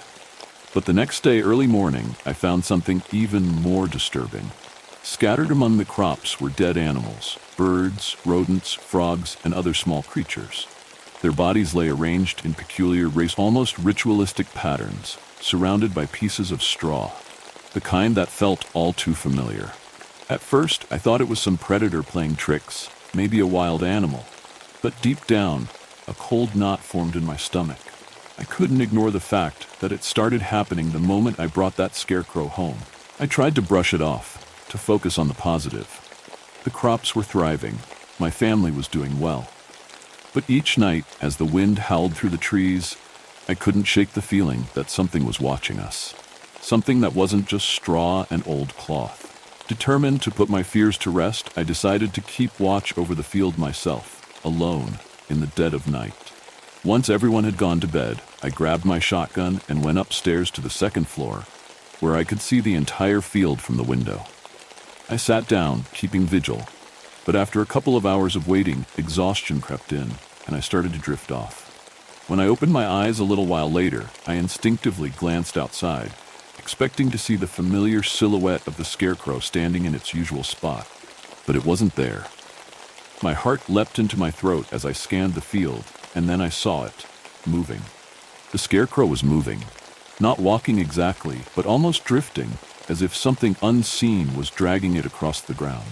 But the next day, early morning, I found something even more disturbing. Scattered among the crops were dead animals, birds, rodents, frogs, and other small creatures. Their bodies lay arranged in peculiar, almost ritualistic patterns, surrounded by pieces of straw, the kind that felt all too familiar. At first, I thought it was some predator playing tricks, maybe a wild animal. But deep down, a cold knot formed in my stomach. I couldn't ignore the fact that it started happening the moment I brought that scarecrow home. I tried to brush it off, to focus on the positive. The crops were thriving. My family was doing well. But each night, as the wind howled through the trees, I couldn't shake the feeling that something was watching us. Something that wasn't just straw and old cloth. Determined to put my fears to rest, I decided to keep watch over the field myself, alone, in the dead of night. Once everyone had gone to bed, I grabbed my shotgun and went upstairs to the second floor, where I could see the entire field from the window. I sat down, keeping vigil, but after a couple of hours of waiting, exhaustion crept in, and I started to drift off. When I opened my eyes a little while later, I instinctively glanced outside, expecting to see the familiar silhouette of the scarecrow standing in its usual spot, but it wasn't there. My heart leapt into my throat as I scanned the field, and then I saw it, moving. The scarecrow was moving, not walking exactly, but almost drifting, as if something unseen was dragging it across the ground.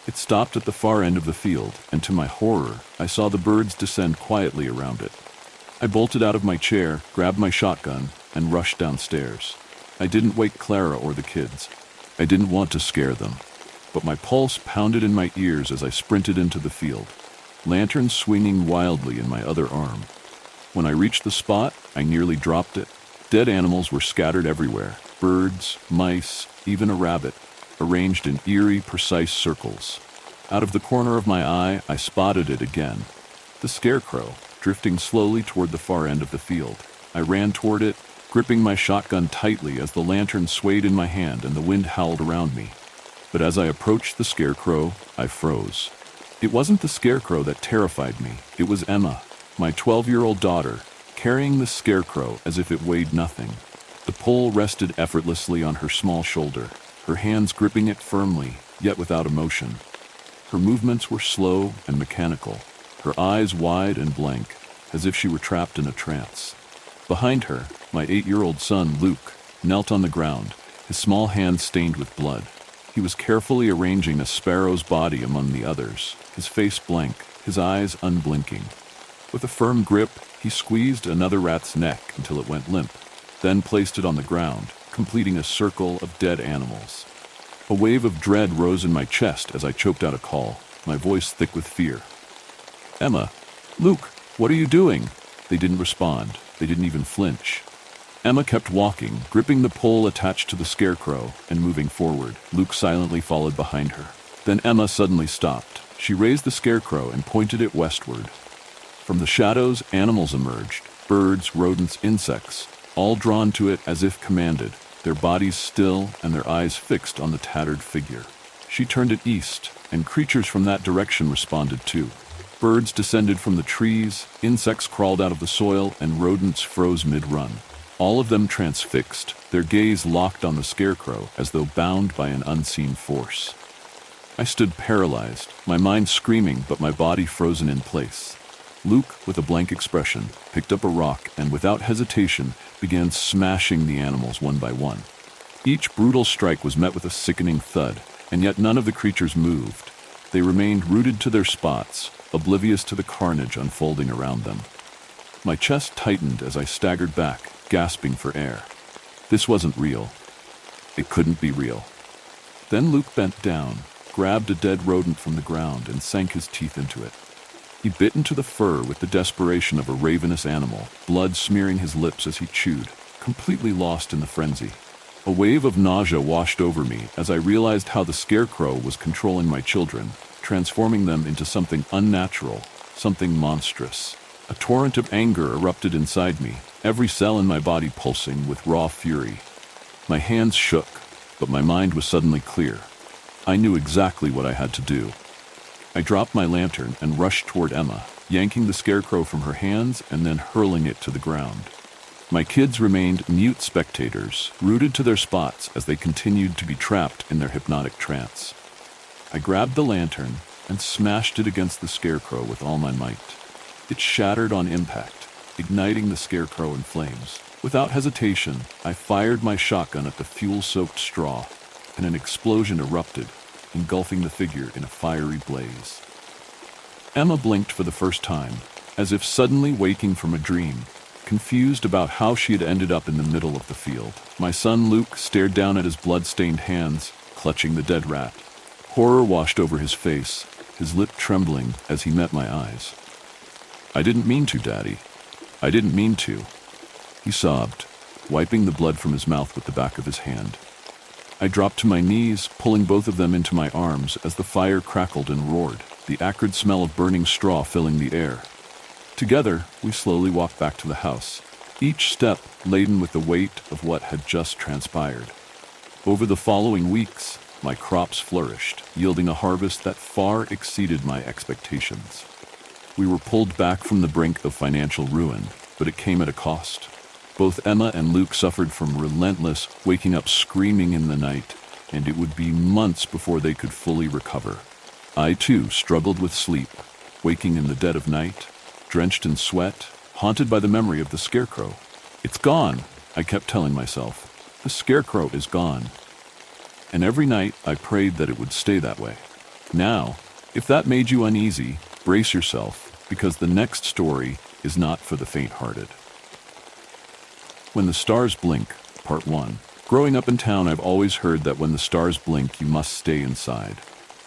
It stopped at the far end of the field, and to my horror, I saw the birds descend quietly around it. I bolted out of my chair, grabbed my shotgun, and rushed downstairs. I didn't wake Clara or the kids. I didn't want to scare them. But my pulse pounded in my ears as I sprinted into the field, lantern swinging wildly in my other arm. When I reached the spot, I nearly dropped it. Dead animals were scattered everywhere. Birds, mice, even a rabbit, arranged in eerie, precise circles. Out of the corner of my eye, I spotted it again. The scarecrow, drifting slowly toward the far end of the field. I ran toward it, gripping my shotgun tightly as the lantern swayed in my hand and the wind howled around me. But as I approached the scarecrow, I froze. It wasn't the scarecrow that terrified me. It was Emma, my 12-year-old daughter, carrying the scarecrow as if it weighed nothing. The pole rested effortlessly on her small shoulder, her hands gripping it firmly, yet without emotion. Her movements were slow and mechanical, her eyes wide and blank, as if she were trapped in a trance. Behind her, my 8-year-old son, Luke, knelt on the ground, his small hands stained with blood. He was carefully arranging a sparrow's body among the others, his face blank, his eyes unblinking. With a firm grip, he squeezed another rat's neck until it went limp, then placed it on the ground, completing a circle of dead animals. A wave of dread rose in my chest as I choked out a call, my voice thick with fear. "Emma! Luke! What are you doing?" They didn't respond. They didn't even flinch. Emma kept walking, gripping the pole attached to the scarecrow and moving forward. Luke silently followed behind her. Then Emma suddenly stopped. She raised the scarecrow and pointed it westward. From the shadows, animals emerged, birds, rodents, insects, all drawn to it as if commanded, their bodies still and their eyes fixed on the tattered figure. She turned it east, and creatures from that direction responded too. Birds descended from the trees, insects crawled out of the soil, and rodents froze mid-run. All of them transfixed, their gaze locked on the scarecrow as though bound by an unseen force. I stood paralyzed, my mind screaming but my body frozen in place. Luke, with a blank expression, picked up a rock and without hesitation began smashing the animals one by one. Each brutal strike was met with a sickening thud, and yet none of the creatures moved. They remained rooted to their spots, oblivious to the carnage unfolding around them. My chest tightened as I staggered back, gasping for air. This wasn't real. It couldn't be real. Then Luke bent down, grabbed a dead rodent from the ground, and sank his teeth into it. He bit into the fur with the desperation of a ravenous animal, blood smearing his lips as he chewed, completely lost in the frenzy. A wave of nausea washed over me as I realized how the scarecrow was controlling my children, transforming them into something unnatural, something monstrous. A torrent of anger erupted inside me, every cell in my body pulsing with raw fury. My hands shook, but my mind was suddenly clear. I knew exactly what I had to do. I dropped my lantern and rushed toward Emma, yanking the scarecrow from her hands and then hurling it to the ground. My kids remained mute spectators, rooted to their spots as they continued to be trapped in their hypnotic trance. I grabbed the lantern and smashed it against the scarecrow with all my might. It shattered on impact, igniting the scarecrow in flames. Without hesitation, I fired my shotgun at the fuel-soaked straw, and an explosion erupted, engulfing the figure in a fiery blaze. Emma blinked for the first time, as if suddenly waking from a dream, confused about how she had ended up in the middle of the field. My son Luke stared down at his blood-stained hands, clutching the dead rat. Horror washed over his face, his lip trembling as he met my eyes. "I didn't mean to, Daddy. I didn't mean to," he sobbed, wiping the blood from his mouth with the back of his hand. I dropped to my knees, pulling both of them into my arms as the fire crackled and roared, the acrid smell of burning straw filling the air. Together, we slowly walked back to the house, each step laden with the weight of what had just transpired. Over the following weeks, my crops flourished, yielding a harvest that far exceeded my expectations. We were pulled back from the brink of financial ruin, but it came at a cost. Both Emma and Luke suffered from relentless waking up screaming in the night, and it would be months before they could fully recover. I, too, struggled with sleep, waking in the dead of night, drenched in sweat, haunted by the memory of the scarecrow. "It's gone," I kept telling myself. "The scarecrow is gone." And every night I prayed that it would stay that way. Now, if that made you uneasy, brace yourself, because the next story is not for the faint-hearted. When the Stars Blink, Part 1. Growing up in town, I've always heard that when the stars blink, you must stay inside.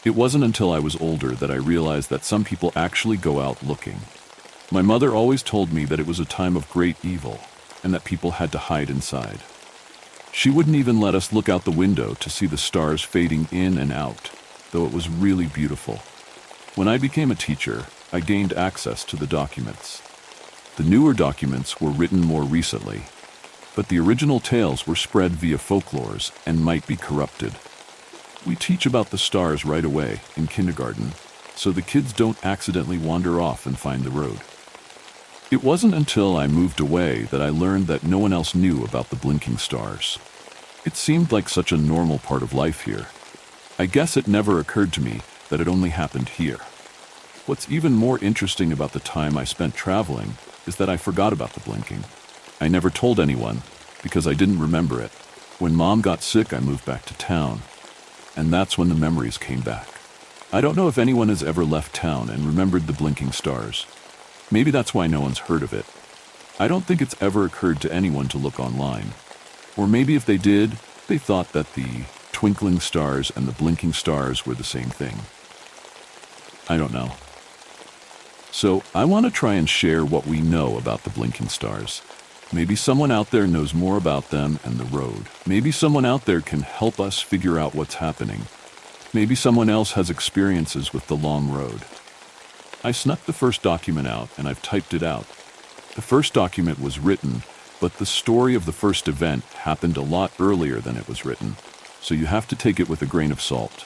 It wasn't until I was older that I realized that some people actually go out looking. My mother always told me that it was a time of great evil, and that people had to hide inside. She wouldn't even let us look out the window to see the stars fading in and out, though it was really beautiful. When I became a teacher, I gained access to the documents. The newer documents were written more recently, but the original tales were spread via folklores and might be corrupted. We teach about the stars right away in kindergarten, so the kids don't accidentally wander off and find the road. It wasn't until I moved away that I learned that no one else knew about the blinking stars. It seemed like such a normal part of life here. I guess it never occurred to me that it only happened here. What's even more interesting about the time I spent traveling is that I forgot about the blinking. I never told anyone because I didn't remember it. When Mom got sick, I moved back to town, and that's when the memories came back. I don't know if anyone has ever left town and remembered the blinking stars. Maybe that's why no one's heard of it. I don't think it's ever occurred to anyone to look online. Or maybe if they did, they thought that the twinkling stars and the blinking stars were the same thing. I don't know. So I want to try and share what we know about the blinking stars. Maybe someone out there knows more about them and the road. Maybe someone out there can help us figure out what's happening. Maybe someone else has experiences with the long road. I snuck the first document out, and I've typed it out. The first document was written, but the story of the first event happened a lot earlier than it was written, so you have to take it with a grain of salt.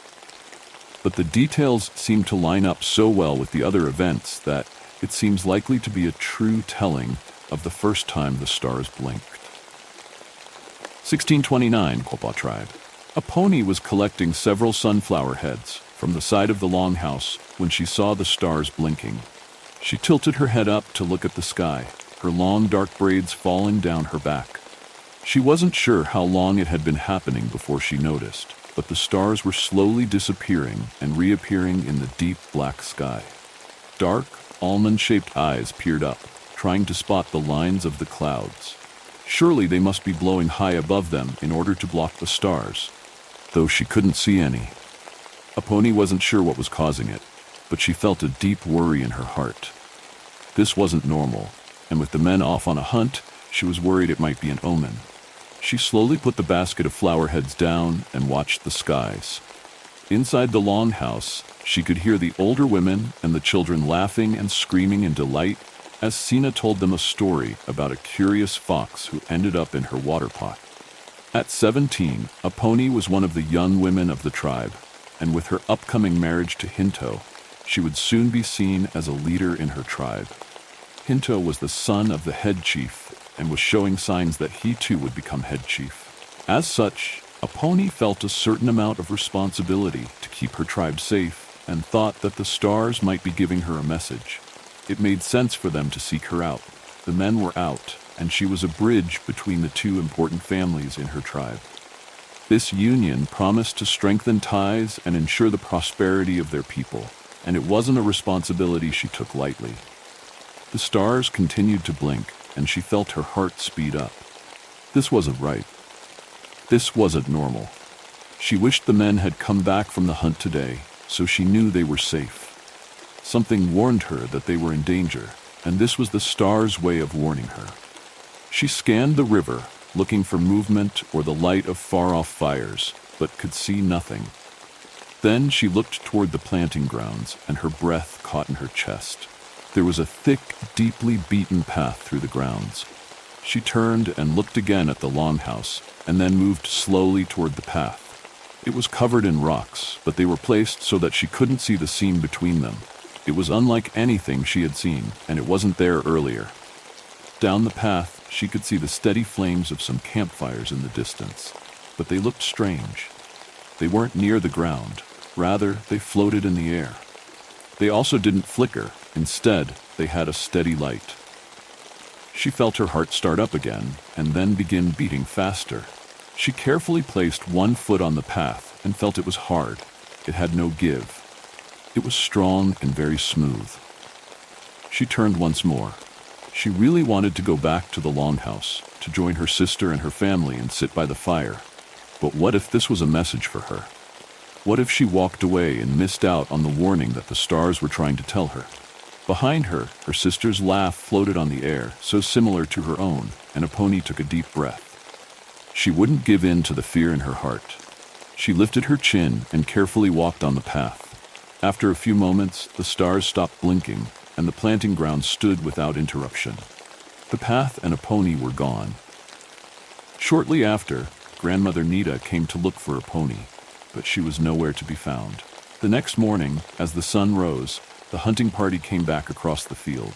But the details seem to line up so well with the other events that it seems likely to be a true telling of the first time the stars blinked. 1629, Quapaw tribe. A pony was collecting several sunflower heads from the side of the longhouse when she saw the stars blinking. She tilted her head up to look at the sky, her long dark braids falling down her back. She wasn't sure how long it had been happening before she noticed, but the stars were slowly disappearing and reappearing in the deep black sky. Dark, almond-shaped eyes peered up, trying to spot the lines of the clouds. Surely they must be blowing high above them in order to block the stars, though she couldn't see any. A pony wasn't sure what was causing it, but she felt a deep worry in her heart. This wasn't normal, and with the men off on a hunt, she was worried it might be an omen. She slowly put the basket of flower heads down and watched the skies. Inside the longhouse, she could hear the older women and the children laughing and screaming in delight as Sina told them a story about a curious fox who ended up in her water pot. At 17, Aponi was one of the young women of the tribe, and with her upcoming marriage to Hinto, she would soon be seen as a leader in her tribe. Hinto was the son of the head chief and was showing signs that he too would become head chief. As such, Aponi felt a certain amount of responsibility to keep her tribe safe and thought that the stars might be giving her a message. It made sense for them to seek her out. The men were out, and she was a bridge between the two important families in her tribe. This union promised to strengthen ties and ensure the prosperity of their people, and it wasn't a responsibility she took lightly. The stars continued to blink, and she felt her heart speed up. This wasn't right. This wasn't normal. She wished the men had come back from the hunt today, so she knew they were safe. Something warned her that they were in danger, and this was the stars' way of warning her. She scanned the river, looking for movement or the light of far-off fires, but could see nothing. Then she looked toward the planting grounds, and her breath caught in her chest. There was a thick, deeply beaten path through the grounds. She turned and looked again at the longhouse, and then moved slowly toward the path. It was covered in rocks, but they were placed so that she couldn't see the seam between them. It was unlike anything she had seen, and it wasn't there earlier. Down the path, she could see the steady flames of some campfires in the distance, but they looked strange. They weren't near the ground. Rather, they floated in the air. They also didn't flicker. Instead, they had a steady light. She felt her heart start up again, and then begin beating faster. She carefully placed one foot on the path and felt it was hard. It had no give. It was strong and very smooth. She turned once more. She really wanted to go back to the longhouse, to join her sister and her family and sit by the fire. But what if this was a message for her? What if she walked away and missed out on the warning that the stars were trying to tell her? Behind her, her sister's laugh floated on the air, so similar to her own, and Aponi took a deep breath. She wouldn't give in to the fear in her heart. She lifted her chin and carefully walked on the path. After a few moments, the stars stopped blinking, and the planting ground stood without interruption. The path and Aponi were gone. Shortly after, Grandmother Nita came to look for Aponi, but she was nowhere to be found. The next morning, as the sun rose, the hunting party came back across the field.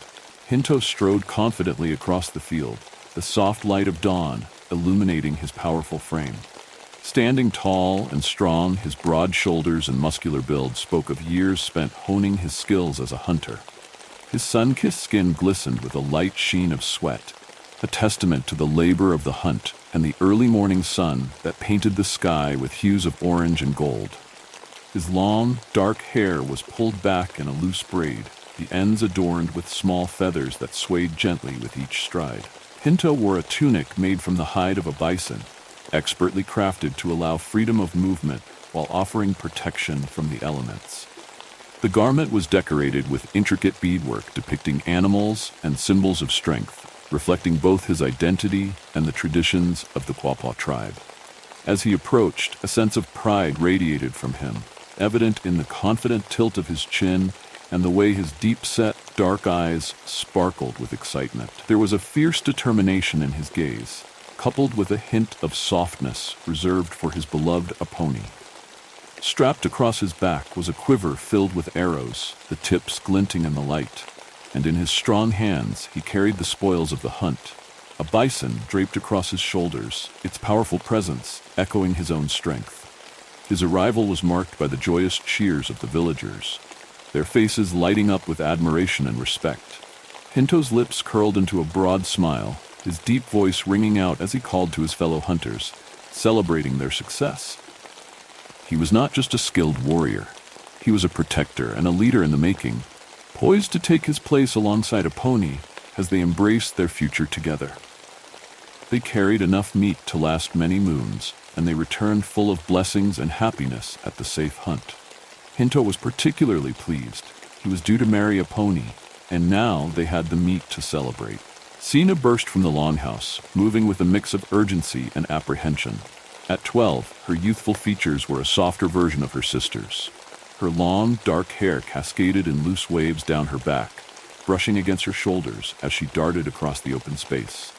Hinto strode confidently across the field, the soft light of dawn illuminating his powerful frame. Standing tall and strong, his broad shoulders and muscular build spoke of years spent honing his skills as a hunter. His sun-kissed skin glistened with a light sheen of sweat, a testament to the labor of the hunt and the early morning sun that painted the sky with hues of orange and gold. His long, dark hair was pulled back in a loose braid, the ends adorned with small feathers that swayed gently with each stride. Hinto wore a tunic made from the hide of a bison, expertly crafted to allow freedom of movement while offering protection from the elements. The garment was decorated with intricate beadwork depicting animals and symbols of strength, reflecting both his identity and the traditions of the Quapaw tribe. As he approached, a sense of pride radiated from him, evident in the confident tilt of his chin and the way his deep-set, dark eyes sparkled with excitement. There was a fierce determination in his gaze, coupled with a hint of softness reserved for his beloved Aponi. Strapped across his back was a quiver filled with arrows, the tips glinting in the light, and in his strong hands he carried the spoils of the hunt, a bison draped across his shoulders, its powerful presence echoing his own strength. His arrival was marked by the joyous cheers of the villagers, their faces lighting up with admiration and respect. Hinto's lips curled into a broad smile, his deep voice ringing out as he called to his fellow hunters, celebrating their success. He was not just a skilled warrior. He was a protector and a leader in the making, poised to take his place alongside Aponi as they embraced their future together. They carried enough meat to last many moons, and they returned full of blessings and happiness at the safe hunt. Hinto was particularly pleased. He was due to marry Aponi, and now they had the meat to celebrate. Sina burst from the longhouse, moving with a mix of urgency and apprehension. At 12, her youthful features were a softer version of her sister's. Her long, dark hair cascaded in loose waves down her back, brushing against her shoulders as she darted across the open space.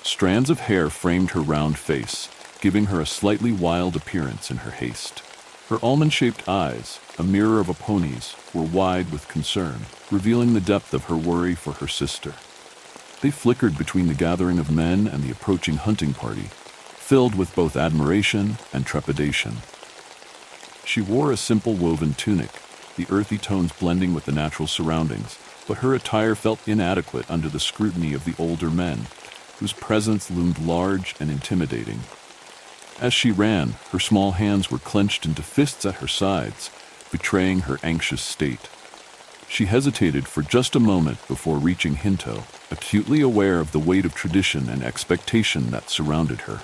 Strands of hair framed her round face, giving her a slightly wild appearance in her haste. Her almond-shaped eyes, a mirror of a pony's, were wide with concern, revealing the depth of her worry for her sister. They flickered between the gathering of men and the approaching hunting party, filled with both admiration and trepidation. She wore a simple woven tunic, the earthy tones blending with the natural surroundings, but her attire felt inadequate under the scrutiny of the older men, whose presence loomed large and intimidating. As she ran, her small hands were clenched into fists at her sides, betraying her anxious state. She hesitated for just a moment before reaching Hinto, acutely aware of the weight of tradition and expectation that surrounded her.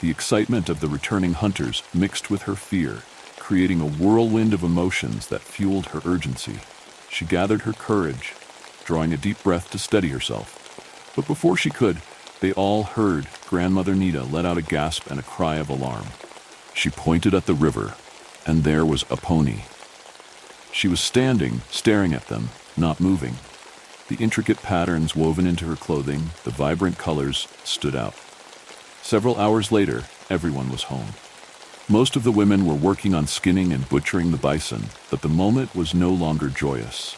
The excitement of the returning hunters mixed with her fear, creating a whirlwind of emotions that fueled her urgency. She gathered her courage, drawing a deep breath to steady herself. But before she could, they all heard Grandmother Nita let out a gasp and a cry of alarm. She pointed at the river, and there was a pony. She was standing, staring at them, not moving. The intricate patterns woven into her clothing, the vibrant colors, stood out. Several hours later, everyone was home. Most of the women were working on skinning and butchering the bison, but the moment was no longer joyous.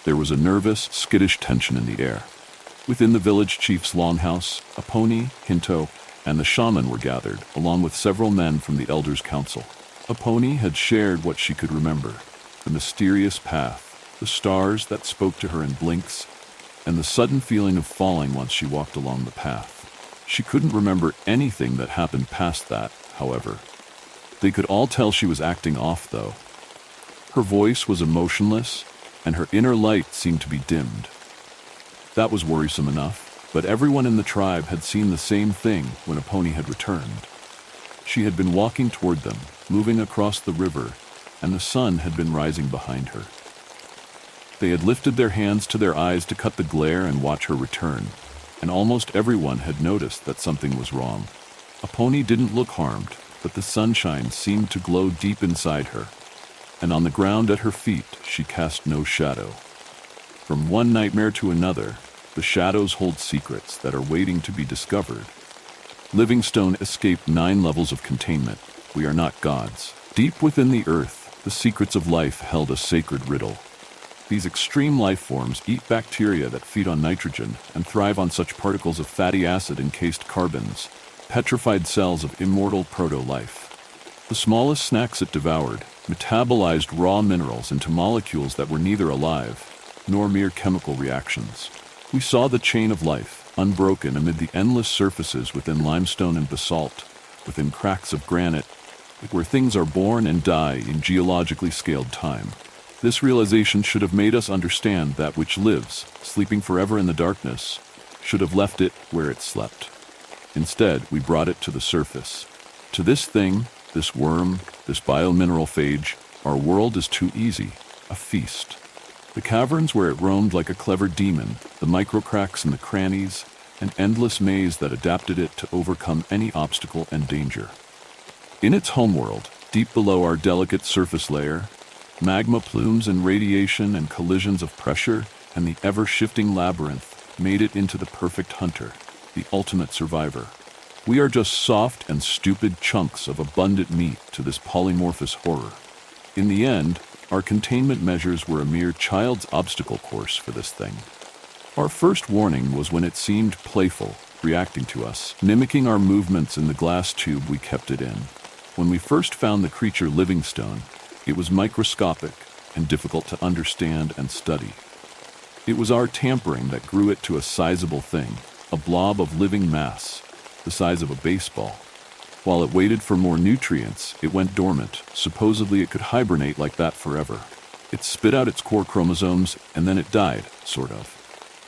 There was a nervous, skittish tension in the air. Within the village chief's longhouse, a pony, Hinto, and the shaman were gathered, along with several men from the elders' council. A pony had shared what she could remember: the mysterious path, the stars that spoke to her in blinks, and the sudden feeling of falling once she walked along the path. She couldn't remember anything that happened past that, however. They could all tell she was acting off, though. Her voice was emotionless, and her inner light seemed to be dimmed. That was worrisome enough, but everyone in the tribe had seen the same thing when a pony had returned. She had been walking toward them, moving across the river, and the sun had been rising behind her. They had lifted their hands to their eyes to cut the glare and watch her return, and almost everyone had noticed that something was wrong. A pony didn't look harmed, but the sunshine seemed to glow deep inside her, and on the ground at her feet she cast no shadow. From one nightmare to another, the shadows hold secrets that are waiting to be discovered. Livingstone escaped 9 levels of containment. We are not gods. Deep within the earth, the secrets of life held a sacred riddle. These extreme life forms eat bacteria that feed on nitrogen and thrive on such particles of fatty acid-encased carbons, petrified cells of immortal proto-life. The smallest snacks it devoured metabolized raw minerals into molecules that were neither alive nor mere chemical reactions. We saw the chain of life, unbroken amid the endless surfaces within limestone and basalt, within cracks of granite, where things are born and die in geologically scaled time. This realization should have made us understand that which lives, sleeping forever in the darkness, should have left it where it slept. Instead, we brought it to the surface. To this thing, this worm, this biomineral phage, our world is too easy, a feast. The caverns where it roamed like a clever demon, the microcracks in the crannies, an endless maze that adapted it to overcome any obstacle and danger. In its homeworld, deep below our delicate surface layer, magma plumes and radiation and collisions of pressure and the ever-shifting labyrinth made it into the perfect hunter, the ultimate survivor. We are just soft and stupid chunks of abundant meat to this polymorphous horror. In the end, our containment measures were a mere child's obstacle course for this thing. Our first warning was when it seemed playful, reacting to us, mimicking our movements in the glass tube we kept it in. When we first found the creature Livingstone, it was microscopic and difficult to understand and study. It was our tampering that grew it to a sizable thing, a blob of living mass, the size of a baseball. While it waited for more nutrients, it went dormant. Supposedly it could hibernate like that forever. It spit out its core chromosomes, and then it died, sort of.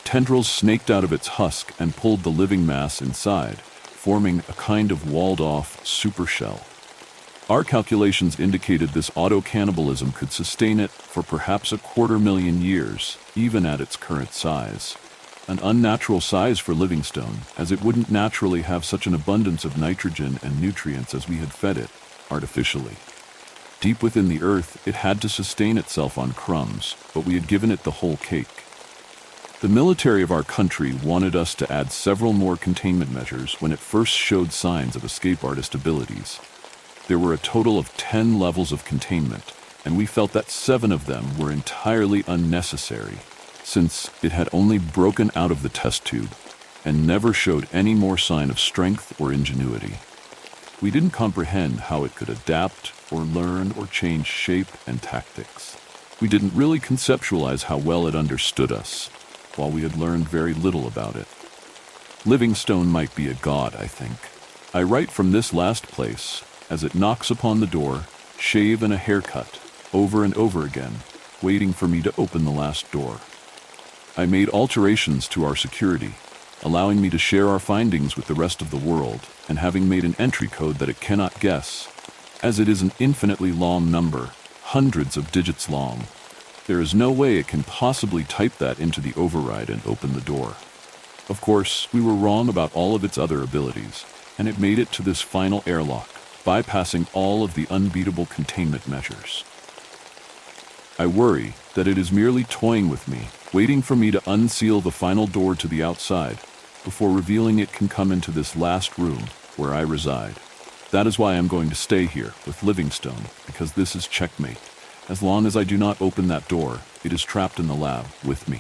Tendrils snaked out of its husk and pulled the living mass inside, forming a kind of walled-off supershell. Our calculations indicated this auto-cannibalism could sustain it for perhaps 250,000 years, even at its current size. an unnatural size for Livingstone, as it wouldn't naturally have such an abundance of nitrogen and nutrients as we had fed it, artificially. Deep within the earth, it had to sustain itself on crumbs, but we had given it the whole cake. The military of our country wanted us to add several more containment measures when it first showed signs of escape artist abilities. There were a total of 10 levels of containment, and we felt that 7 of them were entirely unnecessary, since it had only broken out of the test tube and never showed any more sign of strength or ingenuity. We didn't comprehend how it could adapt or learn or change shape and tactics. We didn't really conceptualize how well it understood us, while we had learned very little about it. Livingstone might be a god, I think. I write from this last place, as it knocks upon the door, shave and a haircut, over and over again, waiting for me to open the last door. I made alterations to our security, allowing me to share our findings with the rest of the world, and having made an entry code that it cannot guess, as it is an infinitely long number, hundreds of digits long. There is no way it can possibly type that into the override and open the door. Of course, we were wrong about all of its other abilities, and it made it to this final airlock, bypassing all of the unbeatable containment measures. I worry that it is merely toying with me, waiting for me to unseal the final door to the outside, before revealing it can come into this last room where I reside. That is why I'm going to stay here with Livingstone, because this is checkmate. As long as I do not open that door, it is trapped in the lab with me.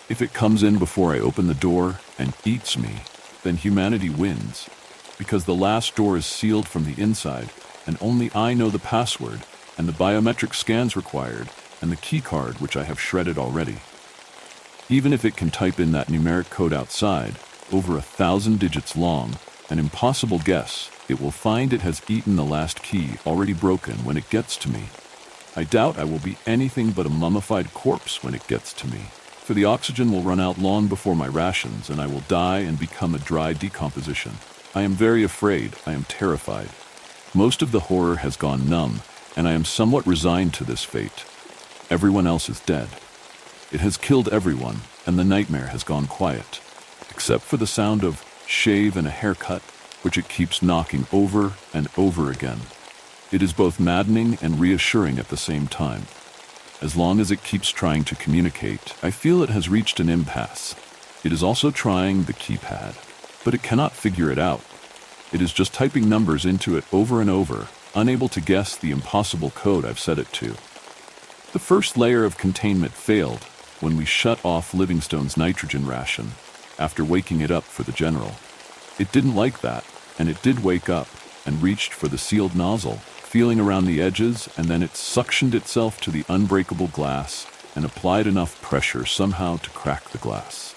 If it comes in before I open the door and eats me, then humanity wins, because the last door is sealed from the inside, and only I know the password, and the biometric scans required, and the keycard which I have shredded already. Even if it can type in that numeric code outside, over 1,000 digits long, an impossible guess, it will find it has eaten the last key already broken when it gets to me. I doubt I will be anything but a mummified corpse when it gets to me, for the oxygen will run out long before my rations and I will die and become a dry decomposition. I am very afraid, I am terrified. Most of the horror has gone numb, and I am somewhat resigned to this fate. Everyone else is dead. It has killed everyone, and the nightmare has gone quiet, except for the sound of shave and a haircut, which it keeps knocking over and over again. It is both maddening and reassuring at the same time. As long as it keeps trying to communicate, I feel it has reached an impasse. It is also trying the keypad, but it cannot figure it out. It is just typing numbers into it over and over, unable to guess the impossible code I've set it to. The first layer of containment failed when we shut off Livingstone's nitrogen ration after waking it up for the general. It didn't like that, and it did wake up and reached for the sealed nozzle, feeling around the edges, and then it suctioned itself to the unbreakable glass and applied enough pressure somehow to crack the glass.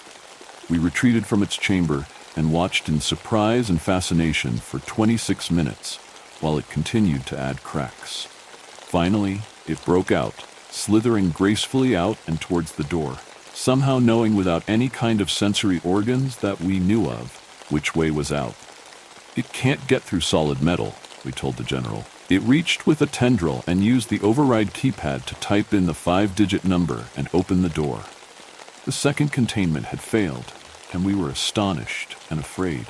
We retreated from its chamber and watched in surprise and fascination for 26 minutes while it continued to add cracks. Finally, it broke out, slithering gracefully out and towards the door, somehow knowing without any kind of sensory organs that we knew of which way was out. It can't get through solid metal, we told the general. It reached with a tendril and used the override keypad to type in the 5-digit number and open the door. The second containment had failed, and we were astonished and afraid.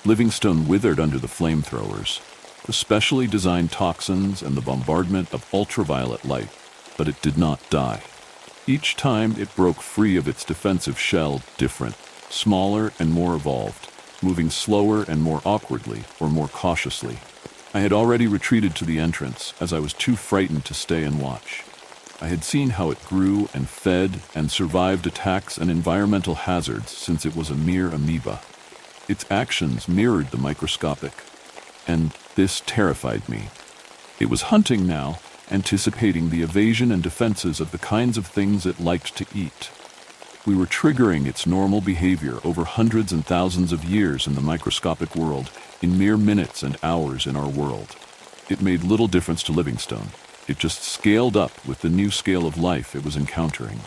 Livingstone withered under the flamethrowers, the specially designed toxins, and the bombardment of ultraviolet light, but it did not die. Each time it broke free of its defensive shell, different, smaller and more evolved, moving slower and more awkwardly or more cautiously. I had already retreated to the entrance, as I was too frightened to stay and watch. I had seen how it grew and fed and survived attacks and environmental hazards since it was a mere amoeba. Its actions mirrored the microscopic, and this terrified me. It was hunting now, anticipating the evasion and defenses of the kinds of things it liked to eat. We were triggering its normal behavior over hundreds and thousands of years in the microscopic world, in mere minutes and hours in our world. It made little difference to Livingstone. It just scaled up with the new scale of life it was encountering.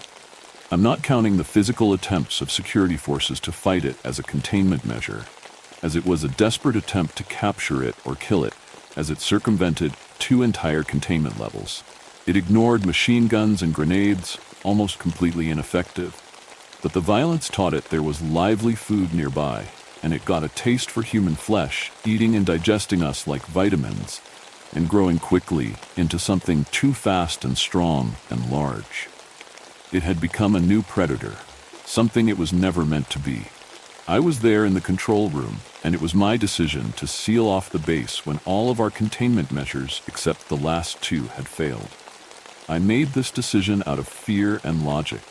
I'm not counting the physical attempts of security forces to fight it as a containment measure, as it was a desperate attempt to capture it or kill it, as it circumvented 2 entire containment levels. It ignored machine guns and grenades, almost completely ineffective. But the violence taught it there was lively food nearby, and it got a taste for human flesh, eating and digesting us like vitamins, and growing quickly into something too fast and strong and large. It had become a new predator, something it was never meant to be. I was there in the control room, and it was my decision to seal off the base when all of our containment measures except the last two had failed. I made this decision out of fear and logic,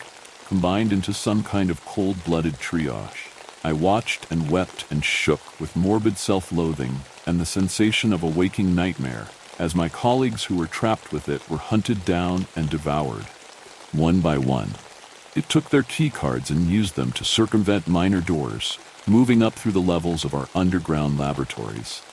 combined into some kind of cold-blooded triage. I watched and wept and shook with morbid self-loathing and the sensation of a waking nightmare as my colleagues who were trapped with it were hunted down and devoured, one by one. It took their key cards and used them to circumvent minor doors, moving up through the levels of our underground laboratories.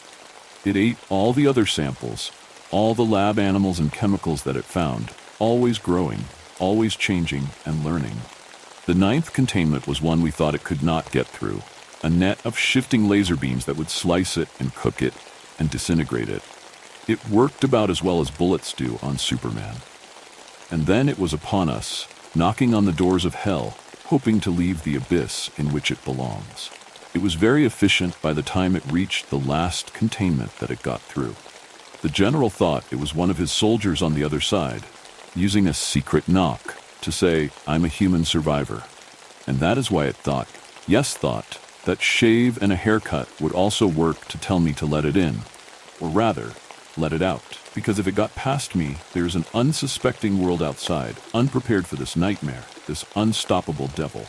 It ate all the other samples, all the lab animals and chemicals that it found, always growing, always changing and learning. The ninth containment was one we thought it could not get through, a net of shifting laser beams that would slice it and cook it and disintegrate it. It worked about as well as bullets do on Superman. And then it was upon us, knocking on the doors of hell, hoping to leave the abyss in which it belongs. It was very efficient by the time it reached the last containment that it got through. The general thought it was one of his soldiers on the other side, using a secret knock to say, "I'm a human survivor." And that is why it thought, that shave and a haircut would also work to tell me to let it in, or rather, let it out. Because if it got past me, there is an unsuspecting world outside, unprepared for this nightmare, this unstoppable devil.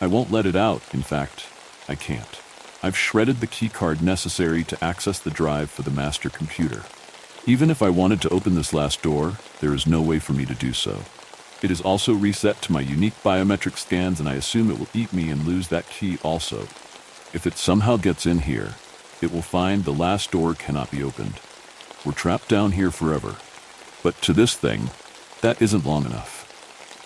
I won't let it out, in fact, I can't. I've shredded the keycard necessary to access the drive for the master computer. Even if I wanted to open this last door, there is no way for me to do so. It is also reset to my unique biometric scans, and I assume it will eat me and lose that key also. If it somehow gets in here, it will find the last door cannot be opened. We're trapped down here forever. But to this thing, that isn't long enough.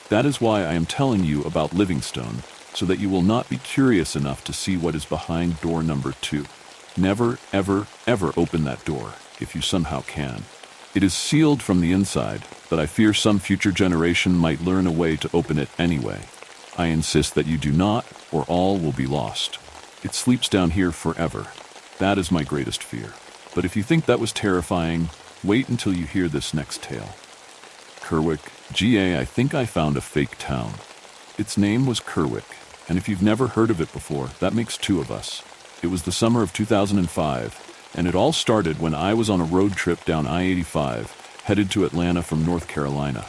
That is why I am telling you about Livingstone, so that you will not be curious enough to see what is behind door number 2. Never, ever, ever open that door, if you somehow can. It is sealed from the inside, but I fear some future generation might learn a way to open it anyway. I insist that you do not, or all will be lost. It sleeps down here forever. That is my greatest fear. But if you think that was terrifying, wait until you hear this next tale. Kerwick, GA. I think I found a fake town. Its name was Kerwick, and if you've never heard of it before, that makes 2 of us. It was the summer of 2005, and it all started when I was on a road trip down I-85, headed to Atlanta from North Carolina.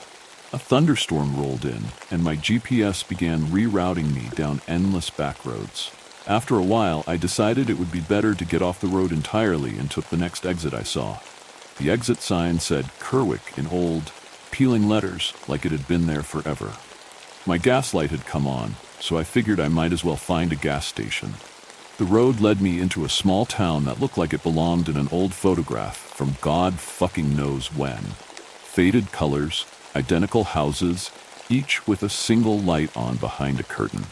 A thunderstorm rolled in, and my GPS began rerouting me down endless back roads. After a while, I decided it would be better to get off the road entirely and took the next exit I saw. The exit sign said Kerwick in old, peeling letters like it had been there forever. My gas light had come on, so I figured I might as well find a gas station. The road led me into a small town that looked like it belonged in an old photograph from God fucking knows when. Faded colors, identical houses, each with a single light on behind a curtain.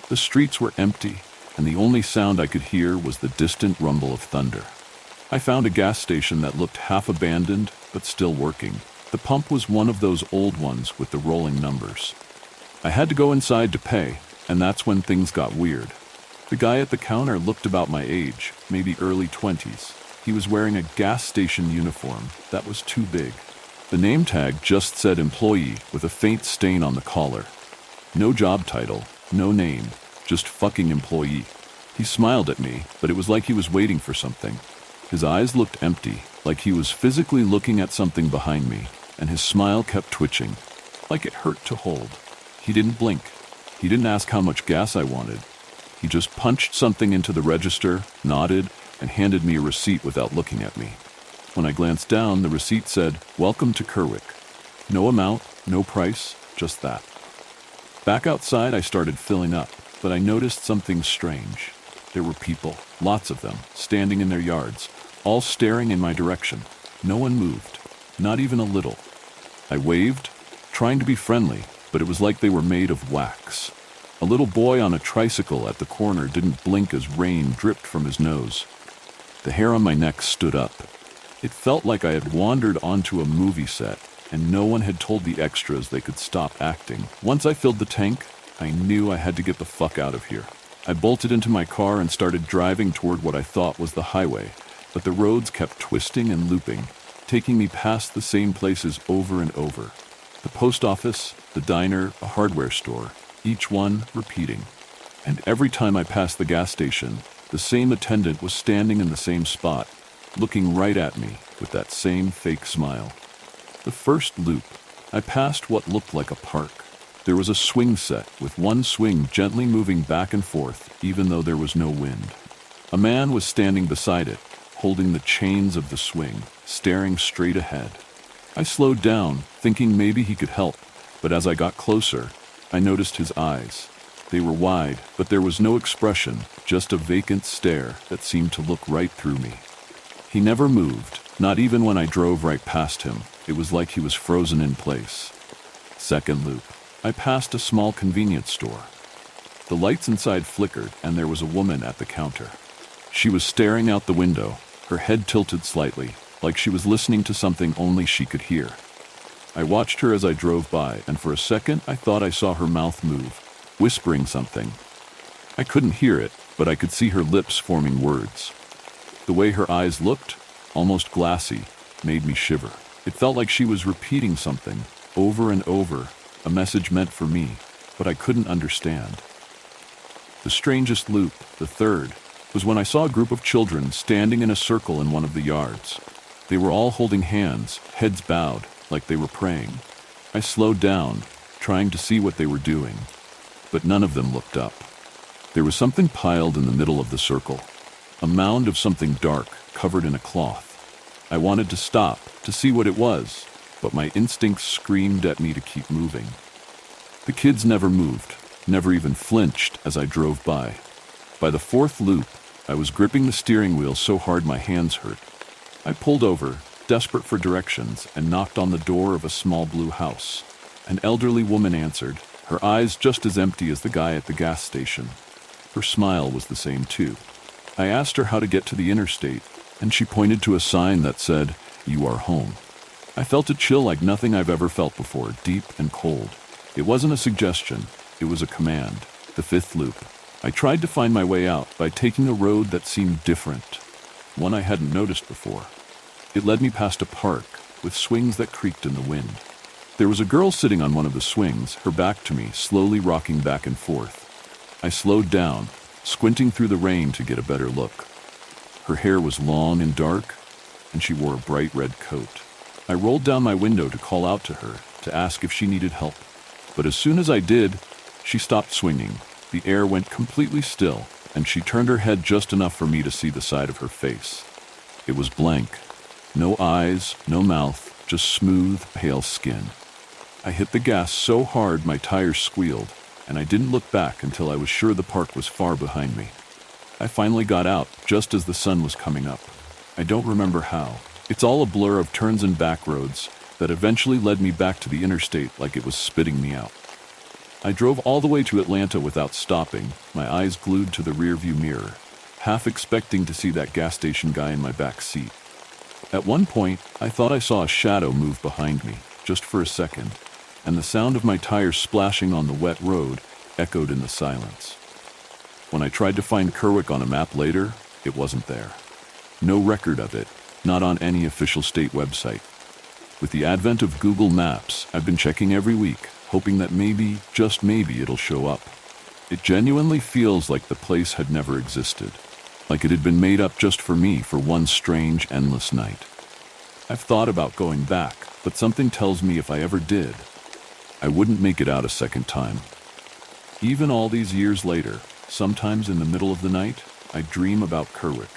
The streets were empty, and the only sound I could hear was the distant rumble of thunder. I found a gas station that looked half abandoned, but still working. The pump was one of those old ones with the rolling numbers. I had to go inside to pay, and that's when things got weird. The guy at the counter looked about my age, maybe early 20s. He was wearing a gas station uniform that was too big. The name tag just said employee with a faint stain on the collar. No job title, no name, just fucking employee. He smiled at me, but it was like he was waiting for something. His eyes looked empty, like he was physically looking at something behind me, and his smile kept twitching, like it hurt to hold. He didn't blink. He didn't ask how much gas I wanted. He just punched something into the register, nodded, and handed me a receipt without looking at me. When I glanced down, the receipt said, "Welcome to Kerwick." No amount, no price, just that. Back outside, I started filling up, but I noticed something strange. There were people, lots of them, standing in their yards, all staring in my direction. No one moved, not even a little. I waved, trying to be friendly, but it was like they were made of wax. A little boy on a tricycle at the corner didn't blink as rain dripped from his nose. The hair on my neck stood up. It felt like I had wandered onto a movie set, and no one had told the extras they could stop acting. Once I filled the tank, I knew I had to get the fuck out of here. I bolted into my car and started driving toward what I thought was the highway, but the roads kept twisting and looping, taking me past the same places over and over. The post office, the diner, a hardware store, each one repeating. And every time I passed the gas station, the same attendant was standing in the same spot, looking right at me with that same fake smile. The first loop, I passed what looked like a park. There was a swing set with one swing gently moving back and forth, even though there was no wind. A man was standing beside it, holding the chains of the swing, staring straight ahead. I slowed down, thinking maybe he could help, but as I got closer, I noticed his eyes. They were wide, but there was no expression, just a vacant stare that seemed to look right through me. He never moved, not even when I drove right past him. It was like he was frozen in place. Second loop. I passed a small convenience store. The lights inside flickered, and there was a woman at the counter. She was staring out the window, her head tilted slightly, like she was listening to something only she could hear. I watched her as I drove by, and for a second I thought I saw her mouth move, whispering something. I couldn't hear it, but I could see her lips forming words. The way her eyes looked, almost glassy, made me shiver. It felt like she was repeating something, over and over, a message meant for me, but I couldn't understand. The strangest loop, the third, was when I saw a group of children standing in a circle in one of the yards. They were all holding hands, heads bowed, like they were praying. I slowed down, trying to see what they were doing, but none of them looked up. There was something piled in the middle of the circle, a mound of something dark, covered in a cloth. I wanted to stop, to see what it was, but my instincts screamed at me to keep moving. The kids never moved, never even flinched as I drove by. By the fourth loop, I was gripping the steering wheel so hard my hands hurt. I pulled over, desperate for directions, and knocked on the door of a small blue house. An elderly woman answered, her eyes just as empty as the guy at the gas station. Her smile was the same too. I asked her how to get to the interstate, and she pointed to a sign that said, "You are home." I felt a chill like nothing I've ever felt before, deep and cold. It wasn't a suggestion, it was a command. The fifth loop. I tried to find my way out by taking a road that seemed different, one I hadn't noticed before. It led me past a park, with swings that creaked in the wind. There was a girl sitting on one of the swings, her back to me, slowly rocking back and forth. I slowed down, squinting through the rain to get a better look. Her hair was long and dark, and she wore a bright red coat. I rolled down my window to call out to her, to ask if she needed help. But as soon as I did, she stopped swinging. The air went completely still, and she turned her head just enough for me to see the side of her face. It was blank. No eyes, no mouth, just smooth, pale skin. I hit the gas so hard my tires squealed, and I didn't look back until I was sure the park was far behind me. I finally got out, just as the sun was coming up. I don't remember how. It's all a blur of turns and back roads that eventually led me back to the interstate like it was spitting me out. I drove all the way to Atlanta without stopping, my eyes glued to the rearview mirror, half expecting to see that gas station guy in my back seat. At one point, I thought I saw a shadow move behind me, just for a second, and the sound of my tires splashing on the wet road echoed in the silence. When I tried to find Kerwick on a map later, it wasn't there. No record of it, not on any official state website. With the advent of Google Maps, I've been checking every week, hoping that maybe, just maybe, it'll show up. It genuinely feels like the place had never existed, like it had been made up just for me for one strange, endless night. I've thought about going back, but something tells me if I ever did, I wouldn't make it out a second time. Even all these years later, sometimes in the middle of the night, I dream about Kerwick.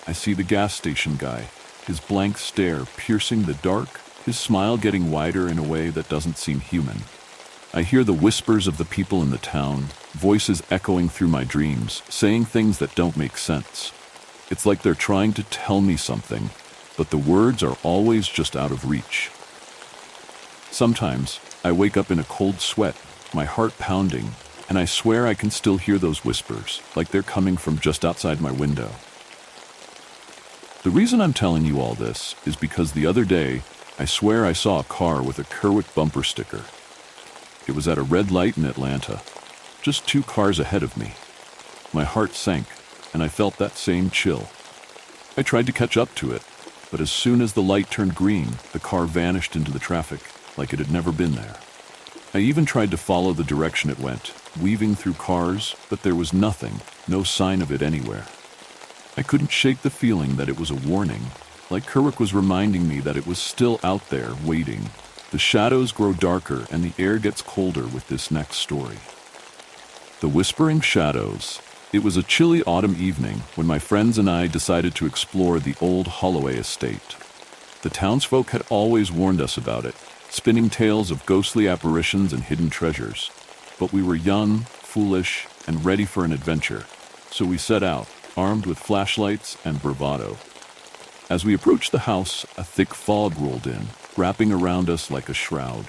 I see the gas station guy, his blank stare piercing the dark, his smile getting wider in a way that doesn't seem human. I hear the whispers of the people in the town, voices echoing through my dreams, saying things that don't make sense. It's like they're trying to tell me something, but the words are always just out of reach. Sometimes, I wake up in a cold sweat, my heart pounding, and I swear I can still hear those whispers, like they're coming from just outside my window. The reason I'm telling you all this is because the other day, I swear I saw a car with a Kerwick bumper sticker. It was at a red light in Atlanta. just 2 cars ahead of me. My heart sank, and I felt that same chill. I tried to catch up to it, but as soon as the light turned green, the car vanished into the traffic like it had never been there. I even tried to follow the direction it went, weaving through cars, but there was nothing, no sign of it anywhere. I couldn't shake the feeling that it was a warning, like Kerwick was reminding me that it was still out there, waiting. The shadows grow darker and the air gets colder with this next story. The Whispering Shadows. It was a chilly autumn evening when my friends and I decided to explore the old Holloway estate. The townsfolk had always warned us about it, spinning tales of ghostly apparitions and hidden treasures. But we were young, foolish, and ready for an adventure, so we set out, armed with flashlights and bravado. As we approached the house, a thick fog rolled in, wrapping around us like a shroud.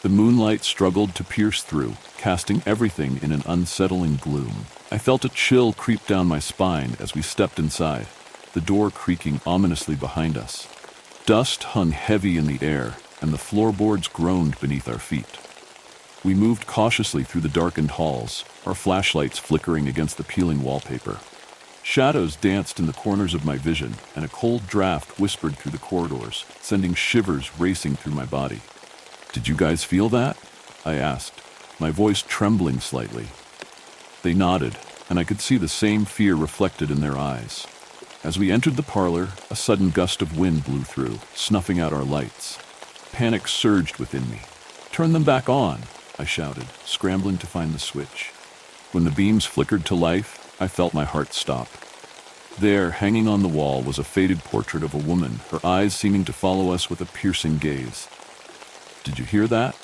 The moonlight struggled to pierce through, casting everything in an unsettling gloom. I felt a chill creep down my spine as we stepped inside, the door creaking ominously behind us. Dust hung heavy in the air, and the floorboards groaned beneath our feet. We moved cautiously through the darkened halls, our flashlights flickering against the peeling wallpaper. Shadows danced in the corners of my vision, and a cold draft whispered through the corridors, sending shivers racing through my body. "Did you guys feel that?" I asked, my voice trembling slightly. They nodded, and I could see the same fear reflected in their eyes. As we entered the parlor, a sudden gust of wind blew through, snuffing out our lights. Panic surged within me. "Turn them back on!" I shouted, scrambling to find the switch. When the beams flickered to life, I felt my heart stop. There, hanging on the wall, was a faded portrait of a woman, her eyes seeming to follow us with a piercing gaze. "Did you hear that?"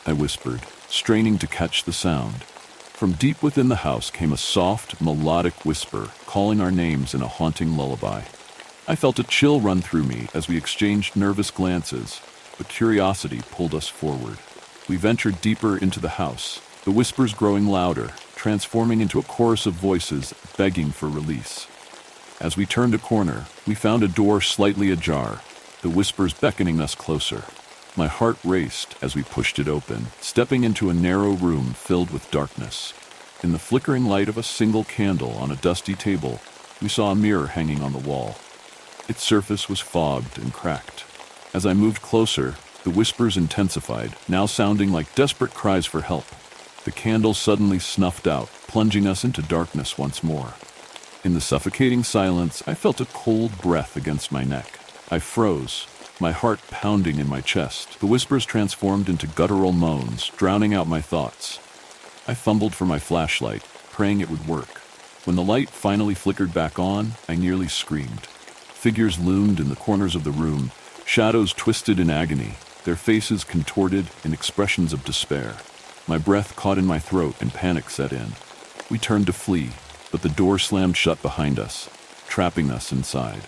I whispered, straining to catch the sound. From deep within the house came a soft, melodic whisper, calling our names in a haunting lullaby. I felt a chill run through me as we exchanged nervous glances, but curiosity pulled us forward. We ventured deeper into the house, the whispers growing louder, transforming into a chorus of voices begging for release. As we turned a corner, we found a door slightly ajar, the whispers beckoning us closer. My heart raced as we pushed it open, stepping into a narrow room filled with darkness. In the flickering light of a single candle on a dusty table, we saw a mirror hanging on the wall. Its surface was fogged and cracked. As I moved closer, the whispers intensified, now sounding like desperate cries for help. The candle suddenly snuffed out, plunging us into darkness once more. In the suffocating silence, I felt a cold breath against my neck. I froze, my heart pounding in my chest. The whispers transformed into guttural moans, drowning out my thoughts. I fumbled for my flashlight, praying it would work. When the light finally flickered back on, I nearly screamed. Figures loomed in the corners of the room, shadows twisted in agony, their faces contorted in expressions of despair. My breath caught in my throat and panic set in. We turned to flee, but the door slammed shut behind us, trapping us inside.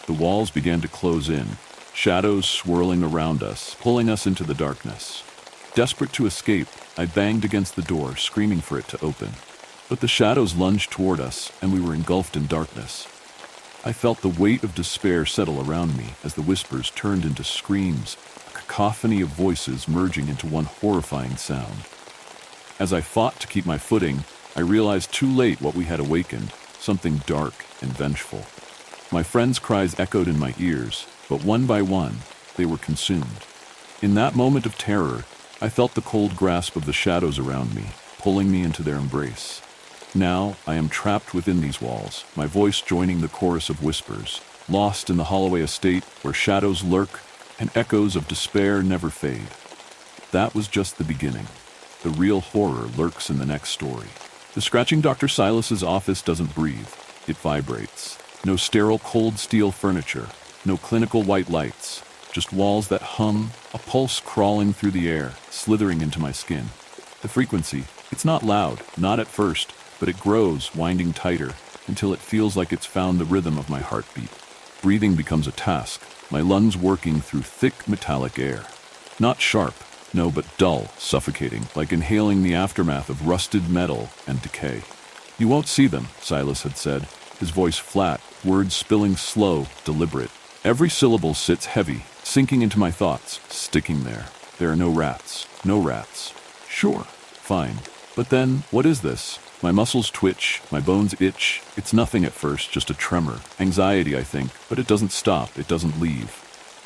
The walls began to close in, shadows swirling around us, pulling us into the darkness. Desperate to escape, I banged against the door, screaming for it to open. But the shadows lunged toward us, and we were engulfed in darkness. I felt the weight of despair settle around me as the whispers turned into screams, a cacophony of voices merging into one horrifying sound. As I fought to keep my footing, I realized too late what we had awakened, something dark and vengeful. My friends' cries echoed in my ears, but one by one, they were consumed. In that moment of terror, I felt the cold grasp of the shadows around me, pulling me into their embrace. Now, I am trapped within these walls, my voice joining the chorus of whispers, lost in the Holloway estate where shadows lurk and echoes of despair never fade. That was just the beginning. The real horror lurks in the next story. The scratching Dr. Silas's office doesn't breathe. It vibrates. No sterile cold steel furniture, no clinical white lights, just walls that hum, a pulse crawling through the air, slithering into my skin. The frequency, it's not loud, not at first, but it grows, winding tighter, until it feels like it's found the rhythm of my heartbeat. Breathing becomes a task, my lungs working through thick metallic air. Not sharp, no, but dull, suffocating, like inhaling the aftermath of rusted metal and decay. "You won't see them," Silas had said, his voice flat, words spilling slow, deliberate. Every syllable sits heavy, sinking into my thoughts, sticking there. "There are no rats. No rats." "Sure. Fine. But then, what is this? My muscles twitch, my bones itch. It's nothing at first, just a tremor. Anxiety, I think, but it doesn't stop, it doesn't leave.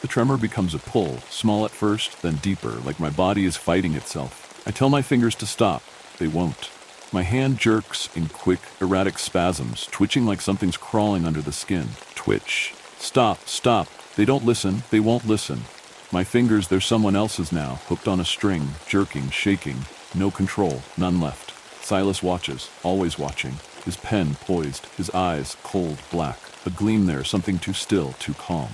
The tremor becomes a pull, small at first, then deeper, like my body is fighting itself. I tell my fingers to stop. They won't. My hand jerks in quick, erratic spasms, twitching like something's crawling under the skin. Twitch. Stop, stop. They don't listen, they won't listen. My fingers, they're someone else's now, hooked on a string, jerking, shaking. No control, none left. Silas watches, always watching. His pen poised, his eyes cold black. A gleam there, something too still, too calm.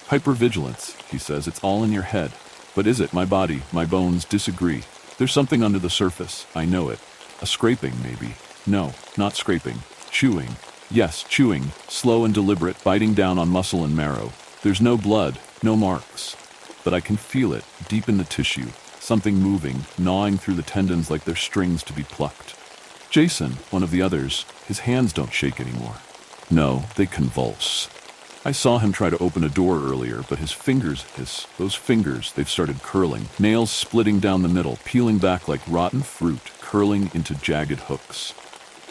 Hypervigilance, he says, it's all in your head. But is it? My body, my bones disagree. There's something under the surface, I know it. A scraping, maybe. No, not scraping. Chewing. Yes, chewing, slow and deliberate, biting down on muscle and marrow. There's no blood, no marks. But I can feel it, deep in the tissue. Something moving, gnawing through the tendons like they're strings to be plucked. Jason, one of the others, his hands don't shake anymore. No, they convulse. I saw him try to open a door earlier, but his fingers hiss. Those fingers, they've started curling. Nails splitting down the middle, peeling back like rotten fruit, curling into jagged hooks.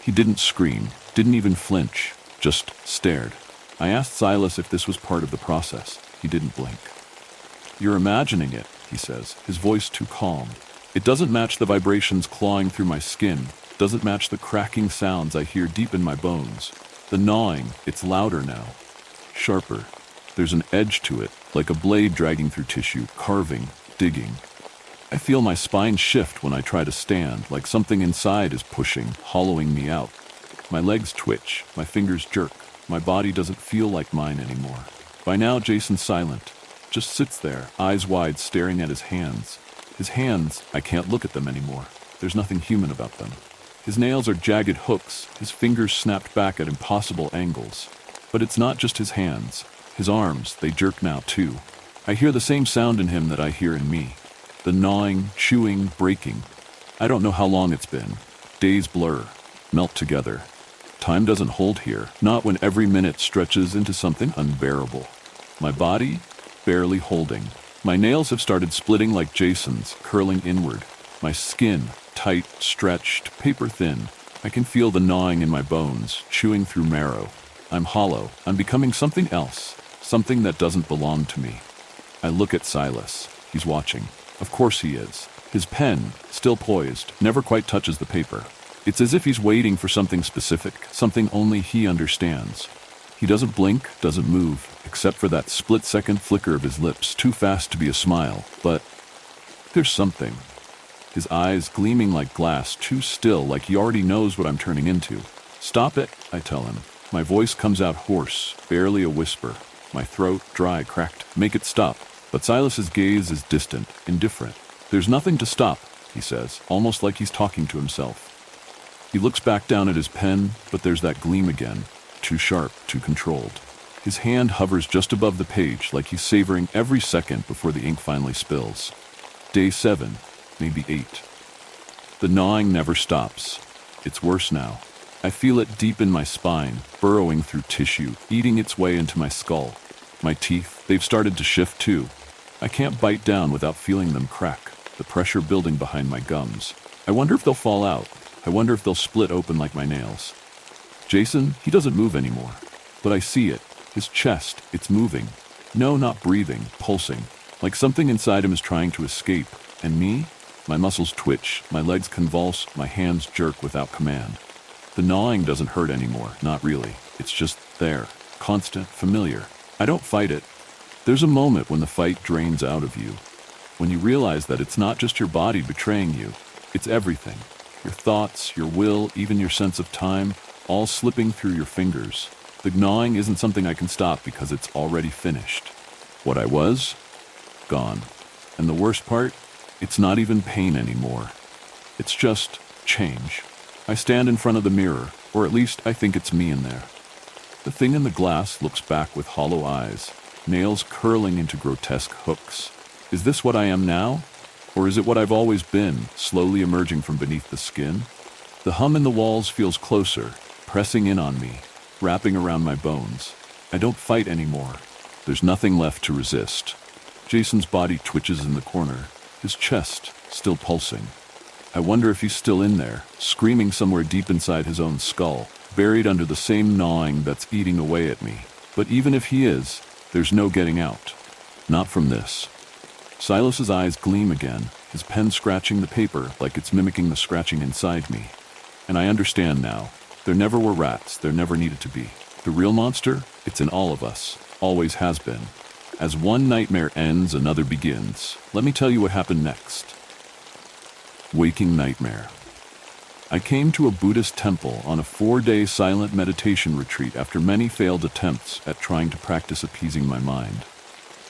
He didn't scream, didn't even flinch, just stared. I asked Silas if this was part of the process. He didn't blink. You're imagining it, he says, his voice too calm. It doesn't match the vibrations clawing through my skin, doesn't match the cracking sounds I hear deep in my bones. The gnawing, it's louder now. Sharper. There's an edge to it, like a blade dragging through tissue, carving, digging. I feel my spine shift when I try to stand, like something inside is pushing, hollowing me out. My legs twitch, my fingers jerk. My body doesn't feel like mine anymore. By now, Jason's silent. Just sits there, eyes wide, staring at his hands. His hands, I can't look at them anymore. There's nothing human about them. His nails are jagged hooks, his fingers snapped back at impossible angles. But it's not just his hands. His arms, they jerk now too. I hear the same sound in him that I hear in me. The gnawing, chewing, breaking. I don't know how long it's been. Days blur, melt together. Time doesn't hold here, not when every minute stretches into something unbearable. My body, barely holding. My nails have started splitting like Jason's, curling inward. My skin, tight, stretched, paper thin. I can feel the gnawing in my bones, chewing through marrow. I'm hollow. I'm becoming something else, something that doesn't belong to me. I look at Silas. He's watching. Of course he is. His pen, still poised, never quite touches the paper. It's as if he's waiting for something specific, something only he understands. He doesn't blink, doesn't move, except for that split-second flicker of his lips, too fast to be a smile. But there's something. His eyes gleaming like glass, too still, like he already knows what I'm turning into. Stop it, I tell him. My voice comes out hoarse, barely a whisper. My throat, dry, cracked. Make it stop. But Silas's gaze is distant, indifferent. There's nothing to stop, he says, almost like he's talking to himself. He looks back down at his pen, but there's that gleam again. Too sharp, too controlled. His hand hovers just above the page, like he's savoring every second before the ink finally spills. Day 7, maybe 8. The gnawing never stops. It's worse now. I feel it deep in my spine, burrowing through tissue, eating its way into my skull. My teeth, they've started to shift too. I can't bite down without feeling them crack, the pressure building behind my gums. I wonder if they'll fall out. I wonder if they'll split open like my nails. Jason, he doesn't move anymore. But I see it. His chest, it's moving. No, not breathing, pulsing. Like something inside him is trying to escape. And me? My muscles twitch, my legs convulse, my hands jerk without command. The gnawing doesn't hurt anymore, not really. It's just there, constant, familiar. I don't fight it. There's a moment when the fight drains out of you. When you realize that it's not just your body betraying you, it's everything. Your thoughts, your will, even your sense of time, all slipping through your fingers. The gnawing isn't something I can stop because it's already finished. What I was? Gone. And the worst part? It's not even pain anymore. It's just change. I stand in front of the mirror, or at least I think it's me in there. The thing in the glass looks back with hollow eyes, nails curling into grotesque hooks. Is this what I am now? Or is it what I've always been, slowly emerging from beneath the skin? The hum in the walls feels closer, pressing in on me, wrapping around my bones. I don't fight anymore. There's nothing left to resist. Jason's body twitches in the corner, his chest still pulsing. I wonder if he's still in there, screaming somewhere deep inside his own skull, buried under the same gnawing that's eating away at me. But even if he is, there's no getting out. Not from this. Silas's eyes gleam again, his pen scratching the paper like it's mimicking the scratching inside me. And I understand now. There never were rats, there never needed to be. The real monster? It's in all of us. Always has been. As one nightmare ends, another begins. Let me tell you what happened next. Waking nightmare. I came to a Buddhist temple on a 4-day silent meditation retreat after many failed attempts at trying to practice appeasing my mind.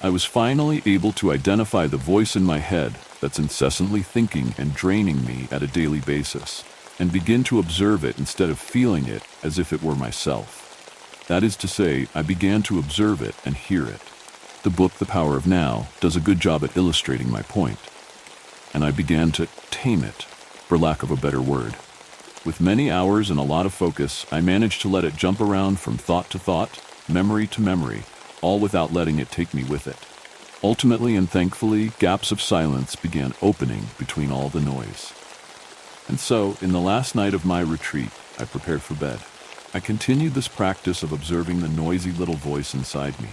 I was finally able to identify the voice in my head that's incessantly thinking and draining me at a daily basis, and begin to observe it instead of feeling it as if it were myself. That is to say, I began to observe it and hear it. The book The Power of Now does a good job at illustrating my point. And I began to tame it, for lack of a better word. With many hours and a lot of focus, I managed to let it jump around from thought to thought, memory to memory, all without letting it take me with it. Ultimately and thankfully, gaps of silence began opening between all the noise. And so, in the last night of my retreat, I prepared for bed. I continued this practice of observing the noisy little voice inside me.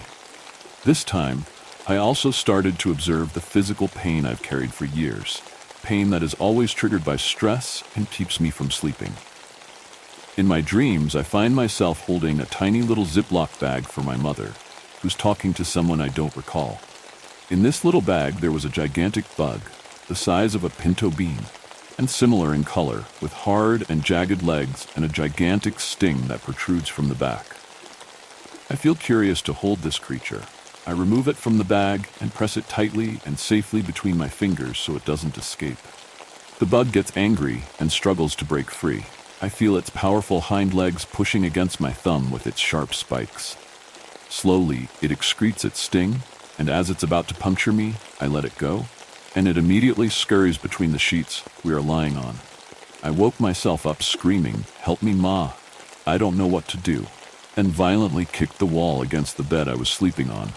This time, I also started to observe the physical pain I've carried for years, pain that is always triggered by stress and keeps me from sleeping. In my dreams, I find myself holding a tiny little Ziploc bag for my mother, who's talking to someone I don't recall. In this little bag, there was a gigantic bug, the size of a pinto bean, and similar in color, with hard and jagged legs and a gigantic sting that protrudes from the back. I feel curious to hold this creature. I remove it from the bag and press it tightly and safely between my fingers so it doesn't escape. The bug gets angry and struggles to break free. I feel its powerful hind legs pushing against my thumb with its sharp spikes. Slowly, it excretes its sting, and as it's about to puncture me, I let it go, and it immediately scurries between the sheets we are lying on. I woke myself up screaming, "Help me, Ma! I don't know what to do," and violently kicked the wall against the bed I was sleeping on.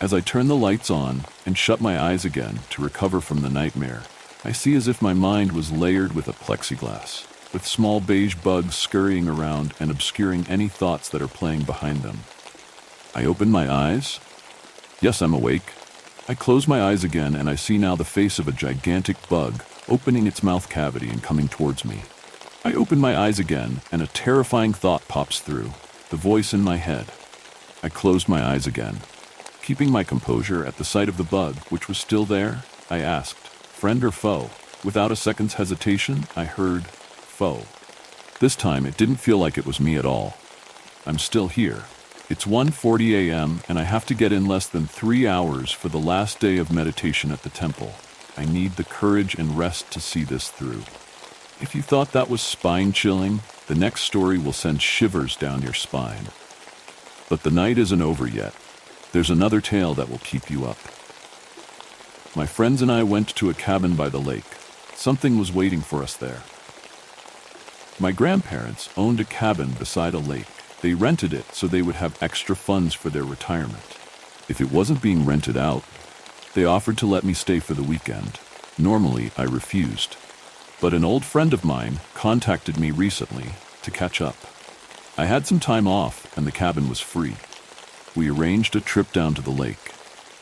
As I turn the lights on and shut my eyes again to recover from the nightmare, I see as if my mind was layered with a plexiglass, with small beige bugs scurrying around and obscuring any thoughts that are playing behind them. I open my eyes. Yes, I'm awake. I close my eyes again and I see now the face of a gigantic bug opening its mouth cavity and coming towards me. I open my eyes again and a terrifying thought pops through, the voice in my head. I close my eyes again. Keeping my composure at the sight of the bug, which was still there, I asked, "Friend or foe?" Without a second's hesitation, I heard, "Foe." This time, it didn't feel like it was me at all. I'm still here. It's 1:40 a.m., and I have to get in less than 3 hours for the last day of meditation at the temple. I need the courage and rest to see this through. If you thought that was spine-chilling, the next story will send shivers down your spine. But the night isn't over yet. There's another tale that will keep you up. My friends and I went to a cabin by the lake. Something was waiting for us there. My grandparents owned a cabin beside a lake. They rented it so they would have extra funds for their retirement. If it wasn't being rented out, they offered to let me stay for the weekend. Normally, I refused. But an old friend of mine contacted me recently to catch up. I had some time off and the cabin was free. We arranged a trip down to the lake.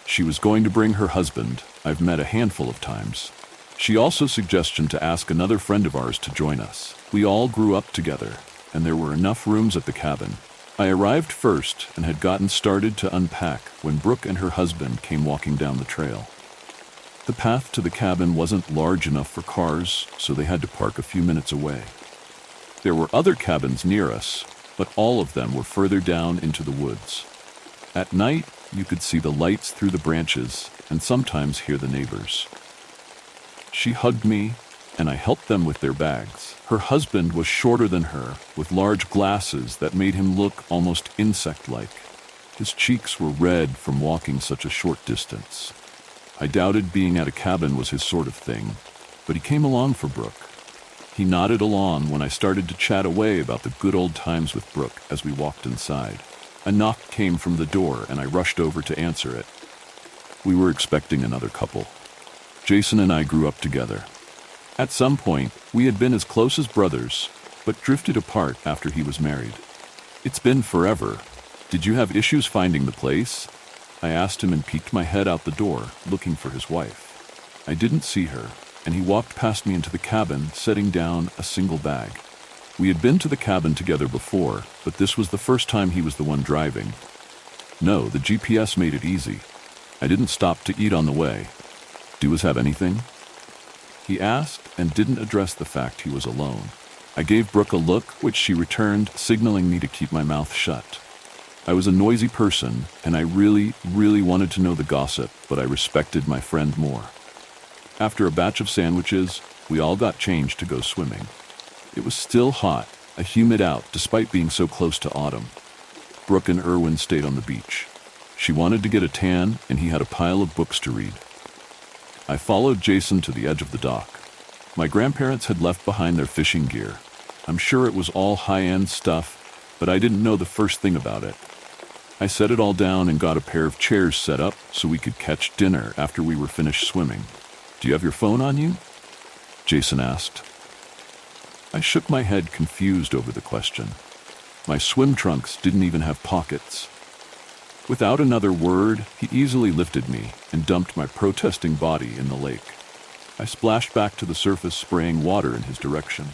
She was going to bring her husband. I've met a handful of times. She also suggested to ask another friend of ours to join us. We all grew up together, and there were enough rooms at the cabin. I arrived first and had gotten started to unpack when Brooke and her husband came walking down the trail. The path to the cabin wasn't large enough for cars, so they had to park a few minutes away. There were other cabins near us, but all of them were further down into the woods. At night, you could see the lights through the branches and sometimes hear the neighbors. She hugged me, and I helped them with their bags. Her husband was shorter than her, with large glasses that made him look almost insect-like. His cheeks were red from walking such a short distance. I doubted being at a cabin was his sort of thing, but he came along for Brooke. He nodded along when I started to chat away about the good old times with Brooke as we walked inside. A knock came from the door, and I rushed over to answer it. We were expecting another couple. Jason and I grew up together. At some point, we had been as close as brothers, but drifted apart after he was married. It's been forever. Did you have issues finding the place? I asked him and peeked my head out the door, looking for his wife. I didn't see her, and he walked past me into the cabin, setting down a single bag. We had been to the cabin together before, but this was the first time he was the one driving. No, the GPS made it easy. I didn't stop to eat on the way. Do us have anything? He asked and didn't address the fact he was alone. I gave Brooke a look, which she returned, signaling me to keep my mouth shut. I was a noisy person, and I really wanted to know the gossip, but I respected my friend more. After a batch of sandwiches, we all got changed to go swimming. It was still hot, a humid out despite being so close to autumn. Brooke and Erwin stayed on the beach. She wanted to get a tan, and he had a pile of books to read. I followed Jason to the edge of the dock. My grandparents had left behind their fishing gear. I'm sure it was all high-end stuff, but I didn't know the first thing about it. I set it all down and got a pair of chairs set up so we could catch dinner after we were finished swimming. Do you have your phone on you? Jason asked. I shook my head, confused over the question. My swim trunks didn't even have pockets. Without another word, he easily lifted me and dumped my protesting body in the lake. I splashed back to the surface, spraying water in his direction.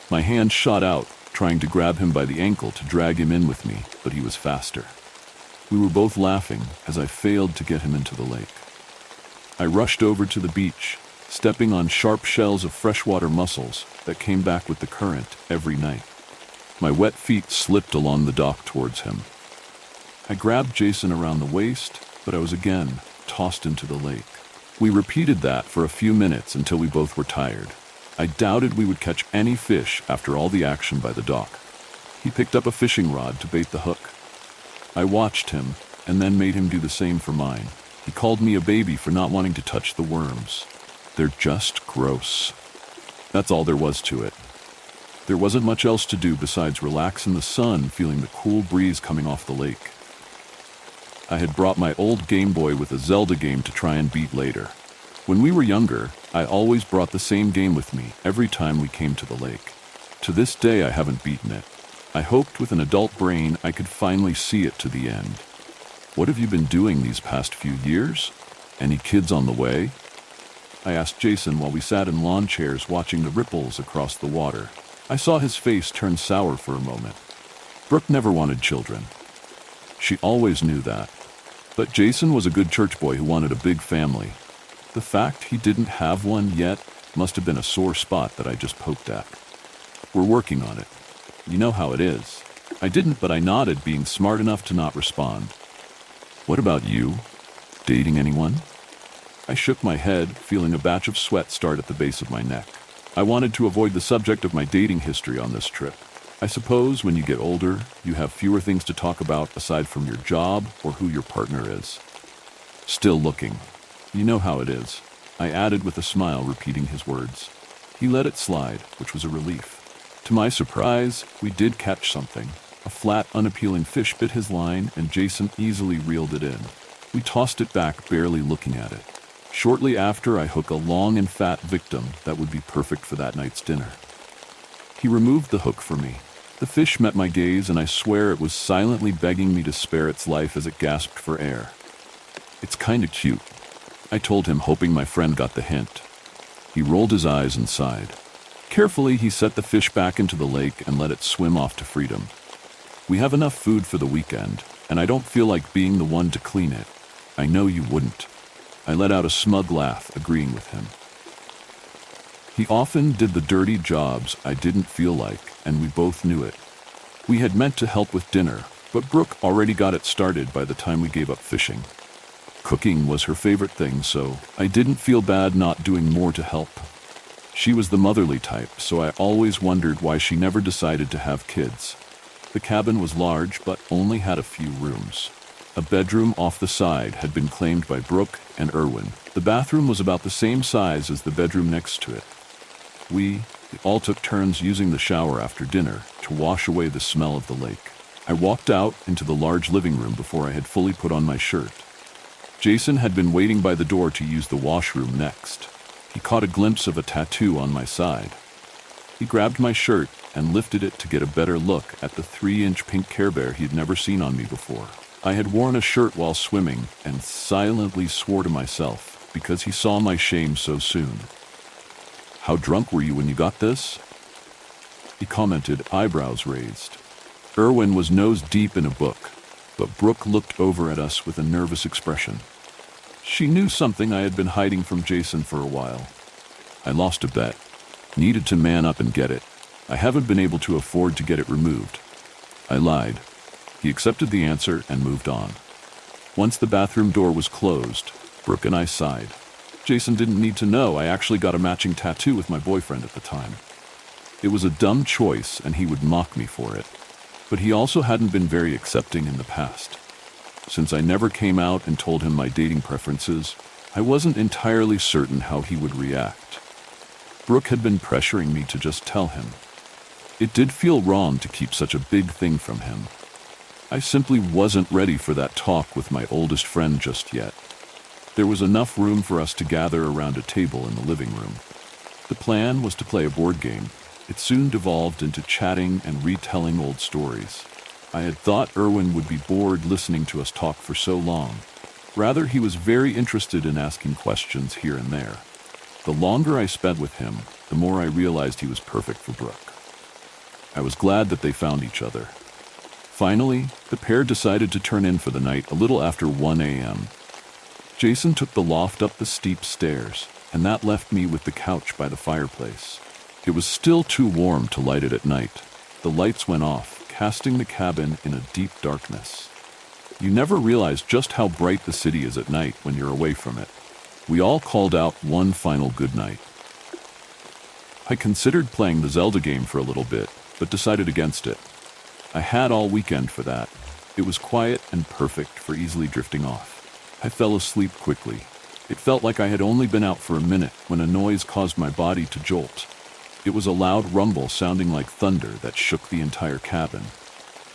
My hand shot out, trying to grab him by the ankle to drag him in with me, but he was faster. We were both laughing as I failed to get him into the lake. I rushed over to the beach, stepping on sharp shells of freshwater mussels that came back with the current every night. My wet feet slipped along the dock towards him. I grabbed Jason around the waist, but I was again tossed into the lake. We repeated that for a few minutes until we both were tired. I doubted we would catch any fish after all the action by the dock. He picked up a fishing rod to bait the hook. I watched him, and then made him do the same for mine. He called me a baby for not wanting to touch the worms. They're just gross. That's all there was to it. There wasn't much else to do besides relax in the sun, feeling the cool breeze coming off the lake. I had brought my old Game Boy with a Zelda game to try and beat later. When we were younger, I always brought the same game with me every time we came to the lake. To this day, I haven't beaten it. I hoped with an adult brain I could finally see it to the end. What have you been doing these past few years? Any kids on the way? I asked Jason while we sat in lawn chairs watching the ripples across the water. I saw his face turn sour for a moment. Brooke never wanted children. She always knew that. But Jason was a good church boy who wanted a big family. The fact he didn't have one yet must have been a sore spot that I just poked at. We're working on it. You know how it is. I didn't, but I nodded, being smart enough to not respond. What about you? Dating anyone? I shook my head, feeling a batch of sweat start at the base of my neck. I wanted to avoid the subject of my dating history on this trip. I suppose when you get older, you have fewer things to talk about aside from your job or who your partner is. Still looking. You know how it is. I added with a smile, repeating his words. He let it slide, which was a relief. To my surprise, we did catch something. A flat, unappealing fish bit his line, and Jason easily reeled it in. We tossed it back, barely looking at it. Shortly after, I hook a long and fat victim that would be perfect for that night's dinner. He removed the hook for me. The fish met my gaze, and I swear it was silently begging me to spare its life as it gasped for air. It's kinda cute, I told him, hoping my friend got the hint. He rolled his eyes and sighed. Carefully, he set the fish back into the lake and let it swim off to freedom. We have enough food for the weekend, and I don't feel like being the one to clean it. I know you wouldn't. I let out a smug laugh, agreeing with him. He often did the dirty jobs I didn't feel like, and we both knew it. We had meant to help with dinner, but Brooke already got it started by the time we gave up fishing. Cooking was her favorite thing, so I didn't feel bad not doing more to help. She was the motherly type, so I always wondered why she never decided to have kids. The cabin was large, but only had a few rooms. A bedroom off the side had been claimed by Brooke and Erwin. The bathroom was about the same size as the bedroom next to it. We all took turns using the shower after dinner to wash away the smell of the lake. I walked out into the large living room before I had fully put on my shirt. Jason had been waiting by the door to use the washroom next. He caught a glimpse of a tattoo on my side. He grabbed my shirt and lifted it to get a better look at the 3-inch pink Care Bear he'd never seen on me before. I had worn a shirt while swimming and silently swore to myself because he saw my shame so soon. "How drunk were you when you got this?" he commented, eyebrows raised. Erwin was nose deep in a book, but Brooke looked over at us with a nervous expression. She knew something I had been hiding from Jason for a while. "I lost a bet. Needed to man up and get it. I haven't been able to afford to get it removed." I lied. He accepted the answer and moved on. Once the bathroom door was closed, Brooke and I sighed. Jason didn't need to know I actually got a matching tattoo with my boyfriend at the time. It was a dumb choice and he would mock me for it. But he also hadn't been very accepting in the past. Since I never came out and told him my dating preferences, I wasn't entirely certain how he would react. Brooke had been pressuring me to just tell him. It did feel wrong to keep such a big thing from him. I simply wasn't ready for that talk with my oldest friend just yet. There was enough room for us to gather around a table in the living room. The plan was to play a board game. It soon devolved into chatting and retelling old stories. I had thought Erwin would be bored listening to us talk for so long. Rather, he was very interested in asking questions here and there. The longer I spent with him, the more I realized he was perfect for Brooke. I was glad that they found each other. Finally, the pair decided to turn in for the night a little after 1 a.m. Jason took the loft up the steep stairs, and that left me with the couch by the fireplace. It was still too warm to light it at night. The lights went off, casting the cabin in a deep darkness. You never realize just how bright the city is at night when you're away from it. We all called out one final goodnight. I considered playing the Zelda game for a little bit, but decided against it. I had all weekend for that. It was quiet and perfect for easily drifting off. I fell asleep quickly. It felt like I had only been out for a minute when a noise caused my body to jolt. It was a loud rumble sounding like thunder that shook the entire cabin.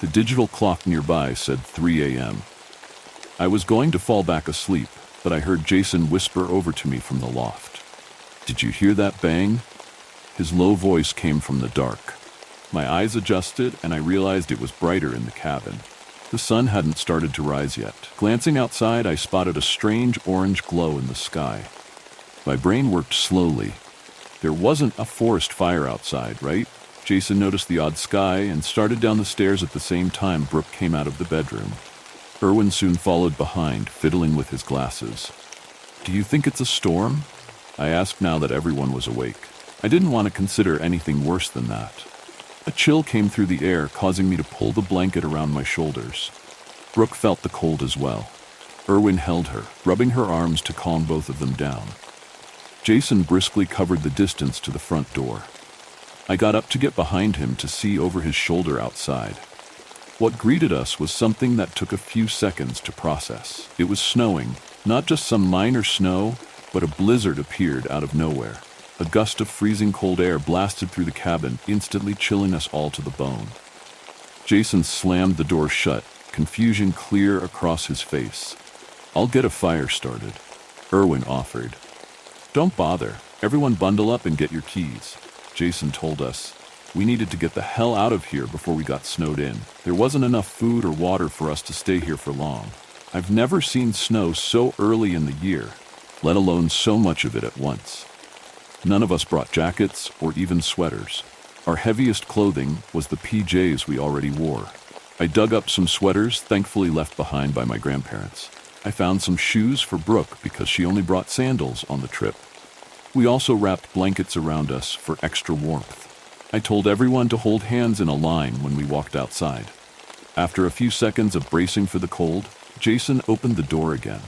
The digital clock nearby said 3 a.m. I was going to fall back asleep, but I heard Jason whisper over to me from the loft. "Did you hear that bang?" His low voice came from the dark. My eyes adjusted, and I realized it was brighter in the cabin. The sun hadn't started to rise yet. Glancing outside, I spotted a strange orange glow in the sky. My brain worked slowly. There wasn't a forest fire outside, right? Jason noticed the odd sky and started down the stairs at the same time Brooke came out of the bedroom. Erwin soon followed behind, fiddling with his glasses. "Do you think it's a storm?" I asked now that everyone was awake. I didn't want to consider anything worse than that. A chill came through the air, causing me to pull the blanket around my shoulders. Brooke felt the cold as well. Erwin held her, rubbing her arms to calm both of them down. Jason briskly covered the distance to the front door. I got up to get behind him to see over his shoulder outside. What greeted us was something that took a few seconds to process. It was snowing, not just some minor snow, but a blizzard appeared out of nowhere. A gust of freezing cold air blasted through the cabin, instantly chilling us all to the bone. Jason slammed the door shut, confusion clear across his face. "I'll get a fire started," Erwin offered. "Don't bother. Everyone bundle up and get your keys," Jason told us. We needed to get the hell out of here before we got snowed in. There wasn't enough food or water for us to stay here for long. I've never seen snow so early in the year, let alone so much of it at once. None of us brought jackets or even sweaters. Our heaviest clothing was the PJs we already wore. I dug up some sweaters, thankfully left behind by my grandparents. I found some shoes for Brooke because she only brought sandals on the trip. We also wrapped blankets around us for extra warmth. I told everyone to hold hands in a line when we walked outside. After a few seconds of bracing for the cold, Jason opened the door again.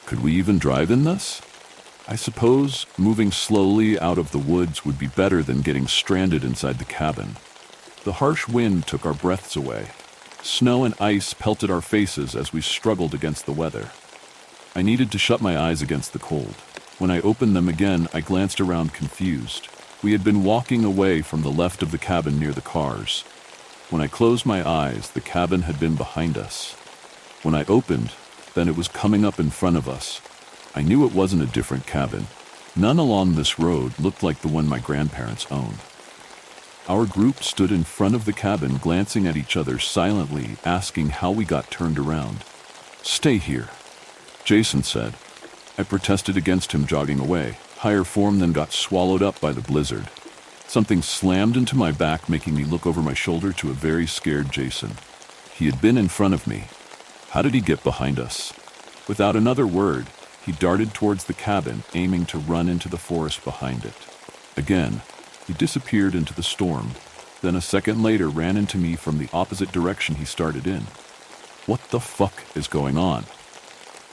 Could we even drive in this? I suppose moving slowly out of the woods would be better than getting stranded inside the cabin. The harsh wind took our breaths away. Snow and ice pelted our faces as we struggled against the weather. I needed to shut my eyes against the cold. When I opened them again, I glanced around confused. We had been walking away from the left of the cabin near the cars. When I closed my eyes, the cabin had been behind us. When I opened, then it was coming up in front of us. I knew it wasn't a different cabin. None along this road looked like the one my grandparents owned. Our group stood in front of the cabin, glancing at each other silently, asking how we got turned around. "Stay here," Jason said. I protested against him, jogging away. Higher form then got swallowed up by the blizzard. Something slammed into my back, making me look over my shoulder to a very scared Jason. He had been in front of me. How did he get behind us? Without another word, he darted towards the cabin, aiming to run into the forest behind it. Again, he disappeared into the storm, then a second later ran into me from the opposite direction he started in. What the fuck is going on?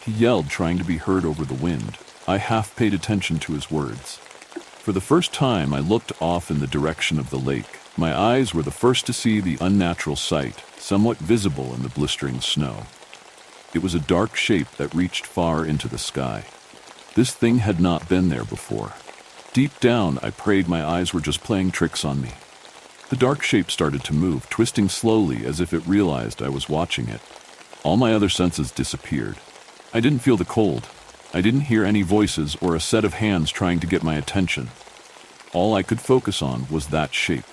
He yelled, trying to be heard over the wind. I half paid attention to his words. For the first time, I looked off in the direction of the lake. My eyes were the first to see the unnatural sight, somewhat visible in the blistering snow. It was a dark shape that reached far into the sky. This thing had not been there before. Deep down, I prayed my eyes were just playing tricks on me. The dark shape started to move, twisting slowly as if it realized I was watching it. All my other senses disappeared. I didn't feel the cold. I didn't hear any voices or a set of hands trying to get my attention. All I could focus on was that shape.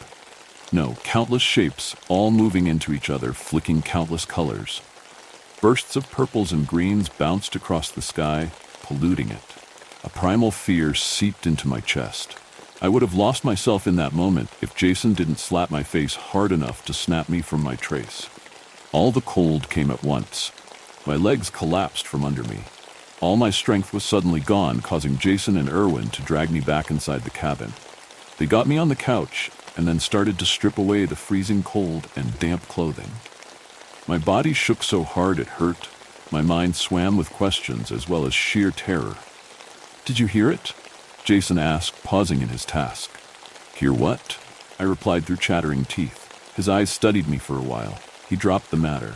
No, countless shapes, all moving into each other, flicking countless colors. Bursts of purples and greens bounced across the sky, polluting it. A primal fear seeped into my chest. I would have lost myself in that moment if Jason didn't slap my face hard enough to snap me from my trace. All the cold came at once. My legs collapsed from under me. All my strength was suddenly gone, causing Jason and Erwin to drag me back inside the cabin. They got me on the couch and then started to strip away the freezing cold and damp clothing. My body shook so hard it hurt. My mind swam with questions as well as sheer terror. "Did you hear it?" Jason asked, pausing in his task. "Hear what?" I replied through chattering teeth. His eyes studied me for a while. He dropped the matter.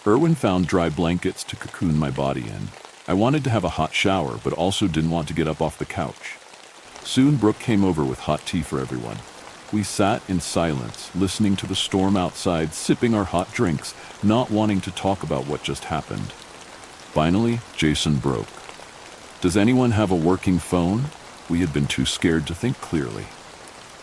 Erwin found dry blankets to cocoon my body in. I wanted to have a hot shower, but also didn't want to get up off the couch. Soon Brooke came over with hot tea for everyone. We sat in silence, listening to the storm outside, sipping our hot drinks, not wanting to talk about what just happened. Finally, Jason broke. "Does anyone have a working phone?" We had been too scared to think clearly.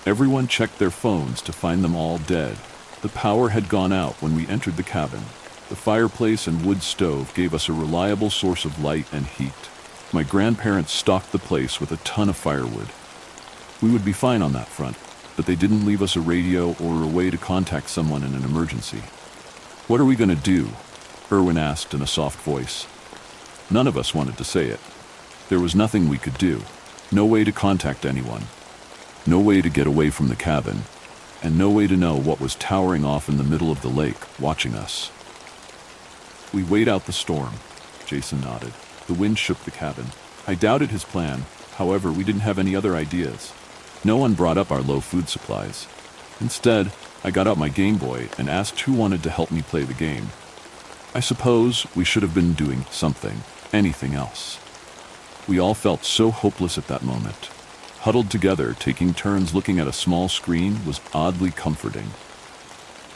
Everyone checked their phones to find them all dead. The power had gone out when we entered the cabin. The fireplace and wood stove gave us a reliable source of light and heat. My grandparents stocked the place with a ton of firewood. We would be fine on that front, but they didn't leave us a radio or a way to contact someone in an emergency. "What are we going to do?" Erwin asked in a soft voice. None of us wanted to say it. There was nothing we could do. No way to contact anyone. No way to get away from the cabin. And no way to know what was towering off in the middle of the lake, watching us. "We wait out the storm," Jason nodded. The wind shook the cabin. I doubted his plan. However, we didn't have any other ideas. No one brought up our low food supplies. Instead, I got out my Game Boy and asked who wanted to help me play the game. I suppose we should have been doing something, anything else. We all felt so hopeless at that moment. Huddled together, taking turns looking at a small screen was oddly comforting.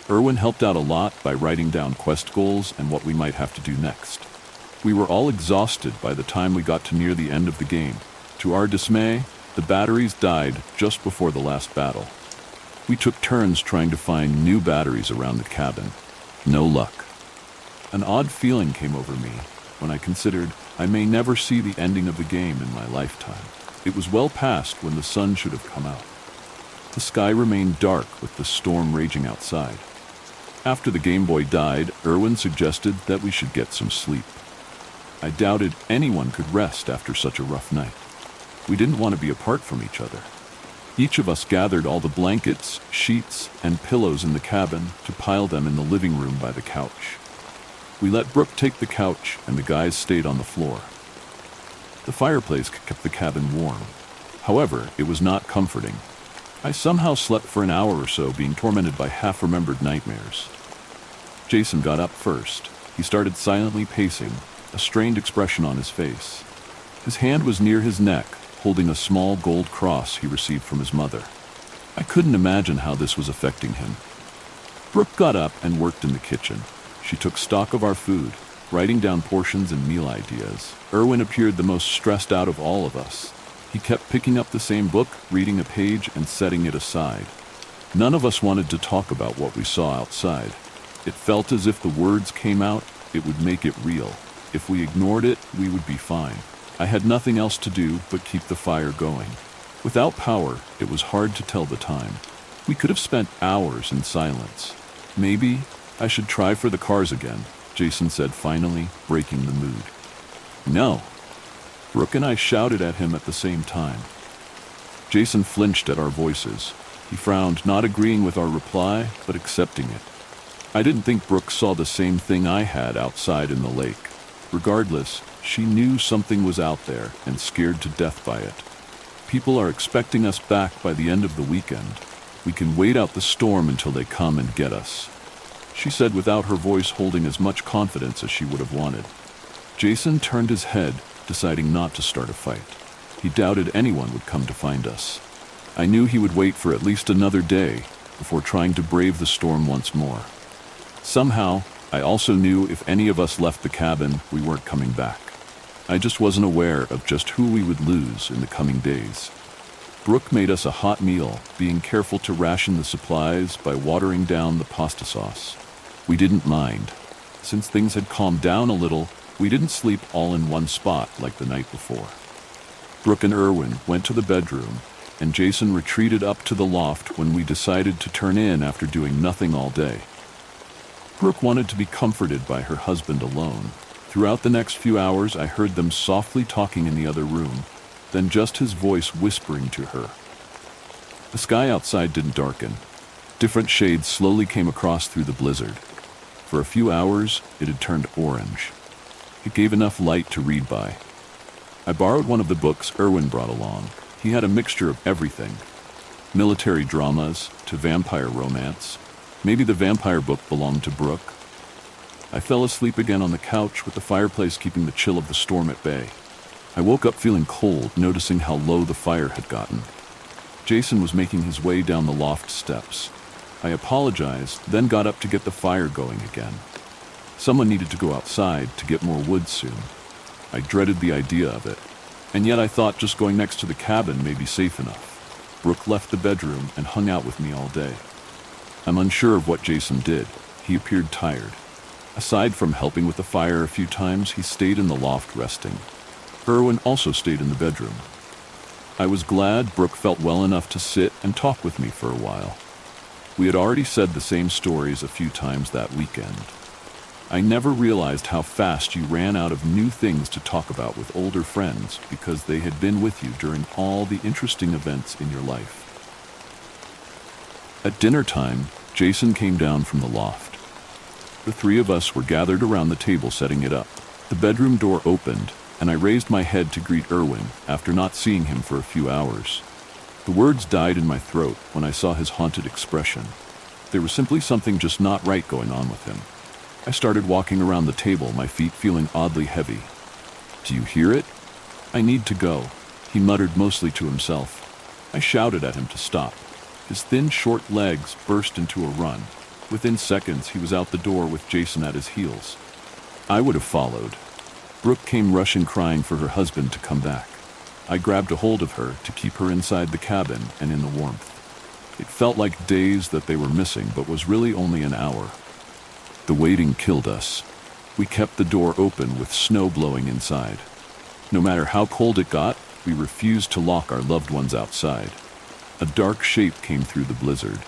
Erwin helped out a lot by writing down quest goals and what we might have to do next. We were all exhausted by the time we got to near the end of the game. To our dismay, the batteries died just before the last battle. We took turns trying to find new batteries around the cabin. No luck. An odd feeling came over me when I considered I may never see the ending of the game in my lifetime. It was well past when the sun should have come out. The sky remained dark with the storm raging outside. After the Game Boy died, Erwin suggested that we should get some sleep. I doubted anyone could rest after such a rough night. We didn't want to be apart from each other. Each of us gathered all the blankets, sheets, and pillows in the cabin to pile them in the living room by the couch. We let Brooke take the couch, and the guys stayed on the floor. The fireplace kept the cabin warm. However, it was not comforting. I somehow slept for an hour or so, being tormented by half-remembered nightmares. Jason got up first. He started silently pacing, a strained expression on his face. His hand was near his neck, holding a small gold cross he received from his mother. I couldn't imagine how this was affecting him. Brooke got up and worked in the kitchen. She took stock of our food, writing down portions and meal ideas. Erwin appeared the most stressed out of all of us. He kept picking up the same book, reading a page, and setting it aside. None of us wanted to talk about what we saw outside. It felt as if the words came out, it would make it real. If we ignored it, we would be fine. I had nothing else to do but keep the fire going. Without power, it was hard to tell the time. We could have spent hours in silence. Maybe I should try for the cars again, Jason said finally, breaking the mood. No. Brooke and I shouted at him at the same time. Jason flinched at our voices. He frowned, not agreeing with our reply, but accepting it. I didn't think Brooke saw the same thing I had outside in the lake. Regardless, she knew something was out there and scared to death by it. People are expecting us back by the end of the weekend. We can wait out the storm until they come and get us, she said without her voice holding as much confidence as she would have wanted. Jason turned his head, deciding not to start a fight. He doubted anyone would come to find us. I knew he would wait for at least another day before trying to brave the storm once more. Somehow, I also knew if any of us left the cabin, we weren't coming back. I just wasn't aware of just who we would lose in the coming days. Brooke made us a hot meal, being careful to ration the supplies by watering down the pasta sauce. We didn't mind. Since things had calmed down a little, we didn't sleep all in one spot like the night before. Brooke and Erwin went to the bedroom, and Jason retreated up to the loft when we decided to turn in after doing nothing all day. Brooke wanted to be comforted by her husband alone. Throughout the next few hours, I heard them softly talking in the other room, then just his voice whispering to her. The sky outside didn't darken. Different shades slowly came across through the blizzard. For a few hours, it had turned orange. It gave enough light to read by. I borrowed one of the books Erwin brought along. He had a mixture of everything. Military dramas to vampire romance. Maybe the vampire book belonged to Brooke. I fell asleep again on the couch with the fireplace keeping the chill of the storm at bay. I woke up feeling cold, noticing how low the fire had gotten. Jason was making his way down the loft steps. I apologized, then got up to get the fire going again. Someone needed to go outside to get more wood soon. I dreaded the idea of it, and yet I thought just going next to the cabin may be safe enough. Brooke left the bedroom and hung out with me all day. I'm unsure of what Jason did. He appeared tired. Aside from helping with the fire a few times, he stayed in the loft resting. Erwin also stayed in the bedroom. I was glad Brooke felt well enough to sit and talk with me for a while. We had already said the same stories a few times that weekend. I never realized how fast you ran out of new things to talk about with older friends because they had been with you during all the interesting events in your life. At dinner time, Jason came down from the loft. The three of us were gathered around the table setting it up. The bedroom door opened, and I raised my head to greet Erwin after not seeing him for a few hours. The words died in my throat when I saw his haunted expression. There was simply something just not right going on with him. I started walking around the table, my feet feeling oddly heavy. "Do you hear it?" "I need to go," he muttered mostly to himself. I shouted at him to stop. His thin, short legs burst into a run. Within seconds, he was out the door with Jason at his heels. I would have followed. Brooke came rushing crying for her husband to come back. I grabbed a hold of her to keep her inside the cabin and in the warmth. It felt like days that they were missing, but was really only an hour. The waiting killed us. We kept the door open with snow blowing inside. No matter how cold it got, we refused to lock our loved ones outside. A dark shape came through the blizzard.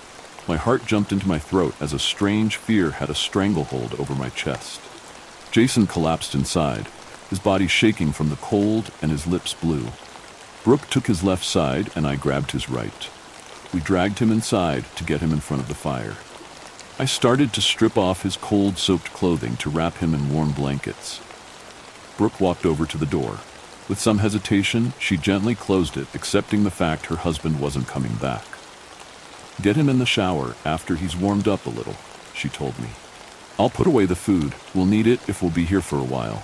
My heart jumped into my throat as a strange fear had a stranglehold over my chest. Jason collapsed inside, his body shaking from the cold and his lips blue. Brooke took his left side and I grabbed his right. We dragged him inside to get him in front of the fire. I started to strip off his cold-soaked clothing to wrap him in warm blankets. Brooke walked over to the door. With some hesitation, she gently closed it, accepting the fact her husband wasn't coming back. "Get him in the shower after he's warmed up a little," she told me. "I'll put away the food. We'll need it if we'll be here for a while."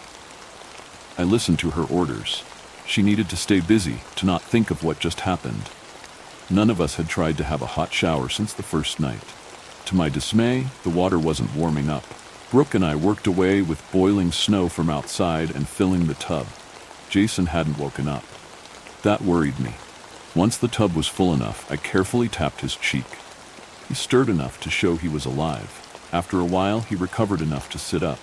I listened to her orders. She needed to stay busy, to not think of what just happened. None of us had tried to have a hot shower since the first night. To my dismay, the water wasn't warming up. Brooke and I worked away with boiling snow from outside and filling the tub. Jason hadn't woken up. That worried me. Once the tub was full enough, I carefully tapped his cheek. He stirred enough to show he was alive. After a while, he recovered enough to sit up.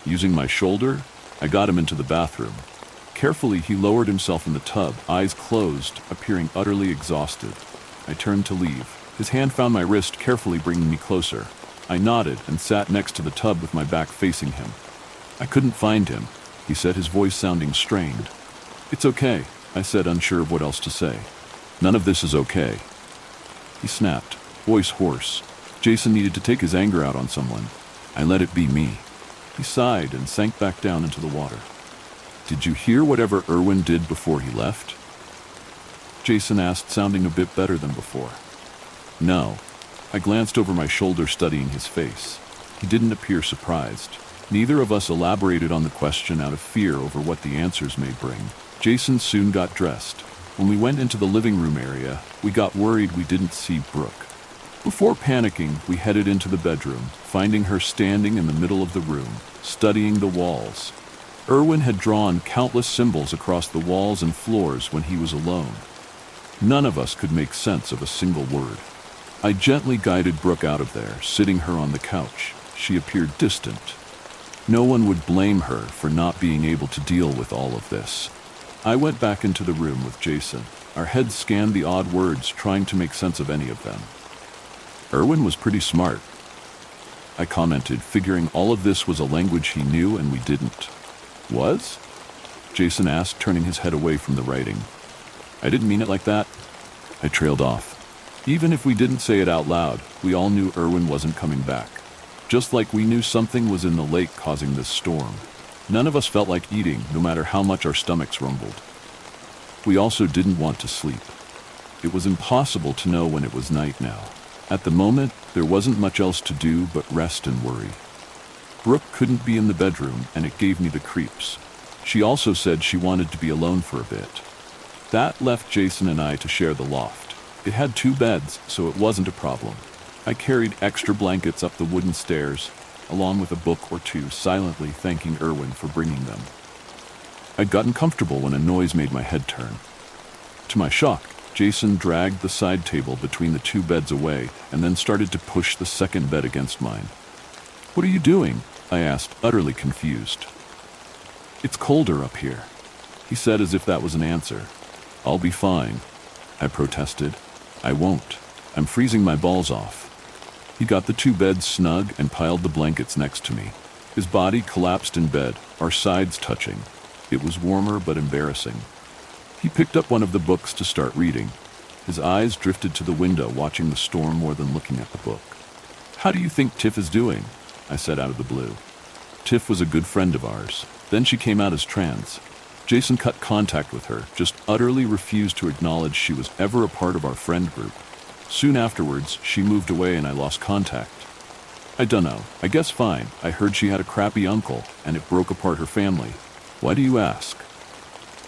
Using my shoulder, I got him into the bathroom. Carefully, he lowered himself in the tub, eyes closed, appearing utterly exhausted. I turned to leave. His hand found my wrist, carefully bringing me closer. I nodded and sat next to the tub with my back facing him. I couldn't find him, he said, his voice sounding strained. It's okay, I said, unsure of what else to say. None of this is okay. He snapped, voice hoarse. Jason needed to take his anger out on someone. I let it be me. He sighed and sank back down into the water. Did you hear whatever Irwin did before he left? Jason asked, sounding a bit better than before. No. I glanced over my shoulder, studying his face. He didn't appear surprised. Neither of us elaborated on the question out of fear over what the answers may bring. Jason soon got dressed. When we went into the living room area, we got worried we didn't see Brooke. Before panicking, we headed into the bedroom, finding her standing in the middle of the room, studying the walls. Irwin had drawn countless symbols across the walls and floors when he was alone. None of us could make sense of a single word. I gently guided Brooke out of there, sitting her on the couch. She appeared distant. No one would blame her for not being able to deal with all of this. I went back into the room with Jason. Our heads scanned the odd words, trying to make sense of any of them. Irwin was pretty smart, I commented, figuring all of this was a language he knew and we didn't. Was? Jason asked, turning his head away from the writing. I didn't mean it like that. I trailed off. Even if we didn't say it out loud, we all knew Irwin wasn't coming back. Just like we knew something was in the lake causing this storm. None of us felt like eating, no matter how much our stomachs rumbled. We also didn't want to sleep. It was impossible to know when it was night now. At the moment, there wasn't much else to do but rest and worry. Brooke couldn't be in the bedroom, and it gave me the creeps. She also said she wanted to be alone for a bit. That left Jason and I to share the loft. It had 2 beds, so it wasn't a problem. I carried extra blankets up the wooden stairs, along with a book or 2, silently thanking Irwin for bringing them. I'd gotten comfortable when a noise made my head turn. To my shock, Jason dragged the side table between the 2 beds away and then started to push the second bed against mine. What are you doing? I asked, utterly confused. It's colder up here, he said, as if that was an answer. I'll be fine, I protested. I won't. I'm freezing my balls off. He got the 2 beds snug and piled the blankets next to me. His body collapsed in bed, our sides touching. It was warmer but embarrassing. He picked up one of the books to start reading. His eyes drifted to the window, watching the storm more than looking at the book. How do you think Tiff is doing? I said out of the blue. Tiff was a good friend of ours. Then she came out as trans. Jason cut contact with her, just utterly refused to acknowledge she was ever a part of our friend group. Soon afterwards, she moved away and I lost contact. I dunno, I guess fine. I heard she had a crappy uncle, and it broke apart her family. Why do you ask?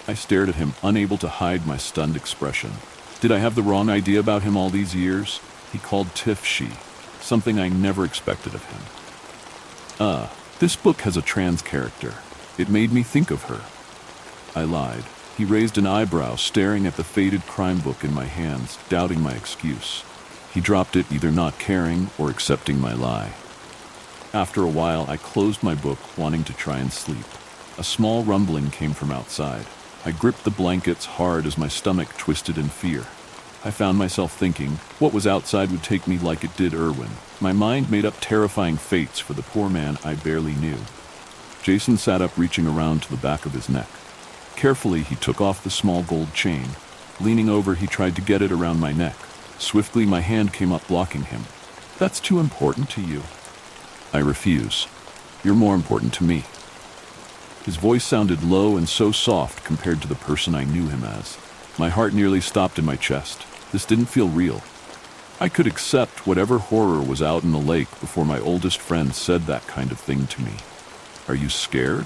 I stared at him, unable to hide my stunned expression. Did I have the wrong idea about him all these years? He called Tiff she, something I never expected of him. This book has a trans character. It made me think of her. I lied. He raised an eyebrow, staring at the faded crime book in my hands, doubting my excuse. He dropped it, either not caring or accepting my lie. After a while, I closed my book, wanting to try and sleep. A small rumbling came from outside. I gripped the blankets hard as my stomach twisted in fear. I found myself thinking, what was outside would take me like it did Irwin. My mind made up terrifying fates for the poor man I barely knew. Jason sat up, reaching around to the back of his neck. Carefully, he took off the small gold chain. Leaning over, he tried to get it around my neck. Swiftly, my hand came up, blocking him. That's too important to you. I refuse. You're more important to me. His voice sounded low and so soft compared to the person I knew him as. My heart nearly stopped in my chest. This didn't feel real. I could accept whatever horror was out in the lake before my oldest friend said that kind of thing to me. Are you scared?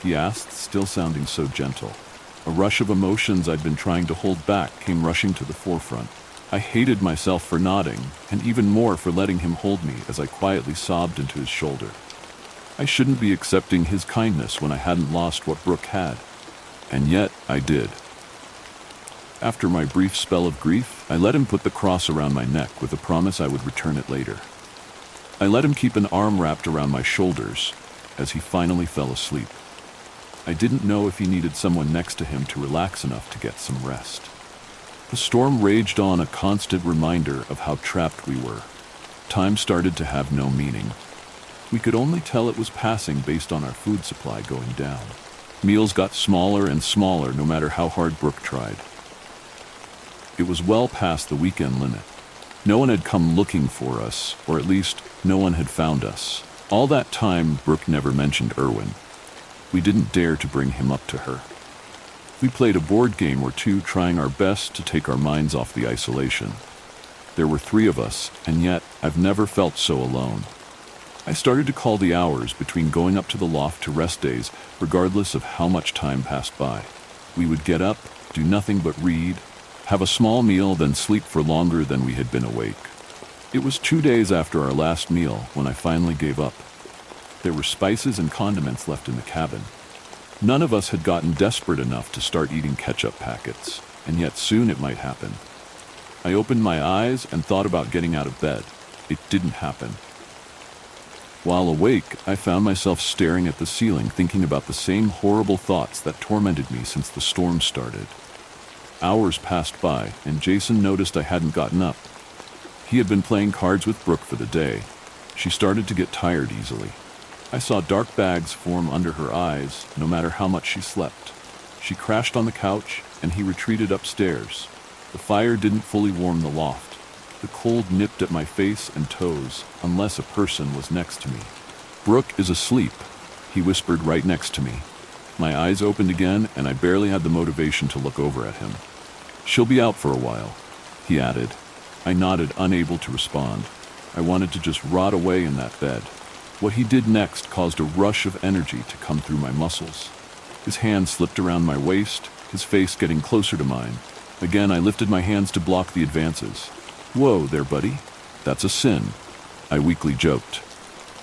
He asked, still sounding so gentle. A rush of emotions I'd been trying to hold back came rushing to the forefront. I hated myself for nodding, and even more for letting him hold me as I quietly sobbed into his shoulder. I shouldn't be accepting his kindness when I hadn't lost what Brooke had. And yet, I did. After my brief spell of grief, I let him put the cross around my neck with the promise I would return it later. I let him keep an arm wrapped around my shoulders as he finally fell asleep. I didn't know if he needed someone next to him to relax enough to get some rest. The storm raged on, a constant reminder of how trapped we were. Time started to have no meaning. We could only tell it was passing based on our food supply going down. Meals got smaller and smaller no matter how hard Brooke tried. It was well past the weekend limit. No one had come looking for us, or at least no one had found us. All that time, Brooke never mentioned Erwin. We didn't dare to bring him up to her. We played a board game or two, trying our best to take our minds off the isolation. There were 3 of us, and yet I've never felt so alone. I started to call the hours between going up to the loft to rest days, regardless of how much time passed by. We would get up, do nothing but read, have a small meal, then sleep for longer than we had been awake. It was 2 days after our last meal when I finally gave up. There were spices and condiments left in the cabin. None of us had gotten desperate enough to start eating ketchup packets, and yet soon it might happen. I opened my eyes and thought about getting out of bed. It didn't happen. While awake, I found myself staring at the ceiling, thinking about the same horrible thoughts that tormented me since the storm started. Hours passed by, and Jason noticed I hadn't gotten up. He had been playing cards with Brooke for the day. She started to get tired easily. I saw dark bags form under her eyes, no matter how much she slept. She crashed on the couch, and he retreated upstairs. The fire didn't fully warm the loft. The cold nipped at my face and toes, unless a person was next to me. "Brooke is asleep," he whispered right next to me. My eyes opened again, and I barely had the motivation to look over at him. "She'll be out for a while," he added. I nodded, unable to respond. I wanted to just rot away in that bed. What he did next caused a rush of energy to come through my muscles. His hand slipped around my waist, his face getting closer to mine. Again, I lifted my hands to block the advances. "Whoa there, buddy. That's a sin," I weakly joked.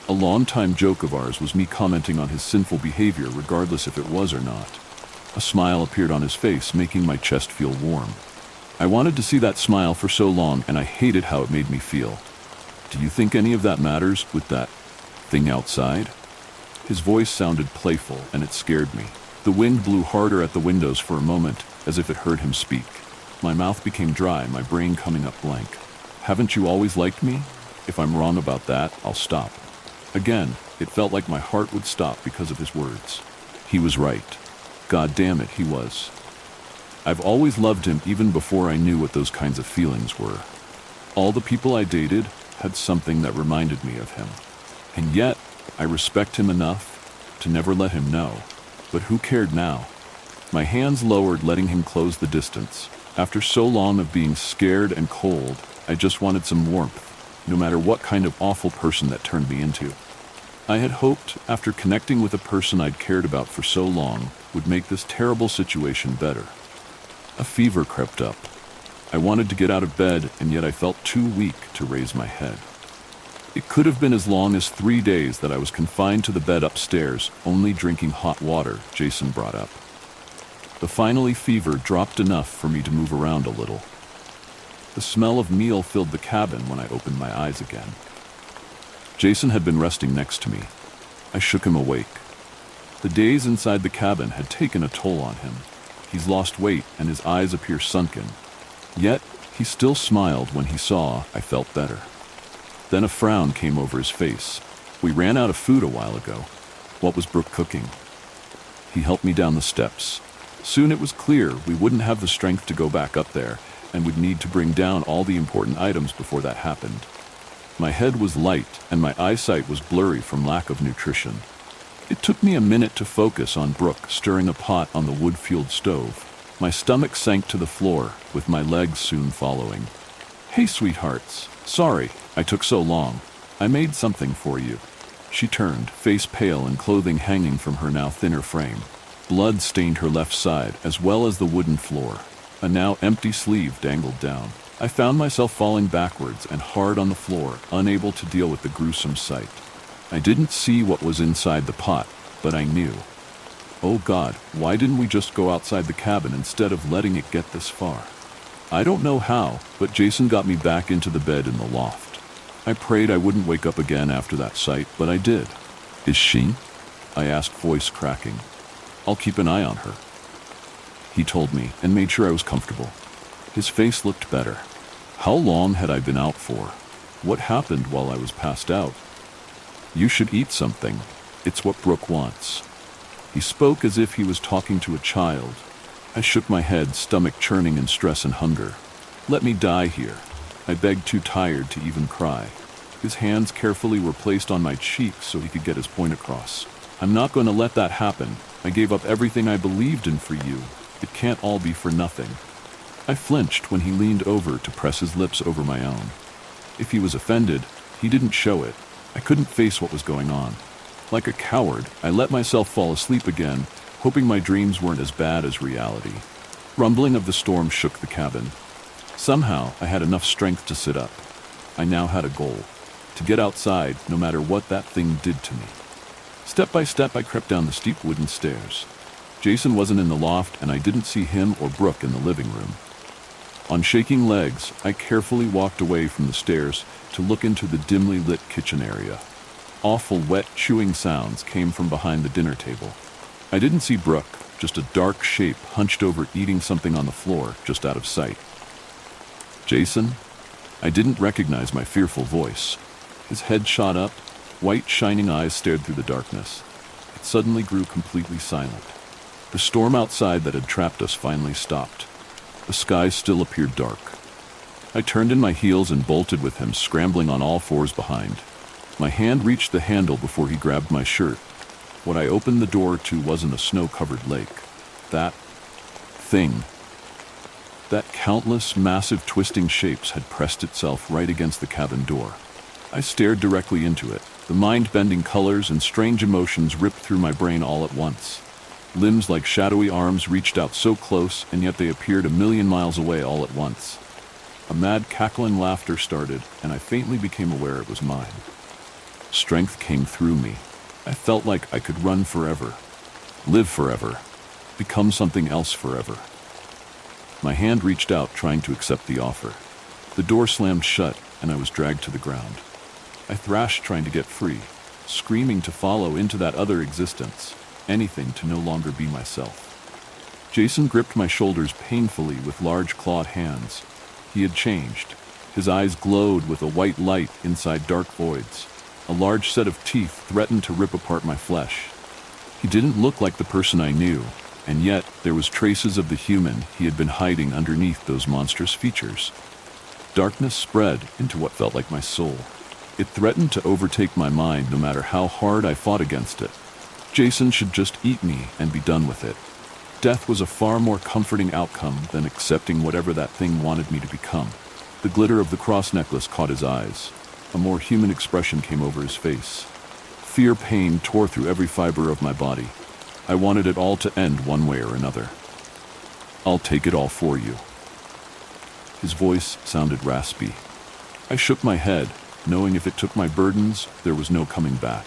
A longtime joke of ours was me commenting on his sinful behavior, regardless if it was or not. A smile appeared on his face, making my chest feel warm. I wanted to see that smile for so long, and I hated how it made me feel. "Do you think any of that matters with that thing outside?" His voice sounded playful, and it scared me. The wind blew harder at the windows for a moment, as if it heard him speak. My mouth became dry, my brain coming up blank. "Haven't you always liked me? If I'm wrong about that, I'll stop." Again, it felt like my heart would stop because of his words. He was right. God damn it, he was. I've always loved him, even before I knew what those kinds of feelings were. All the people I dated had something that reminded me of him. And yet, I respect him enough to never let him know. But who cared now? My hands lowered, letting him close the distance. After so long of being scared and cold, I just wanted some warmth, no matter what kind of awful person that turned me into. I had hoped, after connecting with a person I'd cared about for so long, would make this terrible situation better. A fever crept up. I wanted to get out of bed, and yet I felt too weak to raise my head. It could have been as long as 3 days that I was confined to the bed upstairs, only drinking hot water, Jason brought up. The finally fever dropped enough for me to move around a little. The smell of meal filled the cabin when I opened my eyes again. Jason had been resting next to me. I shook him awake. The days inside the cabin had taken a toll on him. He's lost weight and his eyes appear sunken. Yet, he still smiled when he saw I felt better. Then a frown came over his face. "We ran out of food a while ago. What was Brooke cooking?" He helped me down the steps. Soon it was clear we wouldn't have the strength to go back up there, and would need to bring down all the important items before that happened. My head was light, and my eyesight was blurry from lack of nutrition. It took me a minute to focus on Brooke stirring a pot on the wood-fueled stove. My stomach sank to the floor, with my legs soon following. "Hey, sweethearts. Sorry, I took so long. I made something for you." She turned, face pale and clothing hanging from her now thinner frame. Blood stained her left side, as well as the wooden floor. A now empty sleeve dangled down. I found myself falling backwards and hard on the floor, unable to deal with the gruesome sight. I didn't see what was inside the pot, but I knew. Oh God, why didn't we just go outside the cabin instead of letting it get this far? I don't know how, but Jason got me back into the bed in the loft. I prayed I wouldn't wake up again after that sight, but I did. Is she? I asked, voice cracking. I'll keep an eye on her. He told me and made sure I was comfortable. His face looked better. How long had I been out for? What happened while I was passed out? You should eat something. It's what Brooke wants. He spoke as if he was talking to a child. I shook my head, stomach churning in stress and hunger. Let me die here. I begged, too tired to even cry. His hands carefully were placed on my cheeks so he could get his point across. I'm not going to let that happen. I gave up everything I believed in for you. It can't all be for nothing. I flinched when he leaned over to press his lips over my own. If he was offended, he didn't show it. I couldn't face what was going on. Like a coward, I let myself fall asleep again, hoping my dreams weren't as bad as reality. Rumbling of the storm shook the cabin. Somehow, I had enough strength to sit up. I now had a goal: to get outside, no matter what that thing did to me. Step by step, I crept down the steep wooden stairs. Jason wasn't in the loft, and I didn't see him or Brooke in the living room. On shaking legs, I carefully walked away from the stairs to look into the dimly lit kitchen area. Awful wet, chewing sounds came from behind the dinner table. I didn't see Brooke, just a dark shape hunched over eating something on the floor, just out of sight. Jason? I didn't recognize my fearful voice. His head shot up, white shining eyes stared through the darkness. It suddenly grew completely silent. The storm outside that had trapped us finally stopped. The sky still appeared dark. I turned in my heels and bolted with him, scrambling on all fours behind. My hand reached the handle before he grabbed my shirt. What I opened the door to wasn't a snow-covered lake. That thing, that countless, massive, twisting shapes had pressed itself right against the cabin door. I stared directly into it. The mind-bending colors and strange emotions ripped through my brain all at once. Limbs like shadowy arms reached out so close, and yet they appeared a million miles away all at once. A mad, cackling laughter started, and I faintly became aware it was mine. Strength came through me. I felt like I could run forever, live forever, become something else forever. My hand reached out, trying to accept the offer. The door slammed shut, and I was dragged to the ground. I thrashed, trying to get free, screaming to follow into that other existence, anything to no longer be myself. Jason gripped my shoulders painfully with large clawed hands. He had changed. His eyes glowed with a white light inside dark voids. A large set of teeth threatened to rip apart my flesh. He didn't look like the person I knew, and yet there was traces of the human he had been hiding underneath those monstrous features. Darkness spread into what felt like my soul. It threatened to overtake my mind no matter how hard I fought against it. Jason should just eat me and be done with it. Death was a far more comforting outcome than accepting whatever that thing wanted me to become. The glitter of the cross necklace caught his eyes. A more human expression came over his face. Fear, pain tore through every fiber of my body. I wanted it all to end one way or another. I'll take it all for you. His voice sounded raspy. I shook my head, knowing if it took my burdens, there was no coming back.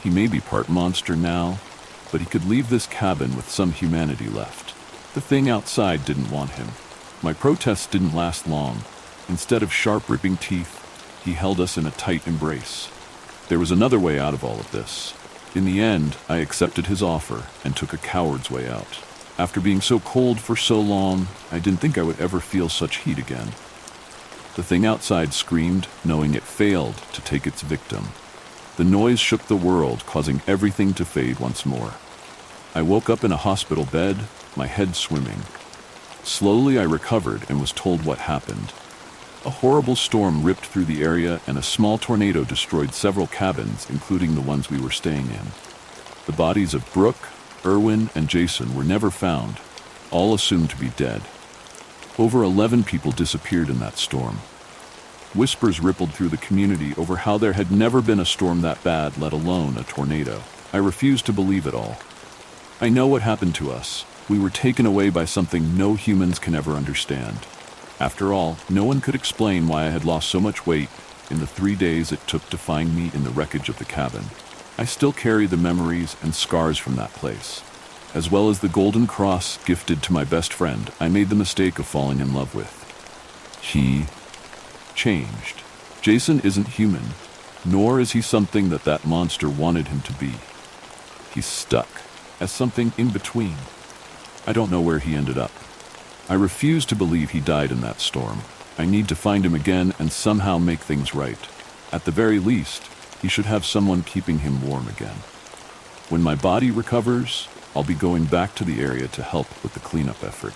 He may be part monster now, but he could leave this cabin with some humanity left. The thing outside didn't want him. My protests didn't last long. Instead of sharp, ripping teeth, he held us in a tight embrace. There was another way out of all of this. In the end, I accepted his offer and took a coward's way out. After being so cold for so long, I didn't think I would ever feel such heat again. The thing outside screamed, knowing it failed to take its victim. The noise shook the world, causing everything to fade once more. I woke up in a hospital bed, my head swimming. Slowly I recovered and was told what happened. A horrible storm ripped through the area, and a small tornado destroyed several cabins, including the ones we were staying in. The bodies of Brooke, Erwin, and Jason were never found, all assumed to be dead. Over 11 people disappeared in that storm. Whispers rippled through the community over how there had never been a storm that bad, let alone a tornado. I refused to believe it all. I know what happened to us. We were taken away by something no humans can ever understand. After all, no one could explain why I had lost so much weight in the 3 days it took to find me in the wreckage of the cabin. I still carry the memories and scars from that place. as well as the golden cross gifted to my best friend I made the mistake of falling in love with. He changed. Jason isn't human, nor is he something that monster wanted him to be. He's stuck as something in between. I don't know where he ended up. I refuse to believe he died in that storm. I need to find him again and somehow make things right. At the very least, he should have someone keeping him warm again. When my body recovers, I'll be going back to the area to help with the cleanup effort.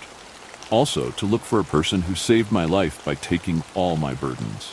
Also, to look for a person who saved my life by taking all my burdens.